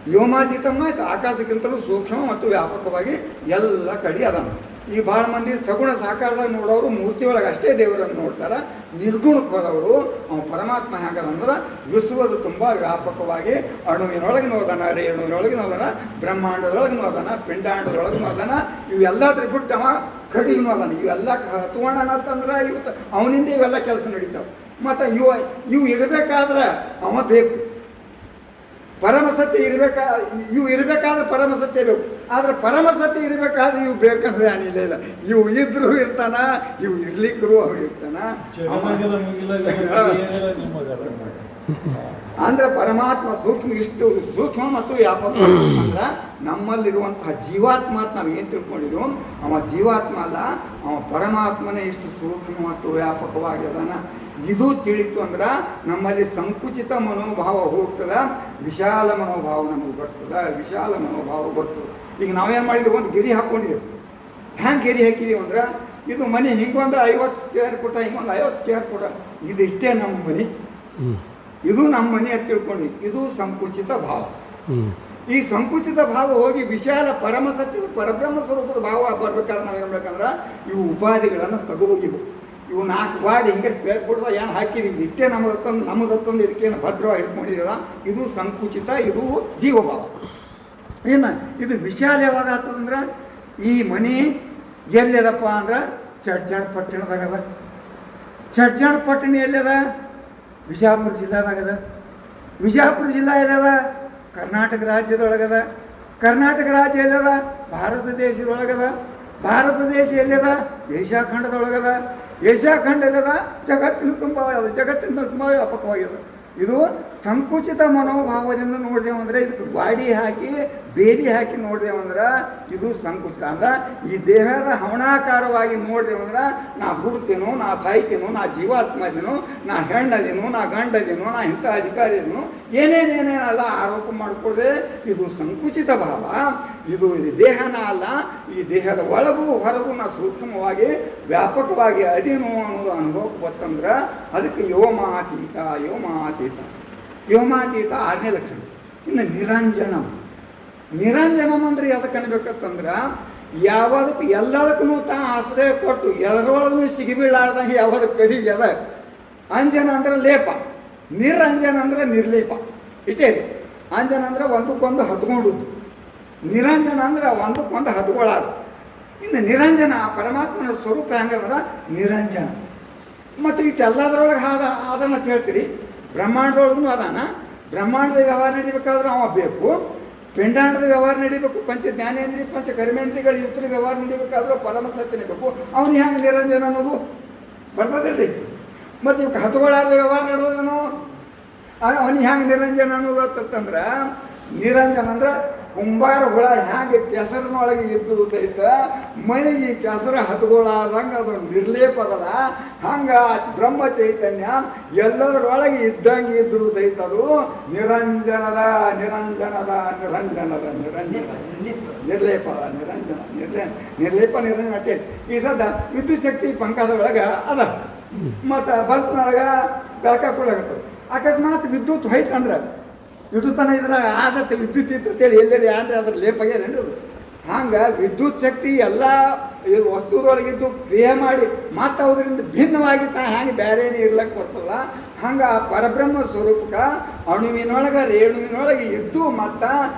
ವ್ಯೋಮಾತೀತಂ ಆಯ್ತು. ಆಕಾಶಕ್ಕಿಂತಲೂ ಸೂಕ್ಷ್ಮ ಮತ್ತು ವ್ಯಾಪಕವಾಗಿ ಎಲ್ಲ ಕಡೆ ಅದಾನ. ಈ ಭಾಳ ಮಂದಿ ಸಗುಣ ಸಾಕಾರದಾಗ ನೋಡೋರು ಮೂರ್ತಿ ಒಳಗೆ ಅಷ್ಟೇ ದೇವರನ್ನು ನೋಡ್ತಾರೆ. ನಿರ್ಗುಣಕ್ಕೆ ಹೋದವರು ಅವನು ಪರಮಾತ್ಮ ಹೆಂಗದಂದ್ರೆ ವಿಶ್ವದ ತುಂಬ ವ್ಯಾಪಕವಾಗಿ ಅಣುವಿನೊಳಗೆ ನೋದಾನ, ರೇಣುವಿನೊಳಗೆ ನೋದಾನ, ಬ್ರಹ್ಮಾಂಡದೊಳಗೆ ನೋದಾನ, ಪಿಂಡಾಂಡದೊಳಗೆ ನೋದಾನ. ಇವೆಲ್ಲದ್ರ ಬಿಟ್ಟು ಅವ ಕಡಿಗೂ ನೋದಾನ. ಇವೆಲ್ಲ ಹತ್ವಣ್ಣ ಅಂತಂದ್ರೆ ಇವತ್ತು ಅವನಿಂದ ಇವೆಲ್ಲ ಕೆಲಸ ನಡೀತಾವೆ. ಮತ್ತು ಇವು ಇರಬೇಕಾದ್ರೆ ಅವ ಬೇಕು. ಪರಮಸತ್ಯ ಇವು ಇರಬೇಕಾದ್ರೆ ಪರಮಸತ್ಯ ಬೇಕು. ಆದ್ರೆ ಪರಮಸತ್ಯ ಇರಬೇಕಾದ್ರೆ ಇವು ಬೇಕಂದ್ರೆ ಏನಿಲ್ಲ ಇಲ್ಲ. ಇವು ಇದ್ರು ಇರ್ತಾನ, ಇವು ಇರ್ಲಿಕ್ಕರು ಅವು ಇರ್ತಾನ. ಅಂದ್ರೆ ಪರಮಾತ್ಮ ಇಷ್ಟು ಸೂಕ್ಷ್ಮ ಮತ್ತು ವ್ಯಾಪಕ ಅಂದ್ರೆ ನಮ್ಮಲ್ಲಿರುವಂತಹ ಜೀವಾತ್ಮ ಅಂತ ನಾವು ಏನು ತಿಳ್ಕೊಂಡಿದ್ವು, ಅವ ಜೀವಾತ್ಮ ಅಲ್ಲ, ಅವ ಪರಮಾತ್ಮನೇ ಇಷ್ಟು ಸೂಕ್ಷ್ಮ ಮತ್ತು ವ್ಯಾಪಕವಾಗಿದಾನ. ಇದು ತಿಳಿತು ಅಂದ್ರೆ ನಮ್ಮಲ್ಲಿ ಸಂಕುಚಿತ ಮನೋಭಾವ ಹೋಗ್ತದ, ವಿಶಾಲ ಮನೋಭಾವ ನಮಗೆ ಬರ್ತದ, ವಿಶಾಲ ಮನೋಭಾವ ಬರ್ತದೆ. ಈಗ ನಾವೇನು ಮಾಡಿದ್ವಿ, ಒಂದು ಗಿರಿ ಹಾಕ್ಕೊಂಡಿದ್ದೀವಿ. ಹ್ಯಾಂಗೆ ಗಿರಿ ಹಾಕಿದೀವಿ ಅಂದ್ರೆ, ಇದು ಮನೆ ಹಿಂಗೊಂದು 50 ಸ್ಕ್ವೇರ್ ಫುಟ, ಹಿಂಗೊಂದು 50 ಸ್ಕ್ವೇರ್ ಫುಟ, ಇದಿಷ್ಟೇ ನಮ್ಮ ಮನೆ, ಇದು ನಮ್ಮ ಮನೆ ಅಂತ ತಿಳ್ಕೊಂಡು, ಇದು ಸಂಕುಚಿತ ಭಾವ. ಈ ಸಂಕುಚಿತ ಭಾವ ಹೋಗಿ ವಿಶಾಲ ಪರಮಸತ್ಯದ ಪರಬ್ರಹ್ಮ ಸ್ವರೂಪದ ಭಾವ ಬರ್ಬೇಕಾದ್ರೆ ನಾವೇನು ಮಾಡ್ಬೇಕಂದ್ರೆ ಇವು ಉಪಾಧಿಗಳನ್ನು ತೆಗೆದೋಗಿಬೇಕು. ಇವು 4 ಗಾಡಿ ಹಿಂಗೆ ಸ್ಕ್ವೇರ್ ಫುಟ್ದ ಏನು ಹಾಕಿದೀವಿ, ಇಷ್ಟೇ ನಮ್ಮದತ್ತೊಂದು ಇದಕ್ಕೇನು ಭದ್ರವಾಗಿ ಇಟ್ಕೊಂಡಿದ್ದೀರ, ಇದು ಸಂಕುಚಿತ, ಇದು ಜೀವಭಾವ. ಏನು ಇದು ವಿಶಾಲ ಯಾವಾಗ ಆಗ್ತದಂದ್ರೆ, ಈ ಮನೆ ಎಲ್ಲಿದಪ್ಪ ಅಂದ್ರೆ ಚಡ್ಚಣ್ ಪಟ್ಟಣದಾಗದ. ಚಡ್ಚಣ್ ಪಟ್ಟಣ ಎಲ್ಲದ? ವಿಜಯಪುರ ಜಿಲ್ಲಾದಾಗದ. ವಿಜಯಪುರ ಜಿಲ್ಲಾ ಎಲ್ಲದ? ಕರ್ನಾಟಕ ರಾಜ್ಯದೊಳಗದ. ಕರ್ನಾಟಕ ರಾಜ್ಯ ಎಲ್ಲದ? ಭಾರತ ದೇಶದೊಳಗದ. ಭಾರತ ದೇಶ ಎಲ್ಲದ? ಏಷ್ಯಾ ಖಂಡದೊಳಗದ. ಏಷ್ಯಾ ಖಂಡ ಎಲ್ಲದ? ಜಗತ್ತಿನ ತುಂಬ ವ್ಯಾಪಕವಾಗಿದೆ. ಇದು ಸಂಕುಚಿತ ಮನೋಭಾವದಿಂದ ನೋಡಿದೆವಂದ್ರೆ, ಇದಕ್ಕೆ ಗಾಡಿ ಹಾಕಿ ಬೇಲಿ ಹಾಕಿ ನೋಡಿದೆವಂದ್ರೆ ಇದು ಸಂಕುಚಿತ. ಅಂದ್ರೆ ಈ ದೇಹದ ಹವಣಾಕಾರವಾಗಿ ನೋಡಿದೆವಂದ್ರೆ ನಾ ಹುಡ್ತೇನೋ, ನಾ ಸಾಯ್ತೇನೋ, ನಾ ಜೀವಾತ್ಮ ಇದೀನೋ, ನಾ ಹೆಣ್ಣದೇನೋ, ನಾ ಗಂಡದೇನೋ, ನಾ ಇಂಥ ಅಧಿಕಾರಿ ಇದೀನೋ, ಏನೇನೇನೇನಲ್ಲ ಆರೋಪ ಮಾಡಿಕೊಳ್ಳದೆ ಇದು ಸಂಕುಚಿತ ಭಾವ. ಇದು ದೇಹನ ಅಲ್ಲ, ಈ ದೇಹದ ಒಳಗೂ ಹೊರಗೂ ನಾ ಸೂಕ್ಷ್ಮವಾಗಿ ವ್ಯಾಪಕವಾಗಿ ಅದೇನೋ ಅನ್ನೋದು ಅನುಭವಕ್ಕೆ ಗೊತ್ತಂದ್ರೆ ಅದಕ್ಕೆ ಯೋಮಾತೀತ. ವ್ಯೋಮಾತೀತ 6ನೇ ಲಕ್ಷಣ. ಇನ್ನು ನಿರಂಜನಂ ಅಂದ್ರೆ ಯಾವ್ದಕ್ಕೆ ಅನ್ಬೇಕಂತಂದ್ರೆ, ಯಾವದಕ್ಕೂ ಎಲ್ಲದಕ್ಕೂ ತಾ ಆಶ್ರಯ ಕೊಟ್ಟು ಎಲ್ಲರೊಳಗೂ ಸಿಗಿಬೀಳಾರ್ದಂಗೆ ಯಾವ್ದು ಕಡಿಗೆ ಅದ. ಅಂಜನ ಅಂದ್ರೆ ಲೇಪ, ನಿರಂಜನ ಅಂದ್ರೆ ನಿರ್ಲೇಪ. ಇಷ್ಟೇ ರೀ. ಅಂಜನ ಅಂದ್ರೆ ಒಂದಕ್ಕೊಂದು ಹತ್ಕೊಂಡುದು, ನಿರಂಜನ ಅಂದ್ರೆ ಒಂದಕ್ಕೊಂದು ಹತ್ಕೊಳ್ಳಾರ. ಇನ್ನು ನಿರಂಜನ ಪರಮಾತ್ಮನ ಸ್ವರೂಪ ಹೆಂಗಂದ್ರೆ ನಿರಂಜನ. ಮತ್ತು ಇಷ್ಟೆಲ್ಲದರೊಳಗೆ ಅದನ್ನು ಹೇಳ್ತೀರಿ. ಬ್ರಹ್ಮಾಂಡದೊಳಗೂ ಅದಾನ. ಬ್ರಹ್ಮಾಂಡದ ವ್ಯವಹಾರ ನಡಿಬೇಕಾದ್ರೆ ಅವ ಬೇಕು. ಪಿಂಡಾಂಡದ ವ್ಯವಹಾರ ನಡಿಬೇಕು. ಪಂಚ ಜ್ಞಾನೇಂದ್ರಿಯ ಪಂಚ ಕರ್ಮೇಂದ್ರಿಯಗಳ ಯುಕ್ತರ ವ್ಯವಹಾರ ನಡಿಬೇಕಾದ್ರೂ ಪರಮಸತ್ಯನೇ ಬೇಕು. ಅವನು ಹೆಂಗೆ ನಿರಂಜನ ಅನ್ನೋದು ಬರ್ತದಿಲ್ರಿ. ಮತ್ತು ಇವಕ್ಕೆ ಹತ್ಕೊಳ್ಳಾರ್ದ ವ್ಯವಹಾರ ನಡೆದನು, ಅವನಿಗೆ ಹೆಂಗೆ ನಿರಂಜನ ಅನ್ನೋದು ಅಂತಂದ್ರೆ, ನಿರಂಜನ ಅಂದ್ರೆ ಕುಂಬಾರ ಹುಳ ಹ್ಯಾಂಗೆ ಕೆಸರಿನೊಳಗೆ ಇದ್ದು ಸಹಿತ ಮೈಗೆ ಕೆಸರು ಹತ್ಕೊಳ್ಳಾರ್ದಂಗೆ ಅದು ನಿರ್ಲೇಪದಲ್ಲ, ಹಂಗೆ ಬ್ರಹ್ಮ ಚೈತನ್ಯ ಎಲ್ಲದರೊಳಗೆ ಇದ್ದಂಗೆ ಇದ್ರು ಸಹಿತ ಅದು ನಿರ್ಲೇಪದ ನಿರಂಜನ ಅಷ್ಟೇ. ಈ ಸದ ವಿದ್ಯುತ್ ಶಕ್ತಿ ಪಂಕದೊಳಗೆ ಅದ, ಮತ್ತು ಬಲ್ಪ್ನೊಳಗೆ ಬೆಳಕಾಕೊಳ್ಳಾಗತ್ತದ. ಅಕಸ್ಮಾತ್ ವಿದ್ಯುತ್ ಹೋಯ್ತು ಅಂದ್ರೆ, ವಿದ್ಯುತ್ತನ ಇದ್ರ ಆದತ್ತೆ ವಿದ್ಯುತ್ ಇರ್ತೇಳಿ ಎಲ್ಲರಿ ಅಂದ್ರೆ ಅದ್ರ ಲೇಪಾಗ್ಯದೇನ್ರಿ ಅದು. ಹಂಗೆ ವಿದ್ಯುತ್ ಶಕ್ತಿ ಎಲ್ಲ ವಸ್ತುದೊಳಗಿದ್ದು ಕ್ರಿಯೆ ಮಾಡಿ ಮತ್ತು ಅದರಿಂದ ಭಿನ್ನವಾಗಿ ಹ್ಯಾಂಗೆ ಬೇರೆನೇ ಇರ್ಲಕ್ಕೆ ಬರ್ತಲ್ಲ, ಹಂಗೆ ಆ ಪರಬ್ರಹ್ಮ ಸ್ವರೂಪಕ್ಕೆ ಅಣುವಿನೊಳಗೆ ರೇಣುವಿನೊಳಗೆ ಇದ್ದು ಮತ್ತು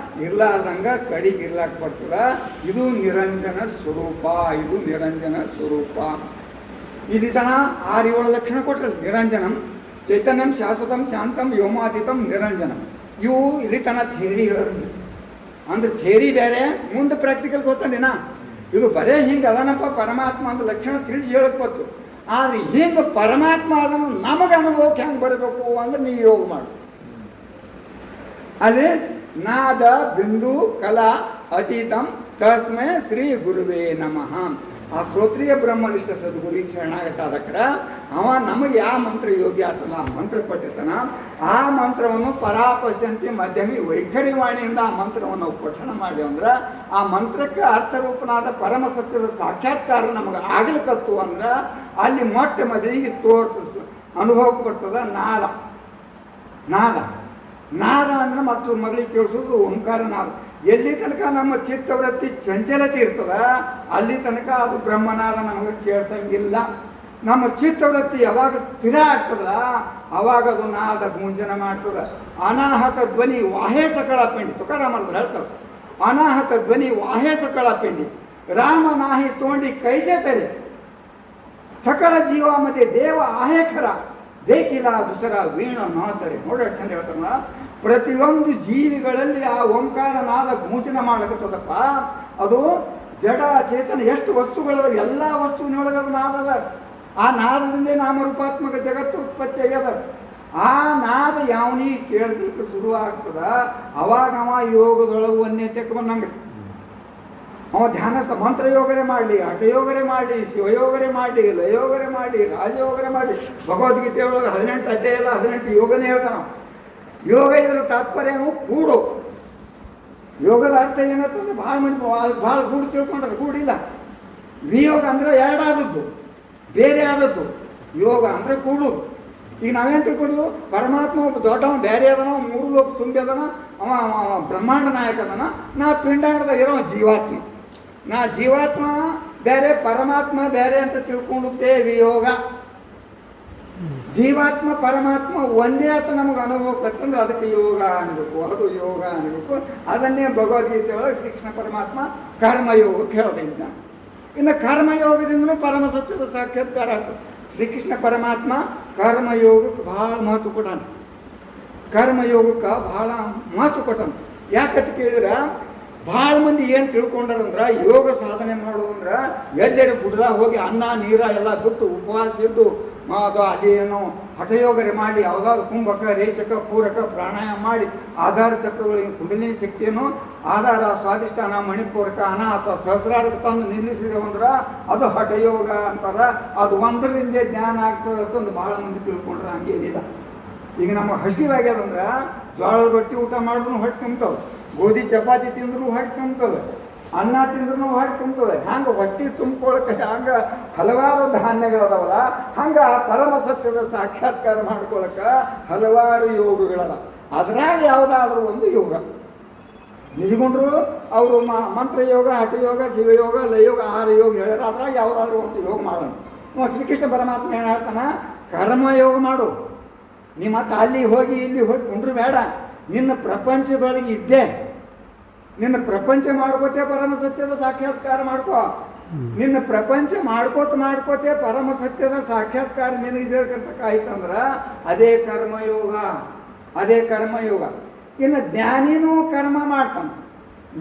ಇರ್ಲಾರ್ದಂಗೆ ಕಡಿಗೆ ಇರ್ಲಕ್ಕೆ ಬರ್ತದ. ಇದು ನಿರಂಜನ ಸ್ವರೂಪ. ಇಲ್ಲಿ ತನ 6-7 ಲಕ್ಷಣ ಕೊಟ್ಟರು. ನಿರಂಜನಂ ಚೈತನ್ಯಂ ಶಾಶ್ವತಂ ಶಾಂತಂ ವ್ಯೋಮಾತೀತಂ ನಿರಂಜನಂ. ಇವು ಇಲ್ಲಿ ತನ ಥಿಯರಿ ಹೇಳಿದ್ರು. ಅಂದ್ರೆ ಥಿಯರಿ ಬೇರೆ, ಮುಂದೆ ಪ್ರಾಕ್ಟಿಕಲ್ ಗೊತ್ತಂಡಿನ. ಇದು ಬರೇ ಹಿಂಗೆ ಅದನಪ್ಪ ಪರಮಾತ್ಮ ಅಂತ ಲಕ್ಷಣ ತಿಳಿಸಿ ಹೇಳಕ್ ಬತ್ತು. ಆದರೆ ಹಿಂಗೆ ಪರಮಾತ್ಮ ಅದನ್ನು ನಮಗೆ ಅನುಭವಕ್ಕೆ ಹೆಂಗೆ ಬರಬೇಕು ಅಂದ್ರೆ ನೀ ಯೋಗ ಮಾಡು. ಅದೇ ನಾದ ಬಿಂದು ಕಲಾ ಅತೀತಂ ತಸ್ಮೈ ಶ್ರೀ ಗುರುವೇ ನಮಃ. ಆ ಶ್ರೋತ್ರಿಯ ಬ್ರಹ್ಮನಿಷ್ಠ ಸದ್ಗುರಿಗೆ ಶರಣಾಗತಾದಕ್ರ ಅವ ನಮಗೆ ಯಾವ ಮಂತ್ರ ಯೋಗ್ಯ ಆಗ್ತದ ಆ ಮಂತ್ರ ಕೊಟ್ಟಿರ್ತಾನ. ಆ ಮಂತ್ರವನ್ನು ಪರಾಪಶ್ಯಂತಿ ಮಧ್ಯಮಿ ವೈಖರಿವಾಣಿಯಿಂದ ಆ ಮಂತ್ರವನ್ನು ಪಠಣ ಮಾಡಿ ಅಂದ್ರೆ ಆ ಮಂತ್ರಕ್ಕೆ ಅರ್ಥರೂಪನಾದ ಪರಮ ಸತ್ಯದ ಸಾಕ್ಷಾತ್ಕಾರ ನಮಗೆ ಆಗ್ಲಿಕ್ಕತ್ತು ಅಂದ್ರೆ ಅಲ್ಲಿ ಮೊಟ್ಟ ಮೊದಲಿಗೆ ಅನುಭವಕ್ಕೆ ಬರ್ತದ ನಾದ ಅಂದ್ರೆ ಮತ್ತು ಮೊದಲಿಗೆ ಕೇಳಿಸೋದು ಓಂಕಾರ ನಾದ. ಎಲ್ಲಿ ತನಕ ನಮ್ಮ ಚಿತ್ತವೃತ್ತಿ ಚಂಚಲತೆ ಇರ್ತದ ಅಲ್ಲಿ ತನಕ ಅದು ಬ್ರಹ್ಮನಾದ ನಮಗೆ ಕೇಳ್ತಂಗಿಲ್ಲ. ನಮ್ಮ ಚಿತ್ತವೃತ್ತಿ ಯಾವಾಗ ಸ್ಥಿರ ಆಗ್ತದ ಅವಾಗ ಅದು ನಾದ ಗುಂಜನ ಮಾಡ್ತದ. ಅನಾಹತ ಧ್ವನಿ ವಾಹೇ ಸಕಳ ಪಿಂಡಿ ತುಕಾರಾಮಂದ್ರ ಹೇಳ್ತಾರೆ. ಅನಾಹತ ಧ್ವನಿ ವಾಹೇ ಸಕಳ ಪಿಂಡಿ ರಾಮ ನಾಹಿ ತೋಂಡಿ ಕೈಸೆ ತರೆ ಸಕಳ ಜೀವಾमध्ये ದೇವ आहे खरा देखीला दुसरा वीण नव्हतरे. ನೋಡಿ ಚಂದ ಹೇಳ್ತಾರಲ್ಲ, ಪ್ರತಿಯೊಂದು ಜೀವಿಗಳಲ್ಲಿ ಆ ಓಂಕಾರ ನಾದ ಗೂಂಚನ ಮಾಡಕತ್ತದಪ್ಪ. ಅದು ಜಡ ಚೇತನ ಎಷ್ಟು ವಸ್ತುಗಳದ ಎಲ್ಲ ವಸ್ತುವಿನೊಳಗದ ನಾದದ. ಆ ನಾದದಿಂದ ನಾಮರೂಪಾತ್ಮಕ ಜಗತ್ತು ಉತ್ಪತ್ತಿ ಆಗ್ಯದ. ಆ ನಾದ ಯಾವನಿಗೆ ಕೇಳಿಸ್ಲಿಕ್ಕೆ ಶುರು ಆಗ್ತದ ಅವಾಗ ಅವ ಯೋಗದೊಳಗೆ ಅನ್ಯತೆಗೆ ಬಂದಂಗೆ. ಅವ ಧ್ಯಾನಸ್ಥ ಮಂತ್ರಯೋಗರೇ ಮಾಡಲಿ, ಹಠಯೋಗರೇ ಮಾಡಲಿ, ಶಿವಯೋಗರೇ ಮಾಡಲಿ, ಲಯೋಗರೇ ಮಾಡಲಿ, ರಾಜಯೋಗರೇ ಮಾಡಲಿ. ಭಗವದ್ಗೀತೆ ಒಳಗೆ 18 ಅಧ್ಯಾಯದ 18 ಯೋಗನೇ ಹೇಳ್ತಾನ. ಯೋಗ ಇದರ ತಾತ್ಪರ್ಯನು ಕೂಡು. ಯೋಗದ ಅರ್ಥ ಏನಂತಂದ್ರೆ ಭಾಳ ಗೂಡು ತಿಳ್ಕೊಂಡ್ರೆ ಗೂಡಿಲ್ಲ. ವಿಯೋಗ ಅಂದ್ರೆ ಎರಡಾದದ್ದು, ಬೇರೆ ಆದದ್ದು. ಯೋಗ ಅಂದ್ರೆ ಕೂಡು. ಈಗ ನಾವೇನು ತಿಳ್ಕೊಂಡು ಪರಮಾತ್ಮ ಒಬ್ಬ ದೊಡ್ಡವ ಬೇರೆ ಅದನ, 3 ಲೋಕ ತುಂಬಿ ಅದನ, ಅವ ಬ್ರಹ್ಮಾಂಡ ನಾಯಕ ಅದನ. ನಾ ಪಿಂಡಾಂಡದಾಗ ಇರೋ ಜೀವಾತ್ಮ. ನಾ ಜೀವಾತ್ಮ ಬೇರೆ, ಪರಮಾತ್ಮ ಬೇರೆ ಅಂತ ತಿಳ್ಕೊಂಡುತ್ತೇ ವಿಯೋಗ. ಜೀವಾತ್ಮ ಪರಮಾತ್ಮ ಒಂದೇ ಅಂತ ನಮಗೆ ಅನುಭವಕ್ಕಂದ್ರೆ ಅದಕ್ಕೆ ಯೋಗ ಅನ್ಬೇಕು, ಅದು ಯೋಗ ಅನ್ಬೇಕು. ಅದನ್ನೇ ಭಗವದ್ಗೀತೆ ಒಳಗೆ ಶ್ರೀಕೃಷ್ಣ ಪರಮಾತ್ಮ ಕರ್ಮಯೋಗಕ್ಕೆ ಹೇಳ್ದಿದ್ದ. ಇನ್ನು ಕರ್ಮಯೋಗದಿಂದಲೂ ಪರಮ ಸತ್ಯದ ಸಾಕ್ಷಾತ್ಕಾರ ಆಗ್ತದೆ. ಶ್ರೀಕೃಷ್ಣ ಪರಮಾತ್ಮ ಕರ್ಮಯೋಗಕ್ಕೆ ಭಾಳ ಮಹತ್ವ ಕೊಟ್ಟಾನ. ಕರ್ಮಯೋಗಕ್ಕೆ ಭಾಳ ಮಹತ್ವ ಕೊಟ್ಟಾನ. ಯಾಕಂತ ಕೇಳಿದ್ರೆ ಭಾಳ ಮಂದಿ ಏನು ತಿಳ್ಕೊಂಡಾರಂದ್ರೆ ಯೋಗ ಸಾಧನೆ ಮಾಡೋದಂದ್ರೆ ಎಲ್ಲೆಡೆ ಗುಡ್ದಾಗ ಹೋಗಿ ಅನ್ನ ನೀರ ಎಲ್ಲ ಬಿಟ್ಟು ಉಪವಾಸ ಇದ್ದು ಅದು ಅಲ್ಲಿ ಏನೋ ಹಠಯೋಗರೆ ಮಾಡಿ ಯಾವುದಾದ್ರು ಕುಂಭಕ, ರೇಚಕ, ಪೂರಕ, ಪ್ರಾಣಾಯಾಮ ಮಾಡಿ ಆಧಾರ ಚಕ್ರಗಳಿಗೆ ಕುಂಡಲಿನಿ ಶಕ್ತಿಯನ್ನು ಆಧಾರ, ಸ್ವಾಧಿಷ್ಠಾನ, ಮಣಿಪೂರಕ, ಅನಾಥ, ಸಹಸ್ರಾರಕ್ಕೆ ತಂದು ನಿಲ್ಲಿಸಿದವಂದ್ರೆ ಅದು ಹಠಯೋಗ ಅಂತಾರ. ಅದು ಮಂತ್ರದಿಂದ ಜ್ಞಾನ ಆಗ್ತದೆ ಅಂತಂದು ಭಾಳ ಮಂದಿ ತಿಳ್ಕೊಂಡ್ರೆ ಹಂಗೇನಿಲ್ಲ. ಈಗ ನಮಗೆ ಹಸಿವಾಗ್ಯದಂದ್ರೆ ಜೋಳದ ರೊಟ್ಟಿ ಊಟ ಮಾಡಿದ್ರು ಹೊಟ್ಟೆ ತುಂಬ್ತವೆ, ಗೋಧಿ ಚಪಾತಿ ತಿಂದ್ರು ಹೊಟ್ಟೆ ತುಂಬ್ತವೆ, ಅನ್ನ ತಿಂದ್ರು ಹೊಟ್ಟೆ ತುಂಬ್ತವೆ. ಹಂಗೆ ಹೊಟ್ಟೆ ತುಂಬ್ಕೊಳಕ್ಕೆ ಹಂಗೆ ಹಲವಾರು ಧಾನ್ಯಗಳದಾವಲ್ಲ, ಹಂಗೆ ಪರಮ ಸತ್ಯದ ಸಾಕ್ಷಾತ್ಕಾರ ಮಾಡ್ಕೊಳಕ್ಕೆ ಹಲವಾರು ಯೋಗಗಳದ. ಅದ್ರಾಗ ಯಾವುದಾದ್ರೂ ಒಂದು ಯೋಗ ನಿಜಗೊಂಡ್ರು ಅವರು ಮಂತ್ರಯೋಗ, ಹಠಯೋಗ, ಶಿವಯೋಗ, ಲಯೋಗ 6 ಯೋಗ ಹೇಳ್ಯಾರ. ಅದ್ರಾಗ ಯಾವುದಾದ್ರೂ ಒಂದು ಯೋಗ ಮಾಡೋಣ. ಶ್ರೀಕೃಷ್ಣ ಪರಮಾತ್ಮ ಏನು ಹೇಳ್ತಾನ, ಕರ್ಮಯೋಗ ಮಾಡು. ನೀ ಮತ್ತೆ ಅಲ್ಲಿ ಹೋಗಿ ಇಲ್ಲಿ ಹೋಗಿ ಕುಂಡ್ರು ಬೇಡ. ನಿನ್ನ ಪ್ರಪಂಚದೊಳಗೆ ಇದ್ದೆ, ನಿನ್ನ ಪ್ರಪಂಚ ಮಾಡ್ಕೋತೆ ಪರಮ ಸತ್ಯದ ಸಾಕ್ಷಾತ್ಕಾರ ಮಾಡ್ಕೋ. ನಿನ್ನ ಪ್ರಪಂಚ ಮಾಡ್ಕೋತೆ ಪರಮ ಸತ್ಯದ ಸಾಕ್ಷಾತ್ಕಾರ ನಿನಗಿರ್ತಕ್ಕಾಯ್ತಂದ್ರೆ ಅದೇ ಕರ್ಮಯೋಗ, ಅದೇ ಕರ್ಮಯೋಗ. ಇನ್ನು ಜ್ಞಾನಿನೂ ಕರ್ಮ ಮಾಡ್ತಾನೆ,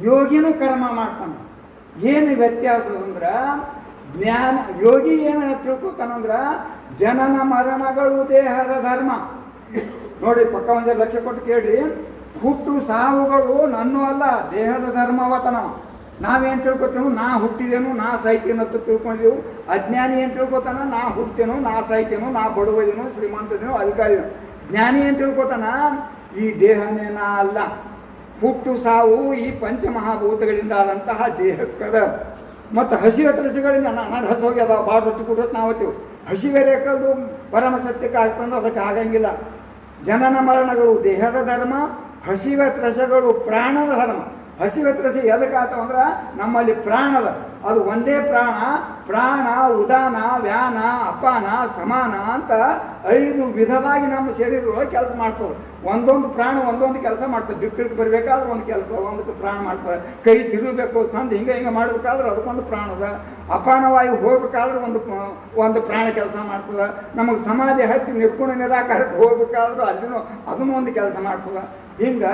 ಯೋಗಿನೂ ಕರ್ಮ ಮಾಡ್ತಾನೆ. ಏನು ವ್ಯತ್ಯಾಸ ಅಂದ್ರೆ ಜ್ಞಾನ ಯೋಗಿ ಏನು ತಿಳ್ಕೊತಾನಂದ್ರೆ ಜನನ ಮರಣಗಳು ದೇಹದ ಧರ್ಮ. ನೋಡಿ, ಪಕ್ಕ 1 ಲಕ್ಷ ಕೊಟ್ಟು ಕೇಳ್ರಿ, ಹುಟ್ಟು ಸಾವುಗಳು ನನ್ನೂ ಅಲ್ಲ, ದೇಹದ ಧರ್ಮವತನ. ನಾವೇನು ತಿಳ್ಕೊತೇನು, ನಾ ಹುಟ್ಟಿದೇನು, ನಾ ಸಾಯ್ತೇನು ಅಂತ ತಿಳ್ಕೊಂಡಿದ್ದೆವು. ಅಜ್ಞಾನಿ ಏನು ತಿಳ್ಕೊತಾನ, ನಾ ಹುಟ್ಟೇನು, ನಾ ಸಾಯ್ತೇನು, ನಾ ಬಡವದೇನು, ಶ್ರೀಮಂತದೇನು, ಅಧಿಕಾರಿದೇನು. ಜ್ಞಾನಿ ಏನು ತಿಳ್ಕೊತಾನ, ಈ ದೇಹನೇ ನಾ ಅಲ್ಲ, ಹುಟ್ಟು ಸಾವು ಈ ಪಂಚಮಹಾಭೂತಗಳಿಂದ ಆದಂತಹ ದೇಹಕ್ಕದ. ಮತ್ತು ಹಸಿವೆ ತ್ರಸಿಗಳಿಂದ ನಾನು ಹಸೋಗಿ ಅದ ಭಾಳ ರೊಟ್ಟಿ ಕೊಟ್ಟರೆ ನಾವತ್ತೀವಿ. ಹಸಿವೆ ರೇಖದು ಪರಮ ಸತ್ಯಕ್ಕೆ ಆಗ್ತಂದ್ರೆ ಅದಕ್ಕೆ ಆಗಂಗಿಲ್ಲ. ಜನನ ಮರಣಗಳು ದೇಹದ ಧರ್ಮ, ಹಸಿವೆ ತ್ರಸಗಳು ಪ್ರಾಣದ ಧರ್ಮ. ಹಸಿವೆ ತ್ರಸಿ ಎದಕ್ಕೆ ಆತವಂದ್ರೆ ನಮ್ಮಲ್ಲಿ ಪ್ರಾಣದ, ಅದು ಒಂದೇ ಪ್ರಾಣ. ಪ್ರಾಣ, ಉದಾನ, ವ್ಯಾನ, ಅಪಾನ, ಸಮಾನ ಅಂತ 5 ವಿಧವಾಗಿ ನಮ್ಮ ಶರೀರದೊಳಗೆ ಕೆಲಸ ಮಾಡ್ತದೆ. ಒಂದೊಂದು ಪ್ರಾಣ ಒಂದೊಂದು ಕೆಲಸ ಮಾಡ್ತದೆ. ಬಿಕ್ಕಳಿಗೆ ಬರಬೇಕಾದ್ರೆ ಒಂದು ಕೆಲಸ, ಒಂದಕ್ಕೆ ಪ್ರಾಣ ಮಾಡ್ತದೆ. ಕೈ ತಿರುಗಬೇಕು ಸಂದು ಹಿಂಗೆ ಮಾಡಬೇಕಾದ್ರೆ ಅದಕ್ಕೊಂದು ಪ್ರಾಣದ. ಅಪಾನವಾಯು ಹೋಗ್ಬೇಕಾದ್ರೆ ಒಂದು ಪ್ರಾಣ ಕೆಲಸ ಮಾಡ್ತದೆ. ನಮಗೆ ಸಮಾಧಿ ಹತ್ತಿ ನಿರ್ಗುಣ ನಿರಾಕಾರಕ್ಕೆ ಹೋಗ್ಬೇಕಾದ್ರೂ ಅಲ್ಲಿನೂ ಅದನ್ನು ಒಂದು ಕೆಲಸ ಮಾಡ್ತದೆ. ಹಿಂಗೆ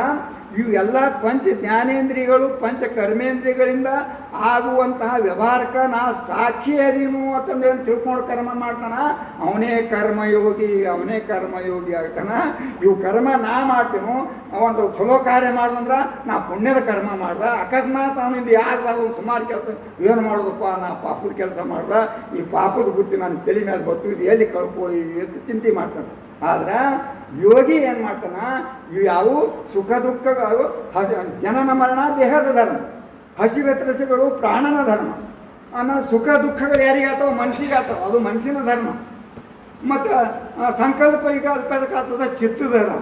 ಇವೆಲ್ಲ ಪಂಚ ಜ್ಞಾನೇಂದ್ರಿಯಗಳು, ಪಂಚ ಕರ್ಮೇಂದ್ರಿಯಗಳಿಂದ ಆಗುವಂತಹ ವ್ಯವಹಾರಕ್ಕೆ ನಾ ಸಾಕ್ಷಿ ಅದೀನು ಅಂತಂದೇನು ತಿಳ್ಕೊಂಡು ಕರ್ಮ ಮಾಡ್ತಾನ, ಅವನೇ ಕರ್ಮಯೋಗಿ, ಅವನೇ ಕರ್ಮಯೋಗಿ ಆಗ್ತಾನ. ಇವು ಕರ್ಮ ನಾ ಮಾಡ್ತೀನೋ, ಒಂದು ಚಲೋ ಕಾರ್ಯ ಮಾಡ್ದಂದ್ರೆ ನಾ ಪುಣ್ಯದ ಕರ್ಮ ಮಾಡ್ದೆ. ಅಕಸ್ಮಾತ್ ಅವನಿಂದ ಯಾಕೆ ಸುಮಾರು ಕೆಲಸ ಏನು ಮಾಡೋದಪ್ಪ, ನಾ ಪಾಪದ ಕೆಲಸ ಮಾಡ್ದೆ, ಈ ಪಾಪದ ಬುದ್ಧಿ ನನ್ನ ತಲೆ ಮೇಲೆ ಬತ್ತು, ಇದು ಎಲ್ಲಿ ಕಳ್ಕೊಳ್ಳಿ ಅಂತ ಚಿಂತೆ ಮಾಡ್ತಾನೆ. ಆದ್ರೆ ಯೋಗಿ ಏನು ಮಾಡ್ತಾನ, ಇವು ಯಾವು ಸುಖ ದುಃಖಗಳು, ಜನನ ಮರಣ ದೇಹದ ಧರ್ಮ, ಹಸಿವೆ ತ್ರಸಗಳು ಪ್ರಾಣನ ಧರ್ಮ. ಆಮೇಲೆ ಸುಖ ದುಃಖಗಳು ಯಾರಿಗಾತವ, ಮನುಷ್ಯಗಾತವ, ಅದು ಮನುಷ್ಯನ ಧರ್ಮ. ಮತ್ತು ಸಂಕಲ್ಪ ವಿಕಲ್ಪದಕ್ಕಾಗ್ತದ ಚಿತ್ತದ ಧರ್ಮ.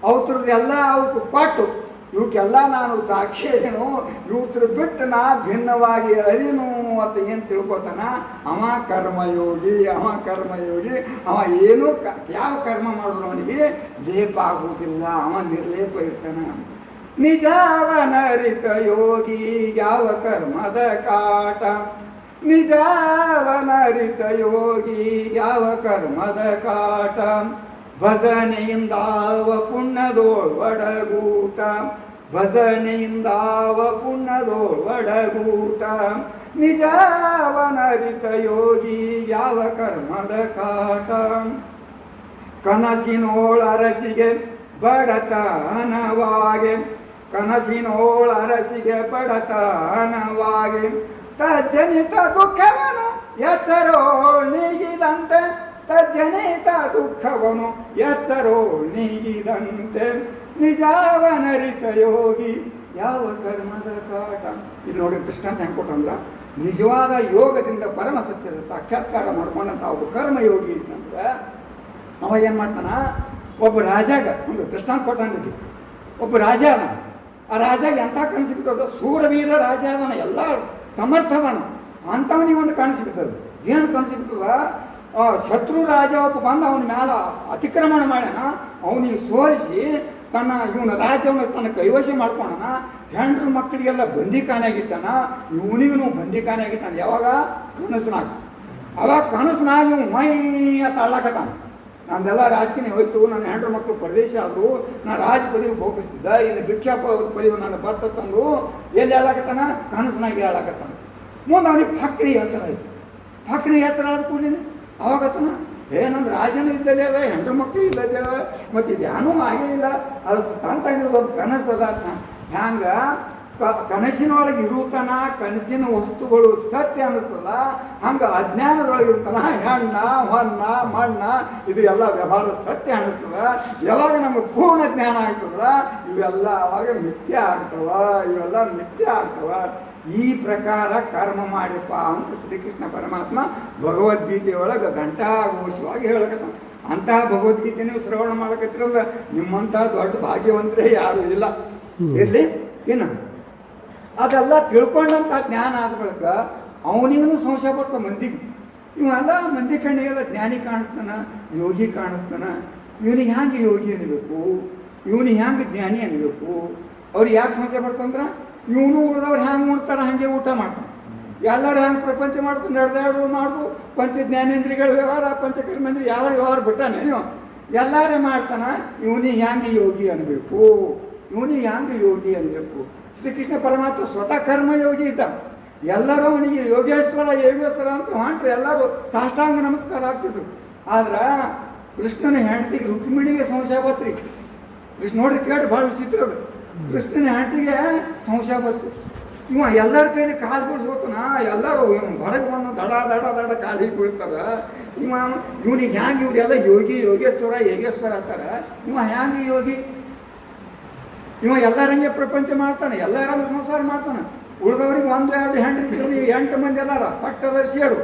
ಅವತ್ರದ್ದೆಲ್ಲ ಅವಕ್ಕೆ ಕೊಟ್ಟು ಇವಕ್ಕೆಲ್ಲ ನಾನು ಸಾಕ್ಷಿ ಇದೀನು, ಇವತ್ರ ಬಿಟ್ಟು ನಾ ಭಿನ್ನವಾಗಿ ಅದಿನು ಅಂತ ಏನು ತಿಳ್ಕೊತಾನ ಅವ ಕರ್ಮಯೋಗಿ. ಅವ ಕರ್ಮಯೋಗಿ. ಅವ ಏನೂ ಯಾವ ಕರ್ಮ ಮಾಡಿದ್ರು ಅವನಿಗೆ ಲೇಪ ಆಗುವುದಿಲ್ಲ, ಅವ ನಿರ್ಲೇಪ ಇರ್ತಾನ. ನಿಜಾವನರಿತ ಯೋಗಿ ಯಾವ ಕರ್ಮದ ಕಾಟ, ನಿಜಾವನರಿತ ಯೋಗಿ ಯಾವ ಕರ್ಮದ ಕಾಟ. ಭಜನೆಯಿಂದಾವ ಪುಣ್ಯದೋಳ್ ಒಡಗೂಟ, ಭಜನೆಯಿಂದಾವ ಪುಣ್ಯದೋಳ್ ಒಡಗೂಟ. ನಿಜವನರಿತ ಯೋಗಿ ಯಾವ ಕರ್ಮದ ಕಾಟ, ಕನಸಿನೋಳ ಅರಸಿಗೆ ಬಡತನವಾಗೆ, ಕನಸಿನೋಳ ಅರಸಿಗೆ ಬಡತನವಾಗೆ. ತಜ್ಜನಿತ ದುಃಖವನು ಎಚ್ಚರೋ ನೀಗಿದಂತೆ, ತಜ್ಜನಿತ ದುಃಖವನು ಎಚ್ಚರೋ ನೀಗಿದಂತೆ. ನಿಜವನರಿತ ಯೋಗಿ ಯಾವ ಕರ್ಮದ ಕಾಟ. ಇಲ್ಲಿ ನೋಡಿ ದೃಷ್ಟಾಂತ ಹೆಂಗೆ ಕೊಟ್ಟಂದ್ರ, ನಿಜವಾದ ಯೋಗದಿಂದ ಪರಮ ಸತ್ಯದ ಸಾಕ್ಷಾತ್ಕಾರ ಮಾಡ್ಕೊಂಡಂತ ಒಬ್ಬ ಕರ್ಮಯೋಗಿ ಇದ್ದಂದ್ರೆ ಅವ ಏನು ಮಾಡ್ತಾನ, ಒಬ್ಬ ರಾಜಾಗ ಒಂದು ದೃಷ್ಟಾಂತ ಕೊಟ್ಟಾನಿಗೆ. ಒಬ್ಬ ರಾಜ ಅದ, ಆ ರಾಜಾಗ ಎಂಥ ಕಾಣಿಸಿಬಿಟ್ಟದ, ಸೂರವೀರ ರಾಜ ಅದನ, ಎಲ್ಲ ಸಮರ್ಥವನ ಅಂಥವನಿಗೆ ಒಂದು ಕಾಣಿಸಿಬಿಟ್ಟದ. ಏನು ಕಾಣಿಸಿಬಿಟ್ಟದ, ಶತ್ರು ರಾಜ ಒಬ್ಬ ಬಂದು ಅವನ ಮ್ಯಾಲ ಅತಿಕ್ರಮಣ ಮಾಡ್ಯಾನ, ಅವನಿಗೆ ಸೋಲಿಸಿ ತನ್ನ ಇವನ ರಾಜ್ಯವನ್ನು ತನ್ನ ಕೈವಶ ಮಾಡ್ಕೊಂಡನ. ಹೆಂಡ್ರು ಮಕ್ಕಳಿಗೆಲ್ಲ ಬಂದಿಖಾನೆಯಾಗಿಟ್ಟಾನ, ಇವನಿಗೂ ಬಂದಿಖಾನೆಯಾಗಿಟ್ಟಾನ. ಯಾವಾಗ ಕನಸನಾಗ, ಅವಾಗ ಕನಸನಾಗ ಇವ್ ಮೈ ಅಂತ ಅಳ್ಳಾಕತ್ತಾನ. ನಂದೆಲ್ಲ ರಾಜಕೀಯ ಹೋಯ್ತು, ನನ್ನ ಹೆಂಡ್ರು ಮಕ್ಕಳು ಪ್ರದೇಶ ಆದರು, ನಾನು ರಾಜ ಪದವಿ ಭೋಗಿಸ್ತಿದ್ದ, ಇನ್ನು ಭಿಕ್ಷಾ ಪದವಿ ನನ್ನ ಭತ್ತ ತಂದು ಎಲ್ಲಿ ಹೇಳಾಕತ್ತಾನ, ಕನಸನಾಗಿ ಹೇಳಾಕತ್ತಾನ. ಮುಂದೆ ಅವನಿಗೆ ಫಕ್ರಿ ಹೆಸರು ಆಯಿತು. ಫಕ್ರಿ ಹೆಸರು ಆದ ಕೂಡಲೇ ಅವಾಗತ್ತಾನ, ನಂದು ರಾಜನೂ ಇದ್ದಲೇ ಅದ, ಹೆಂಡ್ರು ಮಕ್ಕಳು ಇಲ್ಲದೇ ಅದ, ಮತ್ತು ಇದ್ಯಾನೂ ಆಗೇ ಇಲ್ಲ, ಅದು ತಂತಾಗಿರೋದು ಒಂದು ಕನಸದ. ಹ್ಯಾಂಗ ಕನಸಿನೊಳಗೆ ಇರುತ್ತಾನ, ಕನಸಿನ ವಸ್ತುಗಳು ಸತ್ಯ ಅನ್ನಿಸ್ತಲ್ಲ, ಹಂಗೆ ಅಜ್ಞಾನದೊಳಗೆ ಇರ್ತಾನ ಹೆಣ್ಣ ಹೊನ್ನ ಮಣ್ಣ ಇದು ಎಲ್ಲ ವ್ಯವಹಾರ ಸತ್ಯ ಅನ್ನಿಸ್ತದ. ಯಾವಾಗ ನಮಗೆ ಪೂರ್ಣ ಜ್ಞಾನ ಆಗ್ತದ ಇವೆಲ್ಲ ಅವಾಗ ಮಿಥ್ಯ ಆಗ್ತವ, ಇವೆಲ್ಲ ಮಿಥ್ಯ ಆಗ್ತವ. ಈ ಪ್ರಕಾರ ಕರ್ಮ ಮಾಡಿಪ್ಪ ಅಂತ ಶ್ರೀಕೃಷ್ಣ ಪರಮಾತ್ಮ ಭಗವದ್ಗೀತೆಯೊಳಗೆ ಘಂಟಾಘೋಷವಾಗಿ ಹೇಳಕತ್ತಾನ. ಅಂತಹ ಭಗವದ್ಗೀತೆ ನೀವು ಶ್ರವಣ ಮಾಡಕತ್ತಿರಲ್ಲ, ನಿಮ್ಮಂಥ ದೊಡ್ಡ ಭಾಗ್ಯವಂತರೇ ಯಾರು ಇಲ್ಲ. ಇರಲಿ, ಇನ್ನು ಅದೆಲ್ಲ ತಿಳ್ಕೊಂಡಂಥ ಜ್ಞಾನ ಆದ ಬಳಿಕ ಅವನಿಗೂ ಸಂಶಯ ಬರ್ತಾವ ಮಂದಿಗೆ. ಇವೆಲ್ಲ ಮಂದಿ ಕಣ್ಣಿಗೆಲ್ಲ ಜ್ಞಾನಿ ಕಾಣಿಸ್ತಾನ, ಯೋಗಿ ಕಾಣಿಸ್ತಾನ. ಇವನಿಗೆ ಹ್ಯಾಂಗೆ ಯೋಗಿ ಅನ್ಬೇಕು, ಇವನಿಗೆ ಹ್ಯಾಂಗೆ ಜ್ಞಾನಿ ಅನ್ಬೇಕು. ಅವ್ರಿಗೆ ಯಾಕೆ ಸಂಶಯ ಬರ್ತಂದ್ರೆ, ಇವನು ಉಳಿದವ್ರು ಹ್ಯಾಂಗೆ ಉಣ್ತಾರೆ ಹಾಗೆ ಊಟ ಮಾಡ್ತಾನೆ, ಎಲ್ಲರೂ ಹ್ಯಾಂಗೆ ಪ್ರಪಂಚ ಮಾಡ್ತಾನೆ, ನಡೆದಾಡೋದು ಮಾಡೋದು, ಪಂಚ ಜ್ಞಾನೇಂದ್ರಿಯಗಳ ವ್ಯವಹಾರ, ಪಂಚಕರ್ಮೇಂದ್ರಿಯ ಯಾವ ವ್ಯವಹಾರ ಬಿಟ್ಟಾನೆ ನೀವು, ಎಲ್ಲರೇ ಮಾಡ್ತಾನ. ಇವನಿಗೆ ಹ್ಯಾಂಗೆ ಯೋಗಿ ಅನ್ಬೇಕು, ಇವನಿಗೆ ಹ್ಯಾಂಗೆ ಯೋಗಿ ಅನ್ಬೇಕು. ಶ್ರೀಕೃಷ್ಣ ಪರಮಾತ್ಮ ಸ್ವತಃ ಕರ್ಮಯೋಗಿ ಇದ್ದ. ಎಲ್ಲರೂ ಅವನಿಗೆ ಯೋಗೇಶ್ವರ ಯೋಗೇಶ್ವರ ಅಂತ ಹೊಂಟ್ರೆ ಎಲ್ಲರೂ ಸಾಷ್ಟಾಂಗ ನಮಸ್ಕಾರ ಆಗ್ತಿದ್ರು. ಆದ್ರೆ ಕೃಷ್ಣನ ಹೆಂಡತಿಗೆ ರುಕ್ಮಿಣಿಗೆ ಸಂಶಯ ಬತ್ರಿ. ಕೃಷ್ಣ ನೋಡ್ರಿ ಕೇಳಿ ಭಾಳ ವಿಚಿತ್ರ ಅದು. ಕೃಷ್ಣನ ಹೆಂಡತಿಗೆ ಸಂಶಯ ಬತ್ತು. ಇವ ಎಲ್ಲರ ಕೈಲಿ ಕಾಲು ಬಿಡಿಸ್ಕೊತಾನ, ಎಲ್ಲರೂ ಹೊರಗೆ ಬಂದು ದಡ ದಡ ದಡ ಕಾಲಿಗೆ ಬೀಳ್ತಾರ. ಇವನಿಗೆ ಹ್ಯಾಂಗೆ ಇವ್ರು ಎಲ್ಲ ಯೋಗಿ ಯೋಗೇಶ್ವರ ಯೋಗೇಶ್ವರ ಅಂತಾರೆ. ಇವ ಹ್ಯಾಂಗೆ ಯೋಗಿ, ಇವ ಎಲ್ಲರಂಗೆ ಪ್ರಪಂಚ ಮಾಡ್ತಾನೆ, ಎಲ್ಲರಂಗೆ ಸಂಸಾರ ಮಾಡ್ತಾನೆ. ಉಳಿದವ್ರಿಗೆ 1-2 ಹೆಂಡ್ರಿ 8 ಮಂದಿ ಅದಾರ ಪಟ್ಟದರ್ಶಿಯರು,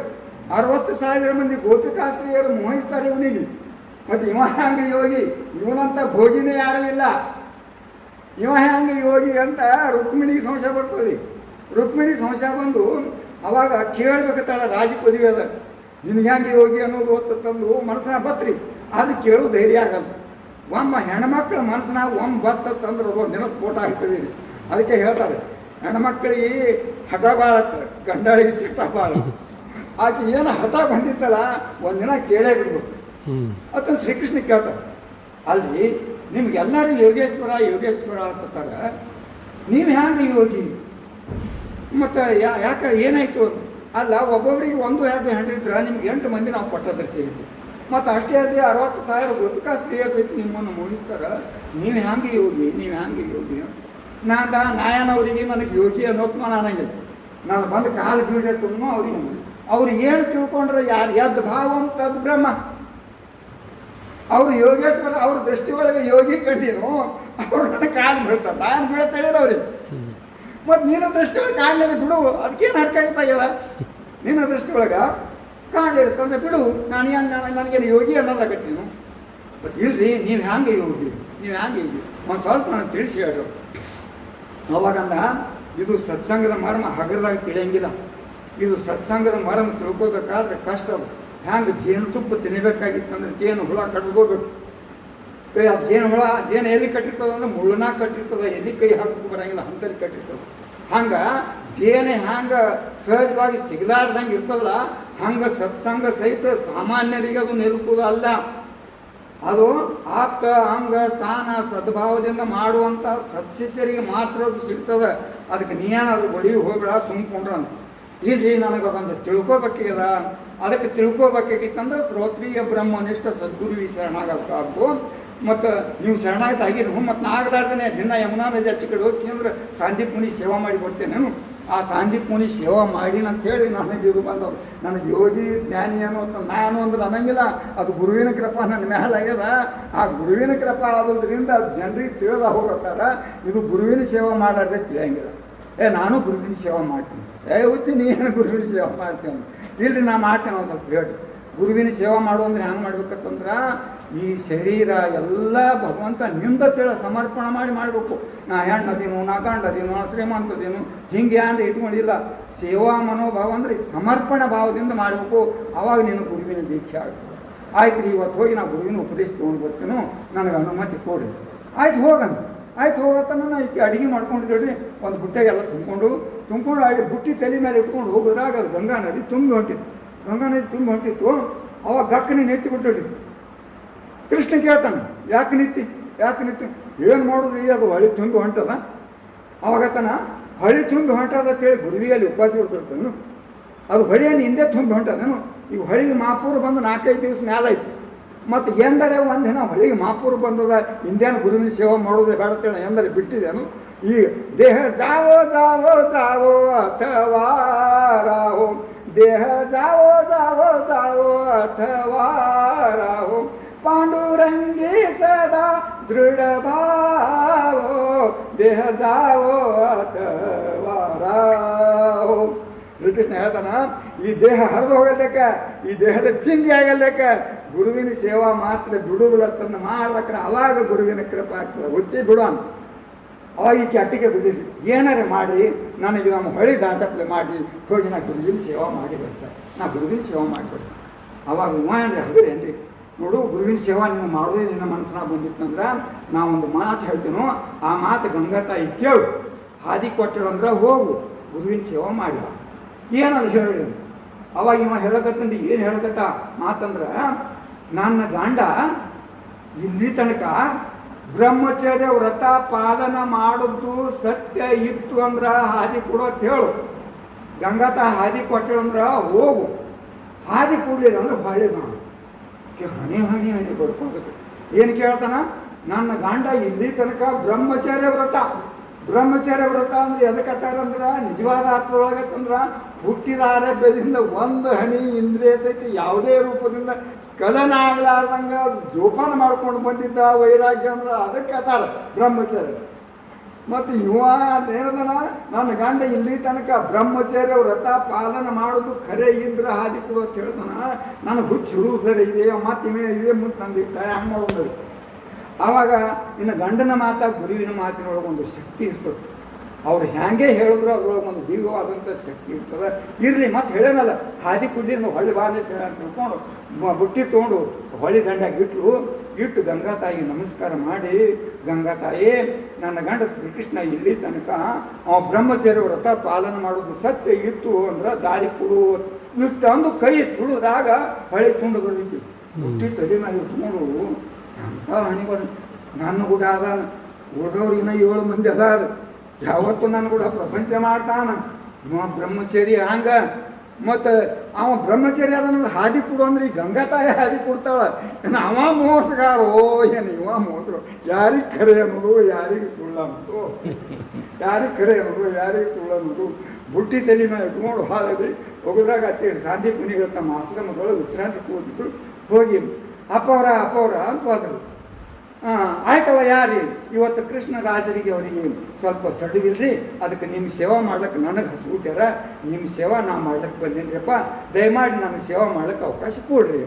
60,000 ಮಂದಿ ಗೋಪಿಕಾಸ್ತ್ರೀಯರು ಮೋಹಿಸ್ತಾರೆ ಇವನಿಗೆ. ಮತ್ತು ಇವ ಹ್ಯಾಂಗೆ ಯೋಗಿ, ಇವನಂತ ಭೋಗಿನೇ ಯಾರೂ ಇಲ್ಲ, ಇವ ಹ್ಯಾಂಗೆ ಯೋಗಿ ಅಂತ ರುಕ್ಮಿಣಿಗೆ ಸಂಶಯ ಬರ್ತದೆ. ರುಕ್ಮಿಣಿಗೆ ಸಂಶಯ ಬಂದು ಅವಾಗ ಕೇಳಬೇಕತ್ತಾಳ, ರಾಜ ಪದವಿ ಅದ, ನಿನಗೆ ಹ್ಯಾಂಗೆ ಯೋಗಿ ಅನ್ನೋದು ಹೊತ್ತು ತಂದು ಮನಸ್ಸನ್ನ ಬತ್ರಿ. ಅದು ಕೇಳೋ ಧೈರ್ಯ ಆಗಲ್ಲ. ಒಮ್ಮ ಹೆಣ್ಮಕ್ಳ ಮನಸ್ಸಿನಾಗ ಬತ್ತಂದ್ರೆ ಅದು ದಿನ ಸ್ಫೋಟ ಆಗ್ತದೆ. ಅದಕ್ಕೆ ಹೇಳ್ತಾರೆ, ಹೆಣ್ಮಕ್ಳಿಗೆ ಹಠ ಬಾಳತ್ತ, ಗಂಡಳಿಗೆ ಚಿತ್ತ ಬಾಳ. ಆಕೆ ಏನು ಹಠ ಬಂದಿತ್ತಲ್ಲ ಒಂದಿನ ಕೇಳೇ ಬಿಡ್ಬೇಕು. ಅದನ್ನು ಶ್ರೀಕೃಷ್ಣ ಕೇಳ್ತಾರೆ, ಅಲ್ಲಿ ನಿಮ್ಗೆಲ್ಲರೂ ಯೋಗೇಶ್ವರ ಯೋಗೇಶ್ವರ ಅಂತಾರೆ, ನೀವು ಹ್ಯಾಂಗೆ ಯೋಗಿ? ಮತ್ತು ಯಾಕೆ ಏನಾಯಿತು? ಅಲ್ಲ, ಒಬ್ಬೊಬ್ಬರಿಗೆ 1-2 ಹೆಂಡ್ರಿದ್ರೆ ನಿಮ್ಗೆ 8 ಮಂದಿ ನಾವು ಪಟ್ಟದರ್ಶಿದ್ದೀವಿ. ಮತ್ತು ಅಷ್ಟೇ ಅಲ್ಲಿ 60,000 ಗೋಪಿಕಾ ಸ್ತ್ರೀಯರ ಸಹಿತ ನಿಮ್ಮನ್ನು ಮುಗಿಸ್ತಾರೆ. ನೀವು ಹ್ಯಾಂಗೆ ಯೋಗಿ, ನೀವು ಹ್ಯಾಂಗೆ ಯೋಗಿ? ನಾಯನವರಿಗೆ ನನಗೆ ಯೋಗಿ ಅನ್ನೋದು ನಾನು ಅನ್ನಂಗಿಲ್ಲ. ನಾನು ಬಂದು ಕಾಲು ಬೀಳತ್ತೂ ಅವ್ರು ಏನು ತಿಳ್ಕೊಂಡ್ರೆ ಯಾರು ಯದ್ ಭಾವಂ ತದ್ ಬ್ರಹ್ಮ. ಅವರು ಯೋಗೇಶ್ವರ ಅವ್ರ ದೃಷ್ಟಿ ಒಳಗೆ ಯೋಗಿ ಕಂಡಿನು, ಅವ್ರು ನನ್ನ ಕಾಲು ಬೀಳ್ತಾರೆ, ನಾನು ಬೀಳ್ತಾಯಿಲ್ಲ ಅವ್ರಿಗೆ. ಮತ್ತು ನಿನ್ನ ದೃಷ್ಟಿ ಒಳಗೆ ಕಾಲಿನ ಬಿಡು, ಅದಕ್ಕೇನು ಹರ್ಕಾಯ್ತಾಗಿಲ್ಲ. ನಿನ್ನ ದೃಷ್ಟಿ ಒಳಗೆ ಕಾಲು ಇಡ್ತಂದ್ರೆ ಬಿಡು, ನನಗೇನು ಯೋಗಿ ಅನ್ನೋದಾಗತ್ತೀನು. ಬಟ್ ಇಲ್ರಿ, ನೀವು ಹ್ಯಾಂಗೆ ಯೋಗಿ, ನೀವು ಹ್ಯಾಂಗೆ ಯೋಗಿ ಒಂದು ಸ್ವಲ್ಪ ನಾನು ತಿಳಿಸಿ ಹೇಳ್ರು. ಅವಾಗಂದ ಇದು ಸತ್ಸಂಗದ ಮರ್ಮ ಹಗರದಾಗ ತಿಳಿಯಂಗಿಲ್ಲ. ಇದು ಸತ್ಸಂಗದ ಮರ್ಮ ತಿಳ್ಕೊಬೇಕಾದ್ರೆ ಕಷ್ಟ. ಹ್ಯಾಂಗೆ ಜೇನುತುಪ್ಪ ತಿನ್ನಬೇಕಾಗಿತ್ತಂದ್ರೆ ಜೇನು ಹುಳ ಕಟ್ಸ್ಕೋಬೇಕು. ಕೈ ಅದು ಜೇನು ಎಲ್ಲಿ ಕಟ್ಟಿರ್ತದೆ ಅಂದ್ರೆ ಮುಳ್ಳನಾಗ ಕಟ್ಟಿರ್ತದೆ, ಎಲ್ಲಿ ಕೈ ಹಾಕಕ್ಕೆ ಬರೋಂಗಿಲ್ಲ ಅಂತಲ್ಲಿ ಕಟ್ಟಿರ್ತದೆ. ಹಂಗೆ ಜೇನೆ ಹ್ಯಾಂಗೆ ಸಹಜವಾಗಿ ಸಿಗಲಾರ್ದಂಗೆ ಇರ್ತದಲ್ಲ, ಹಂಗೆ ಸತ್ಸಂಗ ಸಹಿತ ಸಾಮಾನ್ಯರಿಗೆ ಅದು ನಿಲುಕುವುದಲ್ಲ. ಅದು ಆಪ್ತ ಅಂಗ ಸ್ಥಾನ ಸದ್ಭಾವದಿಂದ ಮಾಡುವಂಥ ಸತ್ಶಿಷ್ಯರಿಗೆ ಮಾತ್ರ ಅದು ಸಿಗ್ತದೆ. ಅದಕ್ಕೆ ನೀನೇನಾದ್ರು ಬಡಿ ಹೋಗ್ಬೇಡ ಸುಮ್ಕೊಂಡ್ರ ಅಂತ. ಇಲ್ರಿ ನನಗೆ ಅದೊಂದು ತಿಳ್ಕೊಬೇಕದ, ಅದಕ್ಕೆ ತಿಳ್ಕೊಬೇಕಾಗಿತ್ತಂದ್ರೆ ಶ್ರೋತ್ರೀಯ ಬ್ರಹ್ಮನಿಷ್ಠ ಸದ್ಗುರು ಶರಣಾಗಬೇಕು. ಮತ್ತು ನೀವು ಶರಣಾಗತ ಆಗಿರಿ. ಮತ್ತು ನಾ ಆಗಲಾರ್ದೇ ದಿನ ಯಮುನಾ ನದಿ ಹಚ್ಚಿ ಕಡೆ ಹೋಗಿ ಅಂದ್ರೆ ಸಾಂದೀಪ್ ಮುನಿ ಸೇವಾ ಮಾಡಿ ಕೊಡ್ತೇನೆ. ನಾನು ಆ ಸಾಂದೀಪ್ ಮುನಿ ಸೇವಾ ಮಾಡಿ ಅಂತೇಳಿ ನನಗೆ ಇದು ಬಂದವು. ನನಗೆ ಯೋಗಿ ಜ್ಞಾನಿ ಏನು ಅಂತ ನಾನು ಅಂದ್ರೆ ಅನ್ನಂಗಿಲ್ಲ. ಅದು ಗುರುವಿನ ಕೃಪಾ ನನ್ನ ಮೇಲೆ ಆಗ್ಯದ. ಆ ಗುರುವಿನ ಕೃಪಾ ಆಗೋದ್ರಿಂದ ಜನರಿಗೆ ತಿಳಿದ ಹೋಗತ್ತಾರ. ಇದು ಗುರುವಿನ ಸೇವಾ ಮಾಡಾರ್ದೆ ತಿಳಿಯಂಗಿಲ್ಲ. ನಾನು ಗುರುವಿನ ಸೇವಾ ಮಾಡ್ತೀನಿ. ಹುಚ್ಚಿ ನೀನು ಗುರುವಿನ ಸೇವಾ ಮಾಡ್ತೀನಿ. ಇಲ್ರಿ ನಾ ಮಾಡ್ತೇನೆ ಒಂದು ಸ್ವಲ್ಪ ಹೇಳಿ. ಗುರುವಿನ ಸೇವಾ ಮಾಡು ಅಂದ್ರೆ ಹ್ಯಾಂಗೆ ಮಾಡ್ಬೇಕಂತಂದ್ರೆ ಈ ಶರೀರ ಎಲ್ಲ ಭಗವಂತ ನಿಂದ ತಿಳ ಸಮರ್ಪಣೆ ಮಾಡಿ ಮಾಡಬೇಕು. ನಾ ಹೆಣ್ಣದೀನು, ನಾ ಗಂಡದೀನು, ಶ್ರೀಮಂತದೀನು ಹಿಂಗೆ ಅಂದ್ರೆ ಇಟ್ಕೊಂಡಿಲ್ಲ. ಸೇವಾ ಮನೋಭಾವ ಅಂದರೆ ಸಮರ್ಪಣಾ ಭಾವದಿಂದ ಮಾಡಬೇಕು. ಆವಾಗ ನೀನು ಗುರುವಿನ ದೀಕ್ಷೆ ಆಗ್ತದೆ. ಆಯ್ತು ರೀ, ಇವತ್ತು ಹೋಗಿ ನಾ ಗುರುವಿನ ಉಪದೇಶ ತೊಗೊಂಡು ಬರ್ತೀನೋ, ನನಗೆ ಅನುಮತಿ ಕೊಡ್ರಿ. ಆಯ್ತು ಹೋಗಣ. ಆಯ್ತು ಹೋಗತ್ತ ನಾನು ಈಕೆ ಅಡುಗೆ ಮಾಡ್ಕೊಂಡಿದ್ದೇಳ್ರಿ. ಒಂದು ಬುಟ್ಟೆಗೆಲ್ಲ ತುಂಬಿಕೊಂಡು ಬುಟ್ಟಿ ತಲೆ ಮೇಲೆ ಇಟ್ಕೊಂಡು ಹೋಗೋದ್ರಾಗ ಅದು ಗಂಗಾ ನದಿ ತುಂಬಿ ಹೊಂಟಿತ್ತು. ಗಂಗಾ ನದಿ ತುಂಬಿ ಹೊಂಟಿತ್ತು. ಅವಾಗ ಗಕ್ಕನೆ ನೆತ್ತಿ ಬಿಟ್ಟಿಡ್ರಿ. ಕೃಷ್ಣ ಕೇಳ್ತಾನೆ, ಯಾಕೆ ನಿತ್ತಿ ಏನು ಮಾಡೋದು ಈ ಅದು ಹೊಳಿ ತುಂಬಿ ಹೊಂಟದ. ಅವಾಗತನ ಹೊಳಿ ತುಂಬಿ ಹೊಂಟದ ಅಂತೇಳಿ ಗುರುವಿಯಲ್ಲಿ ಉಪವಾಸ ಬಿಡ್ತಿರ್ತೇನು. ಅದು ಹೊಳಿಯನ್ನು ಹಿಂದೆ ತುಂಬಿ ಹೊಂಟದೇನು. ಈಗ ಹೊಳಿಗೆ ಮಾಪೂರು ಬಂದು 4-5 ದಿವಸ ಮೇಲಾಯ್ತು. ಮತ್ತು ಎಂದರೆ ಒಂದಿನ ಹೊಳಿಗೆ ಮಾಪೂರು ಬಂದದ, ಹಿಂದೇನು ಗುರುವಿನ ಸೇವೆ ಮಾಡೋದ್ರೆ ಬೇಡತ್ತೇಳ ಎಂದರೆ ಬಿಟ್ಟಿದ್ದೇನು. ಈ ದೇಹ ಜಾವೋ ಜಾವೋ ಜಾವೋ ಅಥವಾ ರಾಹೋ, ದೇಹ ಜಾವೋ ಜಾವೋ ಜಾವೋ ಅಥವಾ ರಾಹೋ, ಪಾಂಡುರಂಗಿ ಸದಾ ದೃಢ ಭಾವೋ, ದೇಹ ಜಾವೋ ಅಥವಾ ರಾಹೋ. ಶ್ರೀಕೃಷ್ಣ ಹೇಳ್ತಾನ, ಈ ದೇಹ ಹರಿದು ಹೋಗಲೇಕ, ಈ ದೇಹದ ಚಿಂದಿ ಆಗಲೇಕ ಗುರುವಿನ ಸೇವಾ ಮಾತ್ರ ಬಿಡುವುದಿಲ್ಲ ತನ್ನ ಮಾಡ್ಲಕ್ರ. ಅವಾಗ ಗುರುವಿನ ಕೃಪೆ ಆಗ್ತದೆ. ಹುಚ್ಚಿ ಬಿಡೋಣ. ಅವಾಗ ಈಕೆ ಅಟ್ಟಿಗೆ ಬಿಡಿದ್ರಿ, ಏನಾರೇ ಮಾಡಿ ನನಗೆ ನಮ್ಮ ಹೊಳಿ ದಾಟಪ್ಲೆ ಮಾಡಿ ಹೋಗಿ ನಾ ಗುರುವಿನ ಸೇವಾ ಮಾಡಿ ಬರ್ತಾರೆ, ನಾ ಗುರುವಿನ ಸೇವಾ ಮಾಡಿಬಿಡ್ತೀನಿ. ಅವಾಗ ಏನ್ರಿ ಹಗರೇನ್ರಿ ನೋಡು, ಗುರುವಿನ ಸೇವಾ ನೀವು ಮಾಡೋದೇ ನಿನ್ನ ಮನಸ್ಸಿನಾಗ ಬಂದಿತ್ತಂದ್ರೆ ನಾವೊಂದು ಮಾತು ಹೇಳ್ತೀನೋ, ಆ ಮಾತು ಗಂಗಾ ತಾಯಿ ಕೇಳು. ಹಾದಿ ಕೊಟ್ಟಳಂದ್ರೆ ಹೋಗು ಗುರುವಿನ ಸೇವಾ ಮಾಡಿದ. ಏನದು ಹೇಳಿ. ಅವಾಗ ಇವ ಹೇಳಕತ್ತಂದು ಏನು ಹೇಳಕತ್ತ ಮಾತಂದ್ರೆ, ನನ್ನ ಗಂಡ ಇಲ್ಲಿ ತನಕ ಬ್ರಹ್ಮಚರ್ಯ ವ್ರತ ಪಾಲನ ಮಾಡೋದು ಸತ್ಯ ಇತ್ತು ಅಂದ್ರೆ ಹಾದಿ ಕೊಡೋತ್ ಹೇಳು. ಗಂಗಾತ ಹಾದಿ ಕೊಟ್ಟಳಂದ್ರೆ ಹೋಗು, ಹಾದಿ ಕೊಡ್ಲಿಲ್ಲ ಅಂದ್ರೆ ಹೊಳ್ಳಿ ಮಾಡು. ಹಣಿ ಹಣಿ ಹಣಿ ಬರ್ಕೋಬೇಕು. ಏನು ಕೇಳ್ತಾನ, ನನ್ನ ಗಂಡ ಇಲ್ಲಿ ತನಕ ಬ್ರಹ್ಮಚರ್ಯ ವ್ರತ ಅಂದ್ರೆ ಎದಕ್ಕತ್ತಾರಂದ್ರೆ ನಿಜವಾದ ಅರ್ಥದೊಳಗತ್ತಂದ್ರೆ ಹುಟ್ಟಿದ ಆರೋಗ್ಯದಿಂದ ಒಂದು ಹನಿ ಇಂದ್ರಿಯ ಸಹಿತ ಯಾವುದೇ ರೂಪದಿಂದ ಸ್ಖಲನ ಆಗ್ಲಾರ್ದಂಗೆ ಜೋಪಾನ ಮಾಡ್ಕೊಂಡು ಬಂದಿದ್ದ ವೈರಾಗ್ಯ ಅಂದ್ರೆ ಅದಕ್ಕೆ ಅತ್ತಾರ ಬ್ರಹ್ಮಚರ್ಯ. ಮತ್ತು ಇವ ಏನದನ, ನನ್ನ ಗಂಡ ಇಲ್ಲಿ ತನಕ ಬ್ರಹ್ಮಚರ್ಯ ವ್ರತ ಪಾಲನ ಮಾಡೋದು ಖರೆ ಇದ್ರೆ ಹಾದಿ ಕೊಡೋದು ಹೇಳ್ತಾನ. ನನಗೆ ಹುಚ್ಚು ಹುಡುಗರೆ ಇದೆ, ಮಾತಿನ ಇದೆ ಮುಂದೆ ತಂದಿಟ್ಟ ಹಂಗೆ ಮಾಡೋದು. ಆವಾಗ ಇನ್ನು ಗಂಡನ ಮಾತಾಗ ಗುರುವಿನ ಮಾತಿನೊಳಗೆ ಒಂದು ಶಕ್ತಿ ಇರ್ತದೆ. ಅವ್ರು ಹ್ಯಾಂಗೆ ಹೇಳಿದ್ರು ಅದ್ರೊಳಗೆ ಒಂದು ದಿವ್ಯವಾದಂಥ ಶಕ್ತಿ ಇರ್ತದೆ. ಇರಲಿ ಮತ್ತೆ ಹೇಳೇನಲ್ಲ, ಹಾದಿ ಕುಡ್ಲಿ ನಾವು ಹೊಳ್ಳಿ ಬಾನೆ ಅಂತ ತಿಳ್ಕೊಂಡು ಬುಟ್ಟಿ ತೊಗೊಂಡು ಹೊಳಿ ದಂಡಾಗಿ ಇಟ್ಟು ಗಂಗಾ ತಾಯಿಗೆ ನಮಸ್ಕಾರ ಮಾಡಿ, ಗಂಗಾ ತಾಯಿ ನನ್ನ ಗಂಡ ಶ್ರೀಕೃಷ್ಣ ಇಲ್ಲಿ ತನಕ ಅವ ಬ್ರಹ್ಮಚರ್ಯ ವ್ರತ ಪಾಲನೆ ಮಾಡೋದು ಸತ್ಯ ಇತ್ತು ಅಂದ್ರೆ ದಾರಿ ಕೊಡು ಇಟ್ಟು ಅಂದು ಕೈ ತುಳಿದಾಗ ಹೊಳೆ ತುಂಡು ಬಂದಿತ್ತು. ಬುಟ್ಟಿ ತಲೆ ಮೇಲೆ ಇಟ್ಕೊಂಡು ಅಂತ ಹಣಿಗಳು ನನ್ನ ಕೂಡ ಅದ. ಉಳಿದವ್ರು ಇನ್ನೂ 7 ಮಂದಿ ಅದಾರ. ಯಾವತ್ತು ನನ್ನ ಕೂಡ ಪ್ರಪಂಚ ಮಾಡ್ತಾನ. ಇವ ಬ್ರಹ್ಮಚರ್ಯ ಹಂಗ. ಮತ್ತು ಅವ ಬ್ರಹ್ಮಚರ್ಯ ಅದನ್ನ ಹಾದಿ ಕೊಡು ಅಂದ್ರೆ ಈ ಗಂಗಾ ತಾಯಿ ಹಾದಿ ಕೊಡ್ತಾಳ. ಅವ ಮೋಸಗಾರೋ ಏನು ಇವ ಮೋಸ. ಯಾರಿಗೆ ಖರೆ ಅನ್ನೋದು, ಯಾರಿಗೆ ಸುಳ್ಳು ಅನ್ನೋದು, ಯಾರಿಗೆ ಖರೆ ಅನ್ನೋದು, ಯಾರಿಗೆ ಸುಳ್ಳು ಅನ್ನೋದು. ಬುಟ್ಟಿ ತಲೆ ಮೇಲೆ ಇಟ್ಕೊಂಡು ಹಾದಿ ಹೋಗೋದ್ರಾಗ ಹಚ್ಚಿ ಸಾಂದೀಪ್ ಮುನಿಗಳು ತಮ್ಮ ಆಶ್ರಮದೊಳಗೆ ವಿಶ್ರಾಂತಿ ಕೂದಿದ್ರು. ಹೋಗಿ ಅಪ್ಪವರ ಅಂತ ಹೋದರು. ಆಯ್ತವ ಯಾರಿ ಇವತ್ತು ಕೃಷ್ಣ ರಾಜರಿಗೆ ಅವರಿಗೆ ಸ್ವಲ್ಪ ಸಡಿವಿಲ್ರಿ, ಅದಕ್ಕೆ ನಿಮ್ಮ ಸೇವಾ ಮಾಡ್ಲಿಕ್ಕೆ ನನಗೆ ಹಸ್ಬಿಟ್ಯಾರ, ನಿಮ್ಮ ಸೇವಾ ನಾ ಮಾಡ್ಲಿಕ್ಕೆ ಬಂದೇನ್ರಿಪ್ಪ, ದಯಮಾಡಿ ನನಗೆ ಸೇವಾ ಮಾಡ್ಲಿಕ್ಕೆ ಅವಕಾಶ ಕೊಡ್ರಿ.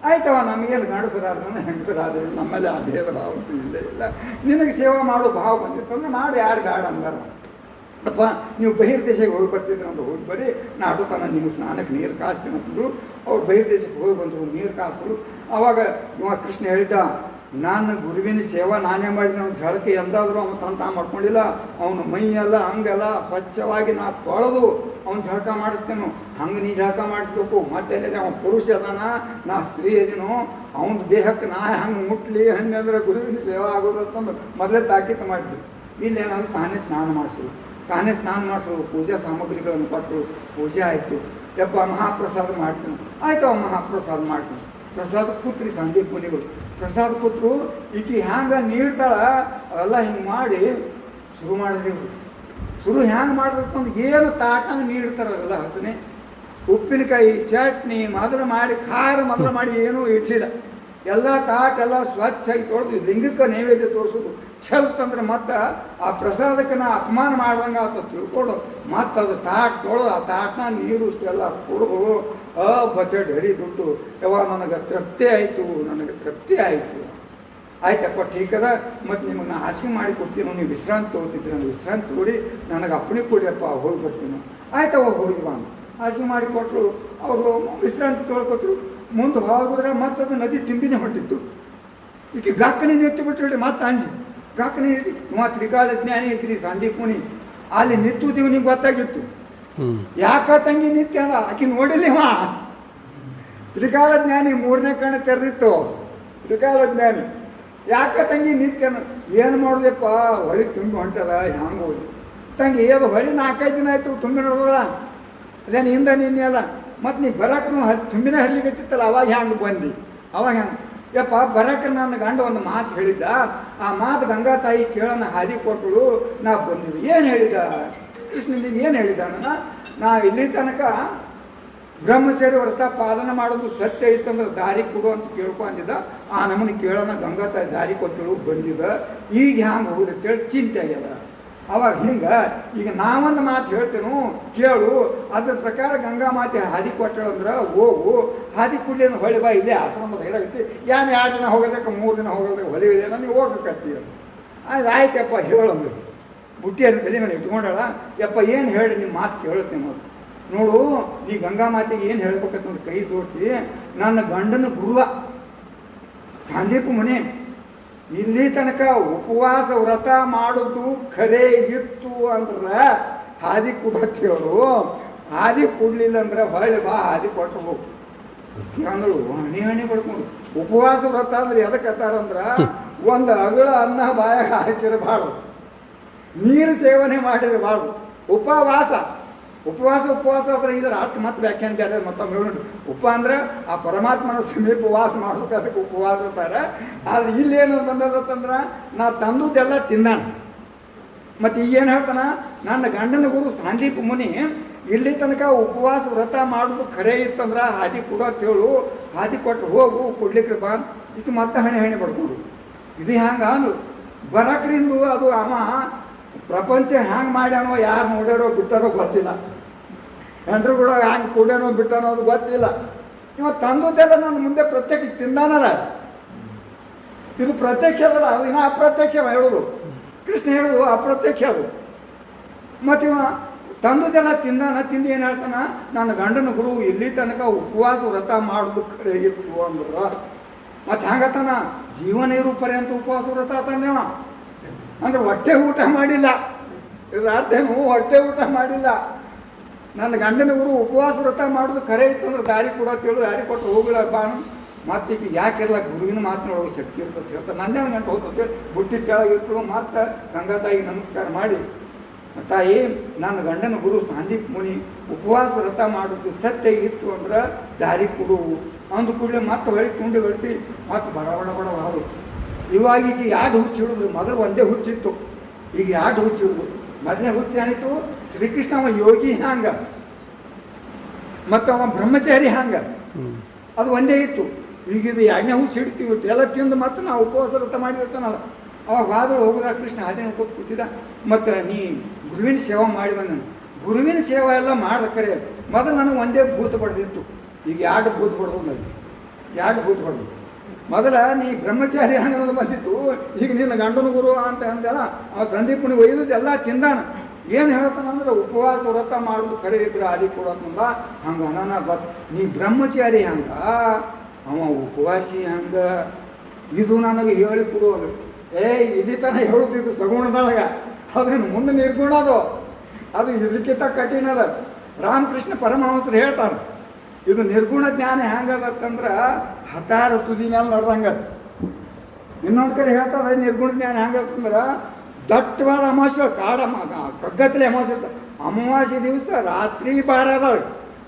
ಆಯ್ತವ ನಮಗೇನು ಗಂಡಸರಾದ್ರೂ ಹೆಂಗಸರಾದ್ರೆ ನಮ್ಮಲ್ಲಿ ಆ ಭೇದ ಭಾವ ಇಲ್ಲ. ನಿನಗೆ ಸೇವಾ ಮಾಡೋ ಭಾವ ಬಂದಿತ್ತಂದ್ರೆ ಮಾಡಿ, ಯಾರು ಬೇಡ ಅಂದಾರ. ಅಪ್ಪ ನೀವು ಬಹಿರ್ದೇಶಕ್ಕೆ ಹೋಗಿ ಬರ್ತಿದ್ರು ಅಂತ ಹೋಗಿ ಬರ್ರಿ, ನಾ ಆಟೋತನ ನಿಮ್ಗೆ ಸ್ನಾನಕ್ಕೆ ನೀರು ಕಾಸ್ತೀನಿ ಅಂತಂದ್ರು. ಅವ್ರು ಬಹಿರ್ದೇಶಕ್ಕೆ ಹೋಗಿ ಬಂದರು, ನೀರು ಕಾಸಿದ್ರು. ಆವಾಗ ಇವ ಕೃಷ್ಣ ಹೇಳಿದ್ದ, ನಾನು ಗುರುವಿನ ಸೇವಾ ನಾನೇ ಮಾಡಿದ ಅವ್ನ ಝಳಕೆ ಎಂದಾದರೂ ಅವನು ತಂತ ಮಾಡ್ಕೊಂಡಿಲ್ಲ. ಅವನು ಮೈಯೆಲ್ಲ ಹಂಗೆಲ್ಲ ಸ್ವಚ್ಛವಾಗಿ ನಾ ತೊಳೆದು ಅವ್ನು ಝಳಕ ಮಾಡಿಸ್ತೇನು. ಹಂಗೆ ನೀ ಝಳಕ ಮಾಡಿಸ್ಬೇಕು. ಮತ್ತೆ ಅವನು ಪುರುಷ ಅದಾನ, ನಾ ಸ್ತ್ರೀ ಅದೀನೋ, ಅವನ ದೇಹಕ್ಕೆ ನಾ ಹಂಗೆ ಮುಟ್ಲಿ ಹಂಗಂದ್ರೆ ಗುರುವಿನ ಸೇವಾ ಆಗೋದು ಅಂತಂದು ಮೊದಲೇ ತಾಕೀತು ಮಾಡಿದ್ವಿ. ಇಲ್ಲೇನಾದ್ರು ತಾನೇ ಸ್ನಾನ ಮಾಡಿಸೋದು, ತಾನೇ ಸ್ನಾನ ಮಾಡಿಸೋದು, ಪೂಜಾ ಸಾಮಗ್ರಿಗಳನ್ನು ಕೊಟ್ಟು ಪೂಜೆ ಆಯಿತು. ಯಪ್ಪ ಮಹಾಪ್ರಸಾದ ಮಾಡ್ತೀನಿ, ಆಯ್ತು ಅವ ಮಹಾಪ್ರಸಾದ ಮಾಡ್ತೀನಿ. ಪ್ರಸಾದ ಕೂತ್ರಿ ಸಂದೀಪ್ ಮುನಿಗಳು ಪ್ರಸಾದ ಕೂತ್ರು. ಈಕಿ ಹ್ಯಾಂಗ ನೀಡ್ತಾಳ ಅವೆಲ್ಲ ಹಿಂಗೆ ಮಾಡಿ ಶುರು ಮಾಡಿದ್ರಿ. ಶುರು ಹ್ಯಾಂಗೆ ಮಾಡಿದ್ರಂದು ಏನು ತಾಟಂಗೆ ನೀಡ್ತಾರಲ್ಲ ಹಸನೆ ಉಪ್ಪಿನಕಾಯಿ ಚಟ್ನಿ ಮೊದಲು ಮಾಡಿ ಖಾರ ಮೊದಲು ಮಾಡಿ ಏನೂ ಇಡ್ಲಿಲ್ಲ. ಎಲ್ಲ ತಾಟೆಲ್ಲ ಸ್ವಚ್ಛಾಗಿ ತೊಳೆದು ಲಿಂಗಕ್ಕೆ ನೈವೇದ್ಯ ತೋರಿಸೋದು ಚೆಲ್ತಂದ್ರೆ ಮತ್ತೆ ಆ ಪ್ರಸಾದಕ್ಕೆ ನಾ ಅಪಮಾನ ಮಾಡ್ದಂಗೆ ಆತ ತಿಳ್ಕೊಂಡು ಮತ್ತೆ ಅದು ತಾಟ್ ತೊಳೆದು ಆ ತಾಟನ ನೀರು ಇಷ್ಟೆಲ್ಲ ಕುಡಿದು ಬಜೆಟ್ ಹರಿದುಟ್ಟು ಯಾವಾಗ ನನಗೆ ತೃಪ್ತಿ ಆಯಿತು, ನನಗೆ ತೃಪ್ತಿ ಆಯಿತು. ಆಯ್ತಪ್ಪ ಠೀಕದ, ಮತ್ತು ನಿಮಗೆ ನಾನು ಹಾಸಿಗೆ ಮಾಡಿ ಕೊಡ್ತೀನಿ, ನೀವು ವಿಶ್ರಾಂತಿ ತೊಗೋತಿದ್ರಿ, ನಾನು ವಿಶ್ರಾಂತಿ ತಗೊಡಿ, ನನಗೆ ಅಪ್ಪಣೆ ಕೊಡ್ರಿಯಪ್ಪ ಹೋಗಿ ಬರ್ತೀನಿ. ಆಯ್ತವ ಹೋಗಿ ಬಾ ಹಾಸಿಗೆ ಮಾಡಿ ಕೊಟ್ಟರು. ಅವರು ವಿಶ್ರಾಂತಿ ತೊಳ್ಕೊಟ್ರು. ಮುಂದೆ ಹೋಗಿದ್ರೆ ಮತ್ತೆ ಅದು ನದಿ ತುಂಬಿನೇ ಹೊಂಟಿತ್ತು. ಈಕೆ ಗಾಕನೇ ನಿಂತು ಬಿಟ್ಟು ಮತ್ತೆ ಅಂಜಿ ಗಾಕನೇ ಮತ್ತು ತ್ರಿಕಾಲ ಜ್ಞಾನಿ ಐತ್ರಿ ಸಂದೀಪ್ ಮುನಿ ಅಲ್ಲಿ ನಿಂತು ನಿಮ್ಗೆ ಗೊತ್ತಾಗಿತ್ತು. ಯಾಕ ತಂಗಿ ನಿತ್ಯ ಅಲ್ಲ ಆಕೆ ನೋಡಿಲ್ಲಿವ ತ್ರಿಕಾಲ ಜ್ಞಾನಿ 3ನೇ ಕಣ್ಣು ತೆರೆದಿತ್ತು. ತ್ರಿಕಾಲ ಜ್ಞಾನಿ ಯಾಕ ತಂಗಿ ನಿತ್ಯನ ಏನು ಮಾಡೋದಪ್ಪ ಹೊಳಿ ತುಂಬಿ ಹೊಂಟದ ಹ್ಯಾಂಗ ಹೋಗಿ ತಂಗಿ ಅದು ಹೊಳಿ 4-5 ದಿನ ಆಯ್ತು ತುಂಬಿ ನೋಡೋದ ಅದೇನು ಹಿಂದ ನಿನ್ನೆ ಅಲ್ಲ ಮತ್ತು ನೀ ಬರಕ್ಕೂ ತುಂಬಿನ ಹರ್ಲಿಗತ್ತಿತ್ತಲ್ಲ ಅವಾಗ ಹ್ಯಾಂಗೆ ಬಂದು ಅವಾಗ ಹ್ಯಾಂಗೆ ಯಪ್ಪ ಬರಕ್ಕೆ ನನ್ನ ಗಂಡ ಒಂದು ಮಾತು ಹೇಳಿದ್ದ. ಆ ಮಾತು ಗಂಗಾ ತಾಯಿ ಕೇಳೋಣ ಹಾದಿ ಕೊಟ್ಟಳು, ನಾ ಬಂದಿವಿ. ಏನು ಹೇಳಿದ ಕೃಷ್ಣನಿಗೆ ಏನು ಹೇಳಿದ ನಾ ಇಲ್ಲಿ ತನಕ ಬ್ರಹ್ಮಚರ್ಯ ವ್ರತ ಪಾಲನೆ ಮಾಡೋದು ಸತ್ಯ ಇತ್ತಂದ್ರೆ ದಾರಿ ಕೊಡು ಅಂತ ಕೇಳ್ಕೊಂಡಿದ್ದ. ಆ ನಮ್ಮನ್ನು ಕೇಳೋಣ ಗಂಗಾ ತಾಯಿ ದಾರಿ ಕೊಟ್ಟಳು ಬಂದಿದ್ದ. ಈಗ ಹ್ಯಾಂಗೆ ಹೋಗುದು ಅಂತೇಳಿ ಚಿಂತೆ ಆಗ್ಯದ. ಅವಾಗ ಹಿಂಗೆ ಈಗ ನಾವೊಂದು ಮಾತು ಹೇಳ್ತೇನು ಕೇಳು, ಅದ್ರ ಪ್ರಕಾರ ಗಂಗಾ ಮಾತೆ ಹಾದಿ ಕೊಟ್ಟಳಂದ್ರೆ ಹೋಗು, ಹಾದಿ ಕುಡ್ಲೇನು ಹೊಳಿ ಬಾ, ಇಲ್ಲೇ ಆಶ್ರಮದ ಇರಾಗೈತಿ, ಏನು 2 ದಿನ ಹೋಗೋದಕ್ಕೆ 3 ದಿನ ಹೋಗೋದಕ್ಕೆ ಹೊಳಿ ಇಳಿಯೋಣ, ನೀವು ಹೋಗಕತ್ತೀರ. ಆಯ್ತಪ್ಪ ಹೇಳಂದ್ರು. ಬುಟ್ಟಿಯನ್ನು ತಲೆ ಮೇಲೆ ಇಟ್ಕೊಂಡಳ. ಯಪ್ಪ ಏನು ಹೇಳಿ ನಿಮ್ಮ ಮಾತು ಕೇಳುತ್ತೇನೆ ನೋಡು, ನೀ ಗಂಗಾ ಮಾತೆಗೆ ಏನು ಹೇಳ್ಬೇಕಂತಂದ್ರೆ ಕೈ ಜೋಡಿಸಿ ನನ್ನ ಗಂಡನ ಗುರುವ ಸಂದೀಪ ಮುನಿ ಇಲ್ಲಿ ತನಕ ಉಪವಾಸ ವ್ರತ ಮಾಡೋದು ಖರೆ ಇತ್ತು ಅಂದ್ರೆ ಹಾದಿ ಕೊಡತ್ತೇಳು, ಹಾದಿ ಕೊಡ್ಲಿಲ್ಲ ಅಂದ್ರೆ ಹೊಳ್ಳಿ ಬಾ ಹಾದಿ ಕೊಟ್ಟು ಹೋಗು ಅಂದಳು. ಹಣಿ ಪಡ್ಕೊಂಡು ಉಪವಾಸ ವ್ರತ ಅಂದ್ರೆ ಎದಕ್ಕೆ ಅತ್ತಾರಂದ್ರೆ ಒಂದು ಅಗಳ ಅನ್ನ ಬಾಯಾಗ ಹಾಕಿರಬಾರ್ದು, ನೀರು ಸೇವನೆ ಮಾಡಿರಬಾರ್ದು. ಉಪವಾಸ ಅಂದ್ರೆ ಇದರ ಅರ್ಥ ಮತ್ತೆ ವ್ಯಾಖ್ಯಾನ ಬೇರೆ ಮತ್ತೊಮ್ಮೆ ಹೇಳಿ. ಉಪ ಅಂದ್ರೆ ಆ ಪರಮಾತ್ಮನ ಸಮೀಪ ವಾಸ ಮಾಡೋದಕ್ಕೆ ಅದಕ್ಕೆ ಉಪವಾಸ ಅಂತಾರೆ. ಆದ್ರೆ ಇಲ್ಲೇನು ಬಂದದಂದ್ರೆ ನಾ ತಂದುದೆಲ್ಲ ತಿಂದಾನ. ಮತ್ತು ಈಗೇನು ಹೇಳ್ತಾನ, ನನ್ನ ಗಂಡನ ಗುರು ಸಂದೀಪ ಮುನಿ ಇಲ್ಲಿ ತನಕ ಉಪವಾಸ ವ್ರತ ಮಾಡೋದು ಖರೆ ಇತ್ತಂದ್ರೆ ಹಾದಿ ಕೊಡೋತ್ತೇಳು, ಹಾದಿ ಕೊಟ್ಟು ಹೋಗು ಕೊಡ್ಲಿಕ್ಕೆ ಬಾ. ಇದು ಮತ್ತೆ ಹಣೆ ಪಡ್ಕೊಂಡು ಇದು ಹ್ಯಾಂಗ ಅನ್ನು ಬರಕ್ರಿಂದು ಅದು ಅವ ಪ್ರಪಂಚ ಹ್ಯಾಂಗೆ ಮಾಡ್ಯಾನೋ, ಯಾರು ನೋಡ್ಯಾರೋ ಬಿಟ್ಟಾರೋ ಗೊತ್ತಿಲ್ಲ, ಗಂಡ್ರು ಕೂಡ ಹ್ಯಾಂಗೆ ಕೂಡ್ಯಾನೋ ಬಿಟ್ಟಾನೋ ಅದು ಗೊತ್ತಿಲ್ಲ. ಇವತ್ತು ತಂದದ್ದೆಲ್ಲ ನಾನು ಮುಂದೆ ಪ್ರತ್ಯಕ್ಷ ತಿಂದಾನಲ್ಲ, ಇದು ಪ್ರತ್ಯಕ್ಷ ಅದಲ್ಲ, ಅದು ಇನ್ನೂ ಅಪ್ರತ್ಯಕ್ಷ ಹೇಳೋದು. ಕೃಷ್ಣ ಹೇಳೋದು ಅಪ್ರತ್ಯಕ್ಷ ಅದು. ಮತ್ತು ಇವ ತಂದದ್ದೆಲ್ಲ ತಿಂದು ಏನು ಹೇಳ್ತಾನ, ನನ್ನ ಗಂಡನ ಗುರು ಇಲ್ಲಿ ತನಕ ಉಪವಾಸ ವ್ರತ ಮಾಡೋದು ಖರೆ ಇತ್ತು ಅಂದ್ರೆ ಮತ್ತು ಹ್ಯಾಂಗತ್ತಾನ ಜೀವನ ಇರು ಪರ್ಯಂತ ಉಪವಾಸ ವ್ರತ ಆತಾನೇವ ಅಂದ್ರೆ ಹೊಟ್ಟೆ ಊಟ ಮಾಡಿಲ್ಲ. ಇದ್ರ ಅರ್ಥ ಏನು, ಹೊಟ್ಟೆ ಊಟ ಮಾಡಿಲ್ಲ. ನನ್ನ ಗಂಡನ ಗುರು ಉಪವಾಸ ವ್ರತ ಮಾಡೋದು ಖರೆ ಇತ್ತು ಅಂದ್ರೆ ದಾರಿ ಕೊಡೋತ್ತೇಳು, ದಾರಿ ಕೊಟ್ಟು ಹೋಗಿಲ್ಲ ಬಾನು. ಮತ್ತು ಈಗ ಯಾಕೆಲ್ಲ ಗುರುವಿನ ಮಾತನೊಳಗೆ ಶಕ್ತಿ ಇರ್ತದೆ ಹೇಳ್ತಾರೆ. ನಂದೇನು ಗಂಟು ಹೋಗ್ತೇಳಿ ಬುಟ್ಟಿ ಕೆಳಗಿಟ್ಟು ಮತ್ತೆ ಗಂಗಾ ತಾಯಿಗೆ ನಮಸ್ಕಾರ ಮಾಡಿ, ತಾಯಿ ನನ್ನ ಗಂಡನ ಗುರು ಸಂದೀಪ್ ಮುನಿ ಉಪವಾಸ ವ್ರತ ಮಾಡೋದು ಸತ್ಯ ಇತ್ತು ಅಂದ್ರೆ ದಾರಿ ಕೊಡು ಅಂದು ಕೂಡಲೇ ಮತ್ತೆ ಹೊಳಿ ತುಂಡು ಹೊಡ್ತಿ ಮತ್ತು ಬಡ ಹಾರು. ಇವಾಗ ಈಗ 2 ಹುಚ್ಚು ಹಿಡಿದ್ರು. ಮೊದಲು ಒಂದೇ ಹುಚ್ಚಿತ್ತು, ಈಗ 2 ಹುಚ್ಚು ಹಿಡಿದು. ಮೊದಲನೇ ಹುಚ್ಚು ಏನಿತ್ತು, ಶ್ರೀಕೃಷ್ಣ ಅವ ಯೋಗಿ ಹ್ಯಾಂಗ ಮತ್ತು ಅವ ಬ್ರಹ್ಮಚಾರಿ ಹ್ಯಾಂಗ, ಅದು ಒಂದೇ ಇತ್ತು. ಈಗ ಇದು 2ನೇ ಹುಚ್ಚು ಹಿಡ್ತೀವಿ ಎಲ್ಲ ತಿಂದು ಮತ್ತು ನಾವು ಉಪವಾಸ ವ್ರತ ಮಾಡಿರ್ತಾನಲ್ಲ. ಅವಾಗ ವಾದಗಳು ಹೋಗಿದ್ರೆ ಕೃಷ್ಣ ಹಾದಿನ ಕೂತಿದ್ದ. ಮತ್ತು ನೀ ಗುರುವಿನ ಸೇವೆ ಮಾಡಿ ಬಂದ. ಗುರುವಿನ ಸೇವೆ ಎಲ್ಲ ಮಾಡ್ದಕ್ಕರೆ ಮೊದಲು ನನಗೆ ಒಂದೇ ಭೂತ ಪಡೆದಿತ್ತು, ಈಗ 2 ಭೂತ ಪಡೆದು ನನಗೆ 2 ಭೂತ ಪಡೆದು. ಮೊದಲ ನೀ ಬ್ರಹ್ಮಚಾರಿ ಅನ್ನೋದು ಬಂದಿತ್ತು, ಈಗ ನಿನ್ನ ಗಂಡನ ಗುರು ಅಂತ ಅಂದೆಲ್ಲ ಅವ ಸಂದೀಪನಿ ಒಯ್ದು ಎಲ್ಲ ತಿಂದಾನ. ಏನು ಹೇಳ್ತಾನಂದ್ರೆ ಉಪವಾಸ ವ್ರತ ಮಾಡೋದು ಖರೆ ಇದ್ರೆ ಅಲ್ಲಿ ಕೊಡೋತಂದ ಹಂಗೆ ಅನಾನ ನೀ ಬ್ರಹ್ಮಚಾರಿ ಹಂಗ, ಅವ ಉಪವಾಸಿ ಹಂಗ ಇದು ನನಗೆ ಹೇಳಿ ಕೊಡುವನು. ಇಲ್ಲಿ ತನಕ ಹೇಳುತ್ತಿದ್ದು ಸಗುಣದೊಳಗ, ಅದೇನು ಮುಂದೆ ನಿರ್ಗುಣ ಅದು ಇದಕ್ಕಿಂತ ಕಠಿಣ ಅದ. ರಾಮಕೃಷ್ಣ ಪರಮಹಂಸರು ಹೇಳ್ತಾರೆ, ಇದು ನಿರ್ಗುಣ ಜ್ಞಾನ ಹೆಂಗದತ್ತಂದ್ರೆ ಹತಾರ ತುದಿ ಮೇಲೆ ನಡೆದಂಗ. ಇನ್ನೊಂದು ಕಡೆ ಹೇಳ್ತಾರೆ ನಿರ್ಗುಣ ಜ್ಞಾನ ಹೆಂಗತ್ತಂದ್ರೆ ದಟ್ಟವಾದ ಅಮಾವಾಸ್ಯೆ, ಕಗ್ಗತ್ತಲೆ ಅಮಾವಾಸ್ಯೆ ಇರ್ತಾರೆ. ಅಮಾವಾಸ್ಯೆ ದಿವಸ ರಾತ್ರಿ ಬಾರದೊಳಗೆ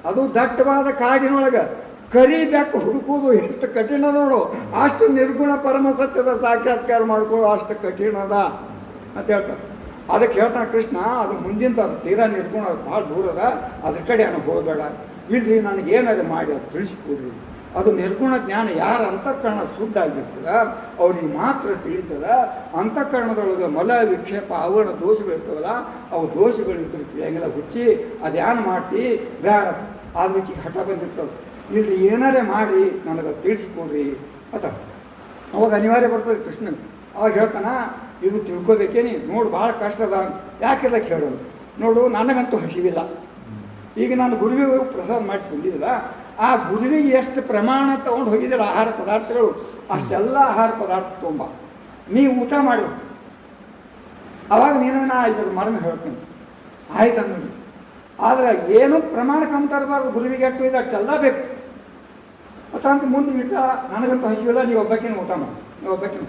ಅದು ದಟ್ಟವಾದ ಕಾಡಿನೊಳಗೆ ಕರಿ ಬೆಕ್ಕು ಹುಡುಕೋದು ಎಷ್ಟು ಕಠಿಣ ನೋಡು. ಅಷ್ಟು ನಿರ್ಗುಣ ಪರಮ ಸತ್ಯದ ಸಾಕ್ಷಾತ್ಕಾರ ಮಾಡ್ಕೊಳ್ಳೋದು ಅಷ್ಟು ಕಠಿಣ ಅದ ಅಂತ ಹೇಳ್ತಾರೆ. ಅದಕ್ಕೆ ಹೇಳ್ತಾನೆ ಕೃಷ್ಣ, ಅದು ಮುಂದಿಂತ ಅದು ತೀರಾ ನಿರ್ಗುಣ, ಅದು ಭಾಳ ದೂರ ಅದ, ಅದ್ರ ಕಡೆ ನಾನು ಹೋಗಬೇಡ. ಇಲ್ರಿ ನನಗೇನಾದ್ರು ಮಾಡಿ ಅದು ತಿಳಿಸ್ಕೊಡ್ರಿ. ಅದು ನಿರ್ಗುಣ ಜ್ಞಾನ ಯಾರ ಅಂತಃಕರಣ ಶುದ್ಧ ಆಗಿರ್ತದ ಅವ್ರಿಗೆ ಮಾತ್ರ ತಿಳಿತದ. ಅಂತಃಕರಣದೊಳಗೆ ಮಲ ವಿಕ್ಷೇಪ ಆವರಣ ದೋಷಗಳಿರ್ತವಲ್ಲ, ಅವು ದೋಷಗಳಿದ್ರೆ ತಿಳಿಯಂಗೆಲ್ಲ ಹುಚ್ಚಿ ಅದ್ಯಾನು ಮಾಡ್ತಿ ಬೇಡ, ಅದಕ್ಕೆ ಹಠ ಬಂದಿರ್ತದೆ. ಇಲ್ಲಿ ಏನಾರೇ ಮಾಡಿ ನನಗೆ ತಿಳಿಸ್ಕೊಡ್ರಿ ಅಂತ ಅವಾಗ ಅನಿವಾರ್ಯ ಬರ್ತದೆ ಕೃಷ್ಣ. ಅವಾಗ ಹೇಳ್ತಾನ, ಇದು ತಿಳ್ಕೊಬೇಕೇನಿ ನೋಡು ಭಾಳ ಕಷ್ಟ ಅದ. ಯಾಕೆಲ್ಲ ಕೇಳೋದು ನೋಡು, ನನಗಂತೂ ಹಸಿವಿಲ್ಲ. ಈಗ ನಾನು ಗುರುವಿಗೆ ಪ್ರಸಾದ ಮಾಡಿಸ್ಕೊಂಡಿದ್ದಿಲ್ಲ, ಆ ಗುರುವಿಗೆ ಎಷ್ಟು ಪ್ರಮಾಣ ತೊಗೊಂಡು ಹೋಗಿದ್ದಿಲ್ಲ ಆಹಾರ ಪದಾರ್ಥಗಳು, ಅಷ್ಟೆಲ್ಲ ಆಹಾರ ಪದಾರ್ಥ ತೊಗೊಂಬ, ನೀವು ಊಟ ಮಾಡಿ, ಅವಾಗ ನೀನು ನಾ ಇದ್ರ ಮರ್ಮ ಹೇಳ್ತೀನಿ ಆಯ್ತು ಅಂದ್ರಿ. ಆದರೆ ಏನು ಪ್ರಮಾಣ ಕಮ್ಮಿ ತರಬಾರ್ದು, ಗುರುವಿಗೆ ಎಷ್ಟು ಇದೆ ಅಷ್ಟೆಲ್ಲ ಬೇಕು ಅಂತ ಮುಂದೆ ಇಟ್ಟ. ನನಗಂತೂ ಹಸಿವಿಲ್ಲ, ನೀವು ಒಬ್ಬಾಕಿನ ಊಟ ಮಾಡಿ, ನೀವು ಒಬ್ಬಾಕಿನ.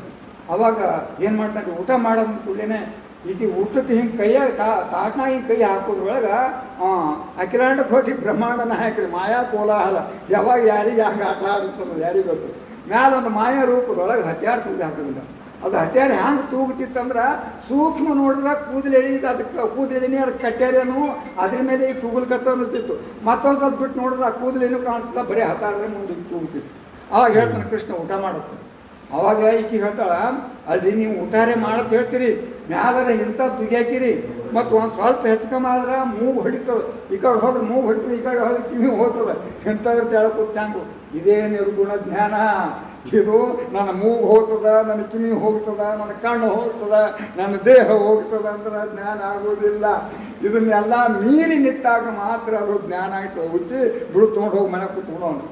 ಅವಾಗ ಏನು ಮಾಡ್ತಾನೆ, ಊಟ ಮಾಡೋದು ಕೂಡಲೇ ಇದು ಊಟಕ್ಕೆ ಹಿಂಗೆ ಕೈಯಾಗ ತಾಟ್ನಾಗ ಹಿಂಗೆ ಕೈ ಹಾಕೋದ್ರೊಳಗೆ ಅಖಿಲಾಂಡ ಕೋಟಿ ಬ್ರಹ್ಮಾಂಡ ನಾಯಕರಿ ಮಾಯಾ ಕೋಲಾಹಲ ಯಾವಾಗ ಯಾರಿಗೆ ಹಂಗೆ ಆಟ ಆಡಿಸ್ತದೆ ಯಾರಿಗೆ ಗೊತ್ತು. ಮ್ಯಾಲೊಂದು ಮಾಯಾ ರೂಪದೊಳಗೆ ಹತ್ಯಾರ ತೂಗಿ ಹಾಕೋದಿಲ್ಲ. ಅದು ಹತ್ಯಾರ ಹ್ಯಾಂಗೆ ತೂಗುತ್ತಿತ್ತಂದ್ರೆ ಸೂಕ್ಷ್ಮ ನೋಡಿದ್ರೆ ಕೂದಲು ಎಳೀದು, ಅದಕ್ಕೆ ಕೂದಲು ಎಳೀನಿ ಅದಕ್ಕೆ ಕಟ್ಟ್ಯಾರೇನು ಅದ್ರ ಮೇಲೆ ಈಗ ತೂಗಲ್ಕತ್ತ ಅನ್ನಿಸ್ತಿತ್ತು. ಮತ್ತೊಂದು ಸ್ವಲ್ಪ ಬಿಟ್ಟು ನೋಡಿದ್ರೆ ಆ ಕೂದಲೇನು ಕಾಣಿಸ್ತಿಲ್ಲ, ಬರೀ ಹತ್ತಾದ್ರೆ ಮುಂದೆ ತೂಗುತ್ತಿತ್ತು. ಅವಾಗ ಹೇಳ್ತಾನೆ ಕೃಷ್ಣ ಊಟ ಮಾಡುತ್ತೆ. ಅವಾಗ ಈಕಿ ಹೇಳ್ತಾಳ, ಅಲ್ಲಿ ನೀವು ಊಟಾರೆ ಮಾಡತ್ ಹೇಳ್ತೀರಿ, ಮ್ಯಾಲರ ಇಂಥ ದುಗ್ಯಾಕಿರಿ, ಮತ್ತು ಒಂದು ಸ್ವಲ್ಪ ಹೆಚ್ಕಮಾದ್ರೆ ಮೂಗು ಹೊಡಿತದೆ, ಈ ಕಡೆ ಹೋದ್ರೆ ಮೂಗು ಹೊಡಿತದೆ, ಈ ಕಡೆ ಹೋದ್ರೆ ಕಿವಿ ಹೋಗ್ತದೆ, ಎಂಥದ್ರ ತೆಳಕೂತ್ ಹ್ಯಾಂಗು. ಇದೇ ನಿರ್ಗುಣ ಜ್ಞಾನ. ಇದು ನನ್ನ ಮೂಗು ಹೋಗ್ತದ, ನನ್ನ ಕಿವಿ ಹೋಗ್ತದ, ನನ್ನ ಕಣ್ಣು ಹೋಗ್ತದ, ನನ್ನ ದೇಹ ಹೋಗ್ತದ ಅಂದ್ರೆ ಜ್ಞಾನ ಆಗೋದಿಲ್ಲ. ಇದನ್ನೆಲ್ಲ ಮೀರಿ ನಿಂತಾಗ ಮಾತ್ರ ಅದು ಜ್ಞಾನ ಆಗ್ತದೆ. ಹುಚ್ಚಿ ಬಿಡು ತೊಗೊಂಡು ಹೋಗಿ ಮನೆ ಕೂತ್ಕೊಂಡು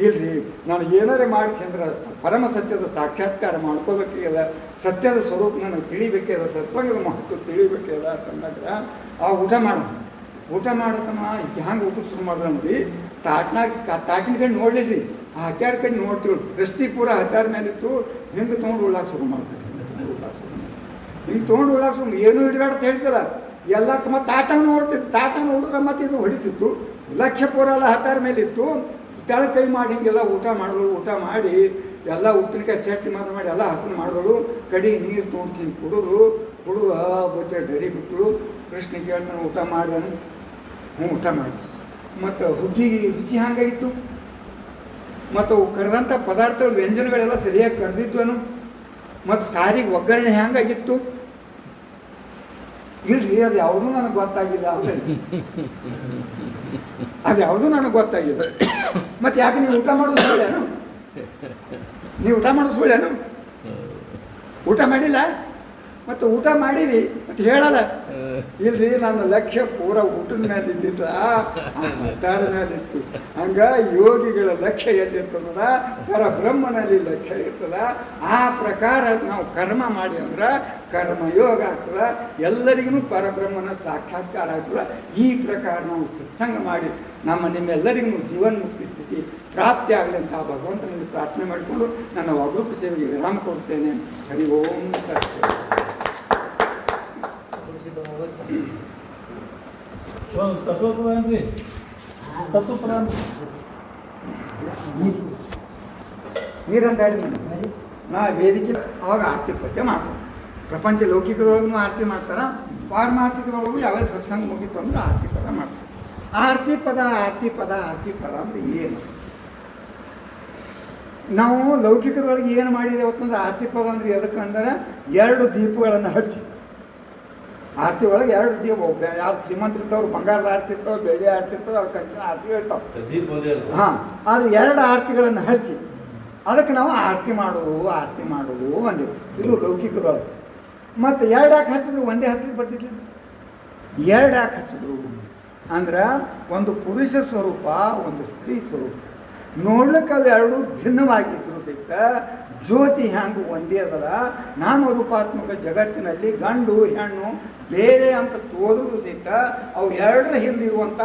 ಇಲ್ರಿ, ನಾನು ಏನಾರೇ ಮಾಡ್ಕೊಂಡ್ರೆ ಪರಮ ಸತ್ಯದ ಸಾಕ್ಷಾತ್ಕಾರ ಮಾಡ್ಕೋಬೇಕಿಲ್ಲ, ಸತ್ಯದ ಸ್ವರೂಪ ನನಗೆ ತಿಳಿಬೇಕಿಲ್ಲ, ಸತ್ಸಂಗದ ಮಹತ್ವ ತಿಳಿಬೇಕಿಲ್ಲ ಅಂತಂದಾಗ ಆ ಊಟ ಮಾಡೋಣ. ಊಟ ಮಾಡತಮ್ಮ ಹ್ಯಾಂಗೆ ಊಟಕ್ಕೆ ಶುರು ಮಾಡಿದ್ರೆ ನೋಡಿ, ತಾಟಿನ ಕಡೆ ನೋಡ್ಲಿದ್ರಿ, ಆ ಹತ್ಯಾರ ಕಡೆ ನೋಡ್ತೀವಿ, ದೃಷ್ಟಿ ಪೂರ ಹತ್ಯಾರ ಮೇಲಿತ್ತು, ಹಿಂಗೆ ತೊಗೊಂಡು ಉಳ್ಳಾಕ ಶುರು ಮಾಡ್ತೀವಿ. ಹಿಂಗೆ ತೊಗೊಂಡು ಉಳ್ಳಾಕ ಶುರು ಏನೂ ಹಿಡಿದಾಡ ಅಂತ ಹೇಳ್ತಿಲ್ಲ, ಎಲ್ಲ ಮತ್ತು ತಾಟ ನೋಡ್ತಿತ್ತು. ತಾಟ ನೋಡಿದ್ರೆ ಮತ್ತೆ ಇದು ಹೊಡಿತಿತ್ತು, ಲಕ್ಷ್ಯ ಪೂರ ಎಲ್ಲ ಹತ್ಯಾರ ಮೇಲಿತ್ತು. ತೆಳ ಕೈ ಮಾಡಿ ಹಿಂಗೆಲ್ಲ ಊಟ ಮಾಡಿದಳು. ಊಟ ಮಾಡಿ ಎಲ್ಲ ಉಪ್ಪಿನಕಾಯಿ ಚಟ್ನಿ ಮಾತ್ರ ಮಾಡಿ ಎಲ್ಲ ಹಸನು ಮಾಡಿದಳು. ಕಡಿ ನೀರು ತೊಗೊಂಡು ಹಿಂಗೆ ಕುಡಿದು ಬಚ್ಚ ಡರಿ ಬಿಟ್ಟಳು. ಕೃಷ್ಣ ಕೇಳ್ತಾನೆ, ಊಟ ಮಾಡಿದನು? ಹ್ಞೂ ಊಟ ಮಾಡಿ. ಮತ್ತು ಹುಗ್ಗಿಗೆ ರುಚಿ ಹಂಗಾಗಿತ್ತು, ಮತ್ತು ಅವು ಕರೆದಂಥ ಪದಾರ್ಥಗಳು ವ್ಯಂಜನಗಳೆಲ್ಲ ಸರಿಯಾಗಿ ಕರೆದಿದ್ವನು, ಮತ್ತು ಸಾರಿಗೆ ಒಗ್ಗರಣೆ ಹ್ಯಾಂಗಾಗಿತ್ತು? ಇಲ್ರಿ, ಅದು ಯಾವುದೂ ನನಗೆ ಗೊತ್ತಾಗಿಲ್ಲ. ಅದು ಯಾವುದೂ ನನಗೆ ಗೊತ್ತಾಗಿಲ್ಲ. ಮತ್ತು ಯಾಕೆ ನೀವು ಊಟ ಮಾಡೋದು ಸುಳ್ಳೇನು? ನೀವು ಊಟ ಮಾಡೋದು ಸುಳ್ಳೇನು? ಊಟ ಮಾಡಿಲ್ಲ, ಮತ್ತು ಊಟ ಮಾಡಿರಿ ಮತ್ತು ಹೇಳಲ್ಲ. ಇಲ್ರಿ, ನನ್ನ ಲಕ್ಷ್ಯ ಪೂರ ಊಟದ ಮೇಲೆ ಇದ್ದಿತ್ತು, ಹತ್ತಾರ ಮೇಲಿತ್ತು. ಹಂಗ ಯೋಗಿಗಳ ಲಕ್ಷ್ಯ ಎಲ್ಲಿರ್ತದ, ಪರಬ್ರಹ್ಮನಲ್ಲಿ ಲಕ್ಷ್ಯ ಇರ್ತದ. ಆ ಪ್ರಕಾರ ನಾವು ಕರ್ಮ ಮಾಡಿ ಅಂದ್ರೆ ಕರ್ಮಯೋಗ ಆಗ್ತದ, ಎಲ್ಲರಿಗೂ ಪರಬ್ರಹ್ಮನ ಸಾಕ್ಷಾತ್ಕಾರ ಆಗ್ತದ. ಈ ಪ್ರಕಾರ ನಾವು ಸತ್ಸಂಗ ಮಾಡಿ ನಿಮ್ಮೆಲ್ಲರಿಗೂ ಜೀವನ್ ಮುಕ್ತಿ ಸ್ಥಿತಿ ಪ್ರಾಪ್ತಿ ಆಗಲಿ ಅಂತ ಭಗವಂತನಲ್ಲಿ ಪ್ರಾರ್ಥನೆ ಮಾಡಿಕೊಂಡು ನನ್ನ ಒಬ್ಬರು ಸೇವೆಗೆ ವಿರಾಮ ಕೊಡ್ತೇನೆ. ಹರಿ ಓಂ ನೀರಂತ ನಾ ವೇದಿಕೆ ಅವಾಗ ಆರತಿ ಪದ್ಯ ಮಾಡ್ತಾರೆ. ಪ್ರಪಂಚ ಲೌಕಿಕದೊಳಗೂ ಆರತಿ ಮಾಡ್ತಾರೆ, ಪಾರಮಾರ್ಥಿಕದೊಳಗೂ ಯಾವ್ಯಾವ ಸತ್ಸಂಗ ಮುಗಿತು ಅಂದ್ರೆ ಆರತಿ ಪದ ಮಾಡ್ತಾರೆ. ಆರತಿ ಪದ ಆರತಿ ಪದ ಆರತಿ ಪದ ಅಂದ್ರೆ ಏನು? ನಾವು ಲೌಕಿಕದೊಳಗೆ ಏನು ಮಾಡಿದ್ದೇವೆ ಅಂತಂದ್ರೆ ಆರತಿ ಪದ ಅಂದ್ರೆ ಎದಕ್ಕಂದ್ರೆ 2 ದೀಪಗಳನ್ನು ಹಚ್ಚಿ, ಆರತಿ ಒಳಗೆ 2 ದೀಪ, ಯಾವ್ದು ಶ್ರೀಮಂತರಿರ್ತವ್ರು ಬಂಗಾರದ ಆರತಿ ಇರ್ತಾವೆ, ಬೆಳ್ಳಿ ಆರತಿ ಇರ್ತಾವೆ, ಅವ್ರು ಕಂಚಿನ ಆರತಿ ಹೇಳ್ತಾವೆ. ಹಾಂ, ಅದು 2 ಆರತಿಗಳನ್ನು ಹಚ್ಚಿ ಅದಕ್ಕೆ ನಾವು ಆರತಿ ಮಾಡೋದು ಅಂದಿವಿ. ಇದು ಲೌಕಿಕದೊಳಗೆ. ಮತ್ತು 2 ಯಾಕೆ ಹಚ್ಚಿದ್ರು? ಒಂದೇ ಹಚ್ಚಲಿಕ್ಕೆ ಬರ್ತಿದ್ಲಿ. 2 ಯಾಕೆ ಹಚ್ಚಿದ್ರು ಅಂದ್ರೆ ಒಂದು ಪುರುಷ ಸ್ವರೂಪ, ಒಂದು ಸ್ತ್ರೀ ಸ್ವರೂಪ. ನೋಡ್ಲಿಕ್ಕೆ ಅವೆರಡು ಭಿನ್ನವಾಗಿದ್ರು ಸಹಿತ ಜ್ಯೋತಿ ಹ್ಯಾಂಗು ಒಂದೇ ಅದಲ್ಲ, ನಾಮರೂಪಾತ್ಮಕ ಜಗತ್ತಿನಲ್ಲಿ ಗಂಡು ಹೆಣ್ಣು ಬೇರೆ ಅಂತ ತೋರುವುದು ಸಹಿತ ಅವು ಎರಡರ ಹಿಂದಿರುವಂಥ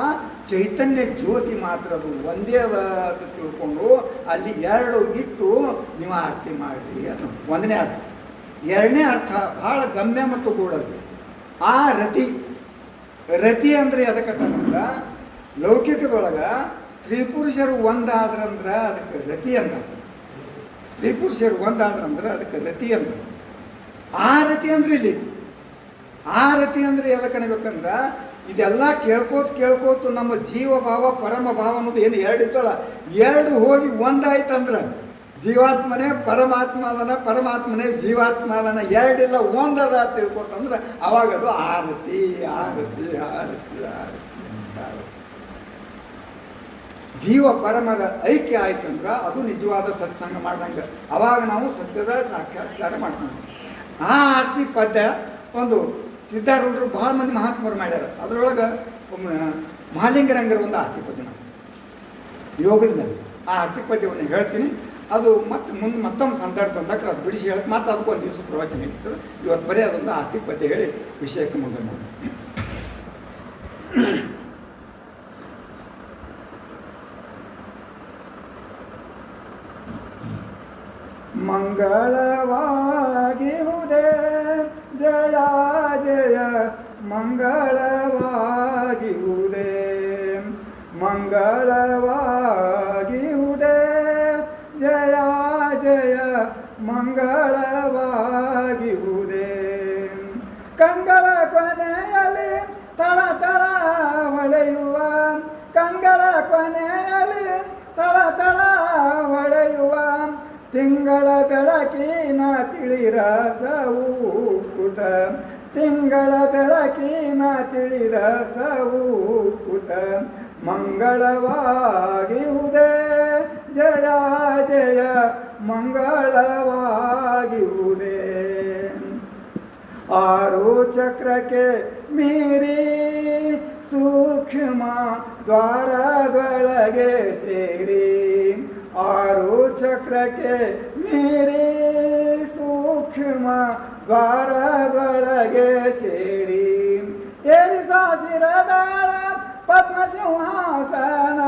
ಚೈತನ್ಯ ಜ್ಯೋತಿ ಮಾತ್ರ ಅದು ಒಂದೇ ಅದ ಅಂತ ತಿಳ್ಕೊಂಡು ಅಲ್ಲಿ ಎರಡು ಇಟ್ಟು ನೀವು ಆರತಿ ಮಾಡಿರಿ ಅದು ಒಂದನೇ ಅರ್ಥ. ಎರಡನೇ ಅರ್ಥ ಭಾಳ ಗಮ್ಯ ಮತ್ತು ಗೂಢದ್ದು. ಆ ರತಿ ಅಂದರೆ ಅದಕ್ಕಂತಂದ್ರೆ ಲೌಕಿಕದೊಳಗೆ ಸ್ತ್ರೀ ಪುರುಷರು ಒಂದಾದ್ರಂದ್ರೆ ಅದಕ್ಕೆ ರತಿ ಅಂತ. ಸ್ತ್ರೀ ಪುರುಷರು ಒಂದಾದ್ರಂದ್ರೆ ಅದಕ್ಕೆ ರತಿ ಅಂತ. ಆ ರತಿ ಅಂದ್ರೆ ಇಲ್ಲಿ ಆ ರತಿ ಅಂದರೆ ಎದಕ್ಕೆ ಅನ್ಬೇಕಂದ್ರೆ ಇದೆಲ್ಲ ಕೇಳ್ಕೋತು ನಮ್ಮ ಜೀವ ಭಾವ ಪರಮ ಭಾವ ಅನ್ನೋದು ಏನು ಎರಡು ಇತ್ತಲ್ಲ, ಎರಡು ಹೋಗಿ ಒಂದಾಯ್ತಂದ್ರೆ ಜೀವಾತ್ಮನೇ ಪರಮಾತ್ಮ ಅದನ, ಪರಮಾತ್ಮನೇ ಜೀವಾತ್ಮ ಅದನ, ಎರಡಿಲ್ಲ ಒಂದದ ಅಂತ ತಿಳ್ಕೊತಂದ್ರೆ ಅವಾಗ ಅದು ಆರತಿ ಆರತಿ ಆರತಿ ಆರತಿ. ಜೀವ ಪರಮದ ಐಕ್ಯ ಆಯ್ತಂದ್ರೆ ಅದು ನಿಜವಾದ ಸತ್ಸಂಗ ಮಾಡ್ದಂಗೆ. ಅವಾಗ ನಾವು ಸತ್ಯದ ಸಾಕ್ಷಾತ್ಕಾರ ಮಾಡ್ತೀವಿ. ಆ ಆರತಿ ಪದ್ಯ ಒಂದು ಸಿದ್ಧಾರೂಢರು ಭಾಳ ಮಂದಿ ಮಹಾತ್ಮರು ಮಾಡ್ಯಾರ. ಅದರೊಳಗೆ ಮಹಾಲಿಂಗರಂಗರ ಒಂದು ಆರತಿ ಪದ್ಯ ನಾವು ಯೋಗದ ಮೇಲೆ ಆ ಆರತಿ ಪದ್ಯವನ್ನು ಹೇಳ್ತೀನಿ. ಅದು ಮುಂದೆ ಮತ್ತೊಂದು ಸಂದರ್ಭ ಬಂದಾಗ ಅದು ಬಿಡಿಸಿ ಹೇಳಕ್ಕೆ ಮತ್ತೆ ಅದಕ್ಕೊಂದು ದಿವಸ ಪ್ರವಚನ ಇರ್ತದೆ. ಇವತ್ತು ಬರೀ ಅದೊಂದು ಆರತಿ ಪದ್ಯ ಹೇಳಿ ವಿಷಯಕ್ಕೆ ಮುಂದೆ ನೋಡಿ. ಮಂಗಳವಾಗಿಹುದೇ ಜಯ ಜಯ ಮಂಗಳವಾಗಿಹುದೇ, ಮಂಗಳವಾಗಿಹುದೇ ಜಯ ಜಯ ಮಂಗಳವಾಗಿಹುದೇ. ಕಂಗಳ ಕೊನೆಯಲ್ಲಿ ತಳ ತಳ ಹೊಳೆಯುವ, ಕಂಗಳ ಕೊನೆಯಲ್ಲಿ ತಳ ತಳ ಹೊಳೆಯುವ ತಿಂಗಳ ಬೆಳಕಿನ ತಿಳಿರಸವು ಕುತ, ತಿಂಗಳ ಬೆಳಕಿನ ತಿಳಿರಸವು ಕುತ. ಮಂಗಳವಾಗಿಹುದೇ ಜಯ ಜಯ ಮಂಗಳವಾಗಿಹುದೇ. ಆರು ಚಕ್ರಕ್ಕೆ ಮೀರಿ ಸೂಕ್ಷ್ಮ ದ್ವಾರದೊಳಗೆ ಸೇರಿ, ಆರು ಚಕ್ರಕ್ಕೆ ಮೀರಿ ಸೂಕ್ಷ್ಮ ದ್ವಾರದೊಳಗೆ ಸೇರಿ. ಏರಿಸಾಸಿರದಾಳ ಪದ್ಮಸಿಂಹಾಸನ,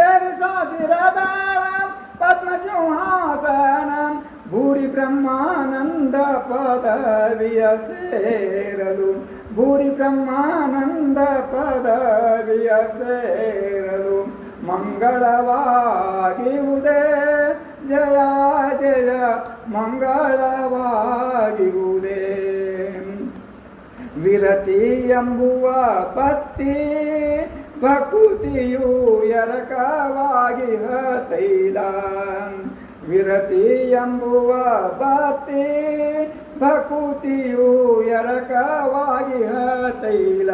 ಏರಿಸಾಸಿರದಾಳ ಪದ್ಮಸಿಂಹಾಸನ. ಭೂರಿ ಬ್ರಹ್ಮಾನಂದ ಪದವಿಯ ಸೇರಲು, ಭೂರಿ ಬ್ರಹ್ಮಾನಂದ ಪದವಿಯ ಸೇರಲು. ಮಂಗಳವಾಗಿಹುದೇ ಜಯ ಜಯ ಮಂಗಳವಾಗಿಹುದೇ. ವಿರತಿ ಎಂಬುವ ಪತ್ತಿ ಭಕುತಿಯು ಎರಕವಾಗಿ ತೈಲ, ವಿರತಿ ಎಂಬುವ ಪತ್ತಿ ಭಕುತಿಯು ಎರಕವಾಗಿ ತೈಲ.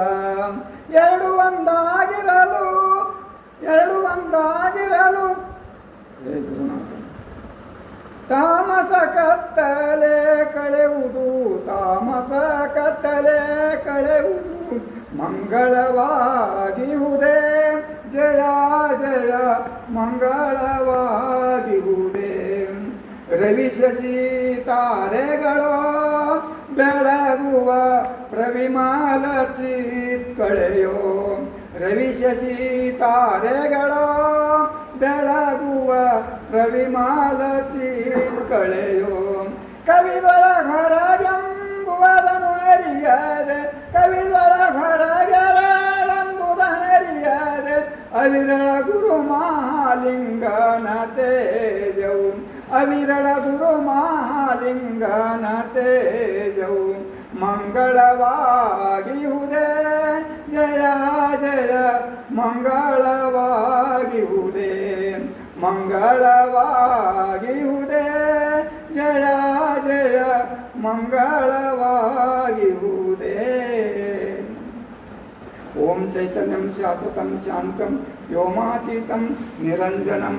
ಎರಡು ಒಂದಾಗಿರಲು, ಎರಡು ಒಂದಾಗಿರಲು ತಾಮಸ ಕತ್ತಲೆ ಕಳೆಯುವುದು, ತಾಮಸ ಕತ್ತಲೆ ಕಳೆಯುವುದು. ಮಂಗಳವಾಗಿಹುದೇ ಜಯ ಜಯ ಮಂಗಳವಾಗಿಹುದೇ. ರವಿ ಶಶಿ ತಾರೆಗಳು ಬೆಳಗುವ ಪ್ರವಿಮಾಲ ಚಿತ್ಕಳೆಯೋ, ರವಿ ಶಶಿ ತಾರೆಗಳು ಬೆಳಗುವ ಪ್ರವಿಮಾಲ ಚಿತ್ಕಳೆಯೋ. ಕವಿದೊಳಗರಗೆಂಬುವುದನ್ನು ಅರಿಯದೆ, ಕವಿದೊಳಗರಗೆಂಬುದನ್ನರಿಯದೆ. ಅವಿರಳ ಗುರು ಮಹಾಲಿಂಗನ ತೇಜವು, ಅವಿರಳ ಗುರು ಮಹಾಲಿಂಗನ ತೇಜವು. ಮಂಗಳವಾಗಿಹುದೇ ಜಯ ಜಯ ಮಂಗಳವಾಗಿಹುದೇ, ಮಂಗಳವಾಗಿಹುದೇ ಜಯ ಜಯ ಮಂಗಳವಾಗಿಹುದೇ. ಓಂ ಚೈತನ್ಯಂ ಶಾಶ್ವತಂ ಶಾಂತಂ ವ್ಯೋಮಾತೀತಂ ನಿರಂಜನಂ